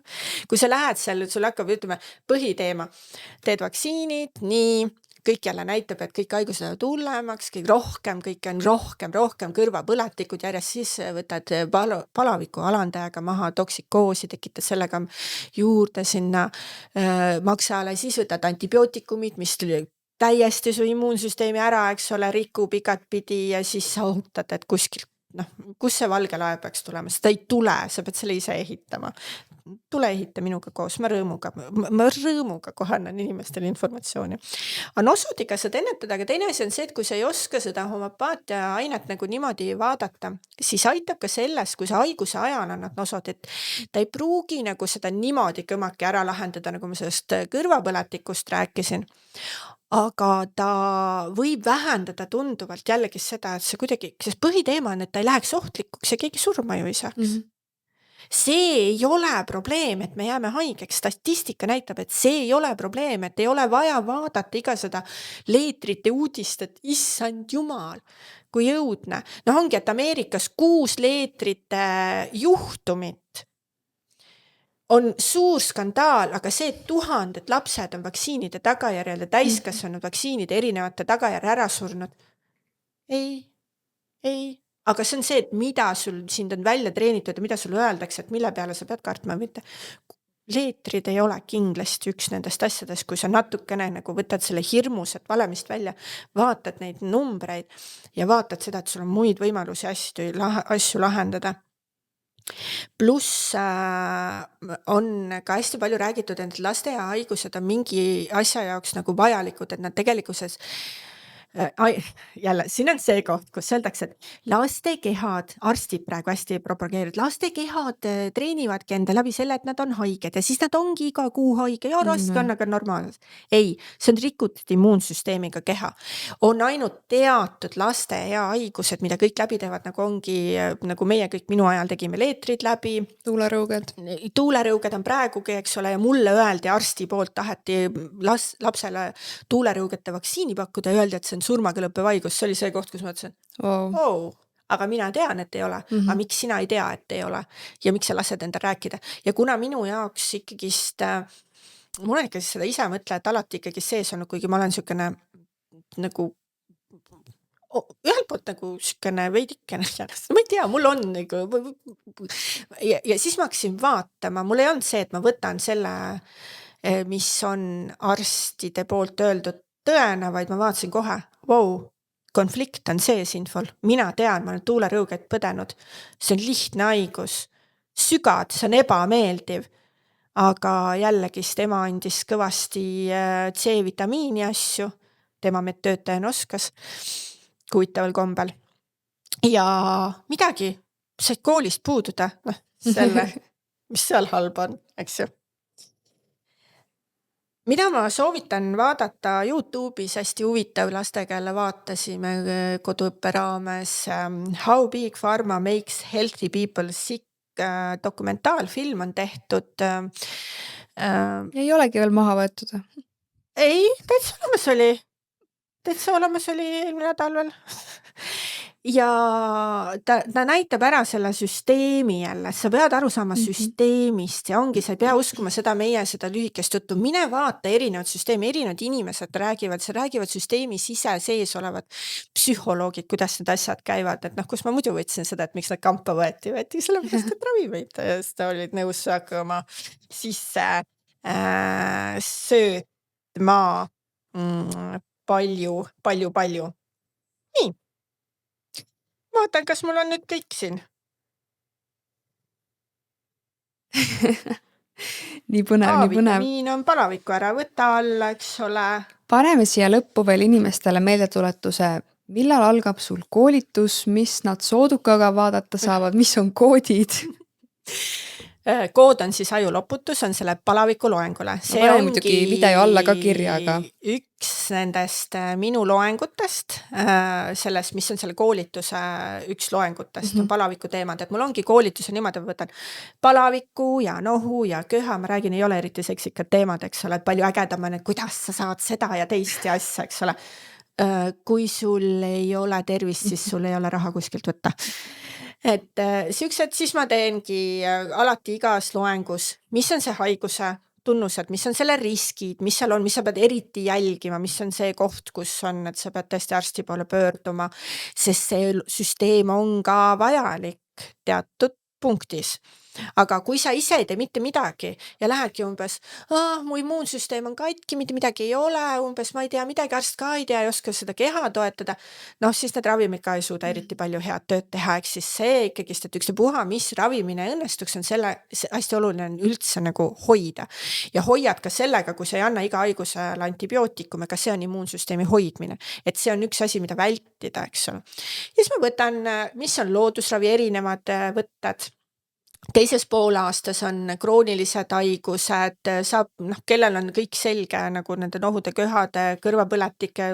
S2: Kui sa lähed seal, sul hakkab, ütleme, põhiteema, teed vaktsiinid, nii, kõik jälle näitab, et kõik haigused lähevad hullemaks, kõik on rohkem kõrvapõlatikud, järjest siis võtad palaviku alandajaga maha, toksikoosi, tekitad sellega juurde sinna maksale, siis võtad antibiootikumid, mis tuli täiesti su immuunsüsteemi ära, eks ole, rikub igatpidi ja siis sa ootad, et kuskilt, kus see valge laev peaks tulema, seda ei tule, sa pead selle ise ehitama. Tule ehita minuga koos, ma rõõmuga kohanen inimestele informatsiooni. Aga nosodiga saad ennetada, aga teine asi on see, et kui sa ei oska seda homopaatia ainet nagu niimoodi vaadata, siis aitab ka selles, kui sa haiguse ajan annad nosodit, ta ei pruugi nagu seda niimoodi kõmaki ära lahendada, nagu ma sellest kõrvapõletikust rääkisin. Aga ta võib vähendada tunduvalt jällegi seda, et see kuidagi, sest põhiteema on, et ta ei läheks ohtlikuks ja keegi surma ju ei saaks. See ei ole probleem, et me jääme haigeks. Statistika näitab, et see ei ole probleem, et ei ole vaja vaadata iga seda leetrite uudist, et issand jumal, kui jõudne. Ongi, et Ameerikas 6 leetrite juhtumit on suur skandaal, aga see, et 1000 lapsed on vaktsiinide tagajärjel ja täiskasvanud vaktsiinide erinevate tagajärje ära surnud. Ei. Aga see on see, et mida sul sind on välja treenitud ja mida sulle öeldakse, et mille peale sa pead kartma või mitte. Leetrid ei ole kindlasti üks nendest asjadest, kui sa natukene nagu võtad selle hirmused valemist välja, vaatad neid numbreid ja vaatad seda, et sul on muid võimalusi asju lahendada. Pluss on ka hästi palju räägitud, et laste ja haigused on mingi asja jaoks nagu vajalikud, et nad tegelikkuses jälle, siin on see koht, kus öeldakse, et laste kehad, arstid praegu hästi propageerivad, laste kehad treenivadki enda läbi selle, et nad on haiged ja siis nad ongi iga kuu haige ja raske on, aga normaalselt. Ei, see on rikutud immuunsüsteemiga keha. On ainult teatud laste ja haigused, mida kõik läbi teevad, nagu ongi, nagu meie kõik minu ajal tegime leetrid läbi. Tuulerõuged on praegugi, eks ole, ja mulle öeldi arsti poolt taheti lapsele tuulerõugete vaktsiini pakkuda ja öeldi, et see on surmaga lõppev haigus, see oli see koht, kus ma ütlesin, aga mina tean, et ei ole, aga miks sina ei tea, et ei ole ja miks sa lased enda rääkida. Ja kuna minu jaoks ikkagist, mul on ikka seda ise mõtle, et alati ikkagi sees on, kuigi ma olen niisugune nagu ühelt poolt nagu niisugune veidikene, ma ei tea, mul on nagu ja siis ma hakkasin vaatama, mul ei olnud see, et ma võtan selle, mis on arstide poolt öeldud tõena, vaid ma vaatasin kohe, konflikt on sees infol, mina tean, ma olen tuulerõugeid põdenud, see on lihtne haigus, sügad, see on ebameeldiv, aga jällegist ema andis kõvasti C-vitamiini asju, tema medtöötajan oskas, huvitaval kombel ja midagi said koolist puududa, selle, mis seal halba on, eks ju. Mida ma soovitan vaadata YouTube'is, hästi huvitav lastega vaatasime koduõppe raames How Big Pharma Makes Healthy People Sick dokumentaalfilm on tehtud.
S1: Ei olegi veel maha võetud?
S2: Ei, täitsa olemas oli. täitsa olemas oli eelmine nädal veel. Ja ta näitab ära selle süsteemi jälle, sa pead aru saama süsteemist ja ongi, sa ei pea uskuma seda seda lühikest juttu, mine vaata erinevad süsteemi, erinevad inimesed räägivad süsteemi sees olevad psühholoogid, kuidas need asjad käivad, et noh, kus ma muidu võtsin seda, et miks nad kampa võeti sellepärast, et ravimeid seda olid nõus hakkama sisse söötma palju. Nii. Vaatan, kas mul on nüüd kõik siin.
S1: nii põnev.
S2: A-vitamiin on palaviku ära võta alla, eks ole.
S1: Paneme siia lõppu veel inimestele meeldetuletuse, millal algab sul koolitus, mis nad soodukaga vaadata saavad, mis on koodid?
S2: Kood on siis ajuloputus, on selle palaviku loengule. See
S1: panen muidugi video alla ka kirjaga.
S2: Üks nendest minu loengutest, sellest, mis on selle koolituse üks loengutest, on palaviku teemad, et mul ongi koolituse niimoodi, ma võtan palaviku ja nohu ja köha, ma räägin, ei ole eriti seksikad teemad, eks ole, palju ägedam on, et kuidas sa saad seda ja teist ja asja, eks ole. Kui sul ei ole tervist, siis sul ei ole raha kuskilt võtta. Et siuksed, siis ma teengi alati igas loengus, mis on see haiguse tunnused, mis on selle riskid, mis seal on, mis sa pead eriti jälgima, mis on see koht, kus on, et sa pead tõesti arsti poole pöörduma, sest see süsteem on ka vajalik teatud punktis. Aga kui sa ise ei tee mitte midagi ja lähedki umbes, mu immuunsüsteem on katki, mitte midagi ei ole, umbes ma ei tea midagi, arst ka ei tea, ei oska seda keha toetada, noh siis need ravimid ka ei suuda eriti palju head tööd teha, eks siis see ikkagist, et ükstapuha, mis ravimine õnnestuks, on selle hästi oluline on üldse nagu hoida. Ja hoiad ka sellega, kui sa ei anna iga haigusele antibiootikume, ka see on immuunsüsteemi hoidmine. Et see on üks asi, mida vältida, eks ole. Ja siis ma võtan, mis on loodusravi erinevad võtted. Teises poolaastas on kroonilised haigused, saab, noh, kellel on kõik selge, nagu nende nohude, köhade, kõrvapõletike,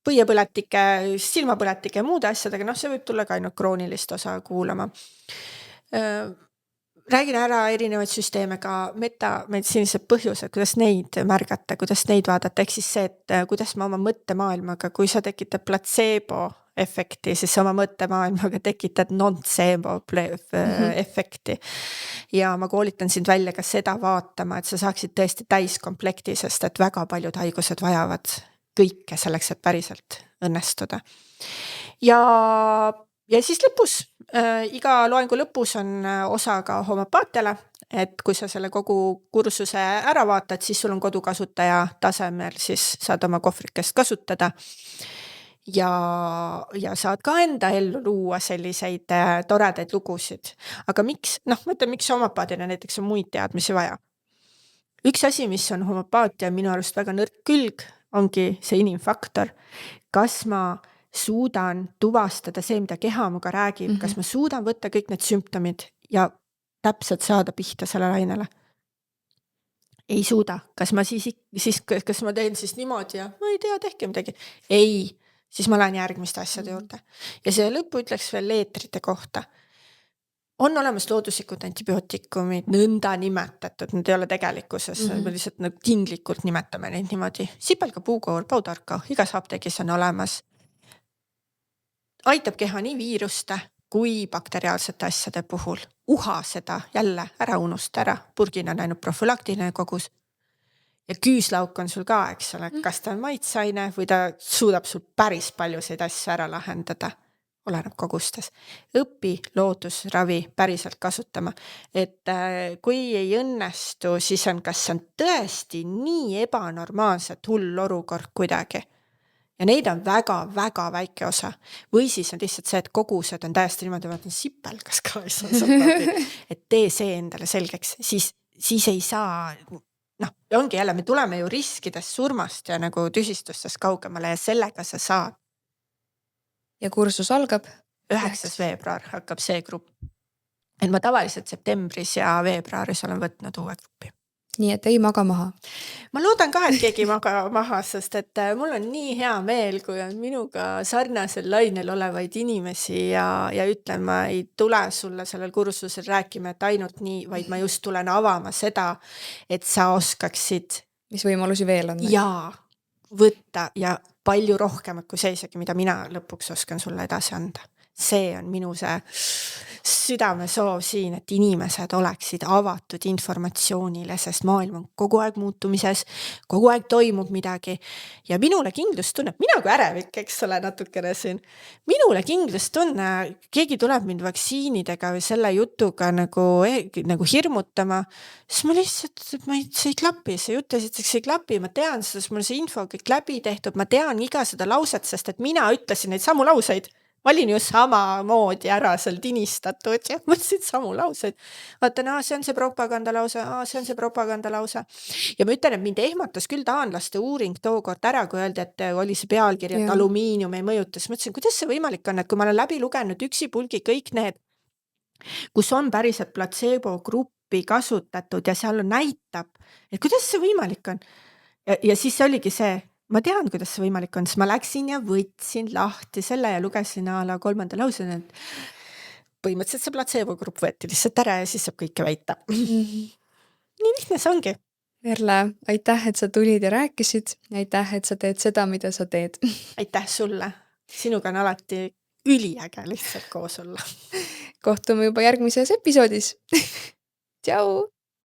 S2: põiepõletike, silmapõletike ja muude asjadega, noh, see võib tulla ka ainult kroonilist osa kuulama. Räägin ära erinevaid süsteeme ka metameditsiinilised põhjused, kuidas neid märgata, kuidas neid vaadata, ehk siis see, et kuidas ma oma mõttemaailmaga, kui sa tekitad placebo efekti, siis oma mõttemaailmaga tekitad nocebo efekti. Ja ma koolitan sind välja ka seda vaatama, et sa saaksid tõesti täiskomplekti, sest et väga paljud haigused vajavad kõike selleks, et päriselt õnnestuda. Ja siis lõpus, iga loengu lõpus on osa ka homopaatiale, et kui sa selle kogu kursuse ära vaatad, siis sul on kodukasutaja tasemel, siis saad oma kohvrikest kasutada. Ja saad ka enda ellu luua selliseid toredaid lugusid. Aga miks, noh, mõtlen, miks homopaadina näiteks on muid teadmisi vaja? Üks asi, mis on homopaatia minu arust väga nõrk külg, ongi see inimfaktor. Kas ma suudan tuvastada see, mida keha muga räägib, kas ma suudan võtta kõik need sümptomid ja täpselt saada pihta selle lainele? Ei suuda. Kas ma kas ma teen siis niimoodi ja ma ei tea, tehke midagi? Ei. Siis ma lähen järgmiste asjade juurde. Ja see lõppu ütleks veel leetrite kohta. On olemas looduslikud antibiootikumid, nõnda nimetatud, need ei ole tegelikkuses, me lihtsalt nagu tinglikult nimetame neid niimoodi. Sipelga, puukoor, paudarka, igas apteegis on olemas. Aitab keha nii viiruste kui bakteriaalsete asjade puhul. Uha seda jälle ära unusta ära, purgina on ainult profülaktiline kogus. Ja küüslauk on sul ka, eks ole, kas ta on maitsaine või ta suudab sul päris paljusid asju ära lahendada, oleneb kogustes. Õpi loodusravi päriselt kasutama, et kui ei õnnestu, siis on, kas on tõesti nii ebanormaalselt hull olukord kuidagi. Ja neid on väga väike osa. Või siis on lihtsalt see, et kogused on täiesti niimoodi, vaatan sipelgas ka, et tee see endale selgeks, siis ei saa. Noh, ja ongi jälle, me tuleme ju riskidest surmast ja nagu tüsistustest kaugemale ja sellega sa saad.
S1: Ja kursus algab?
S2: 9. veebruar hakkab see grupp. Et ma tavaliselt septembris ja veebruaris olen võtnud uue gruppi.
S1: Nii et ei maga maha.
S2: Ma loodan ka, et keegi maga maha, sest et mul on nii hea meel, kui on minuga sarnasel lainel olevaid inimesi ja ütlen, ma ei tule sulle sellel kursusel rääkima, et ainult nii, vaid ma just tulen avama seda, et sa oskaksid.
S1: Mis võimalusi veel on?
S2: Jaa, võtta ja palju rohkem kui see isegi, mida mina lõpuks oskan sulle edasi anda. See on minu see südamesoov siin, et inimesed oleksid avatud informatsioonile, sest maailm on kogu aeg muutumises, kogu aeg toimub midagi ja minule kindlustunne, mina kui ärevik, eks ole, natukene siin, minule kindlustunne, keegi tuleb mind vaktsiinidega või selle jutuga nagu hirmutama, siis ma lihtsalt, see ei klapi, see jutt esiteks ei klapi, ma tean seda, sest mul see info kõik läbi tehtud, ma tean iga seda lauset, sest et mina ütlesin neid samu lauseid. Ma olin ju samamoodi ära seal tinistatud ja mõtlesin samu lauseid. Vaatan, see on see propagandalause, see on see propagandalause. Ja ma ütlen, et mind ehmatas küll taanlaste uuring tookord ära, kui öeldi, et oli see pealkiri, et alumiinium ei mõjuta. Siis mõtlesin, kuidas see võimalik on, et kui ma olen läbi lugenud üksipulgi kõik need, kus on päriselt placebo gruppi kasutatud ja seal on näitab, et kuidas see võimalik on. Ja siis oligi see, ma tean, kuidas see võimalik on, siis ma läksin ja võtsin lahti selle ja lugesin a la 3. lausena, et põhimõtteliselt see placebo grupp võeti lihtsalt ära ja siis saab kõike väita. Nii lihtne see ongi.
S1: Erle, aitäh, et sa tulid ja rääkisid. Aitäh, et sa teed seda, mida sa teed.
S2: Aitäh sulle. Sinuga on alati üliäge lihtsalt koos olla.
S1: Kohtume juba järgmises episoodis. Tšau!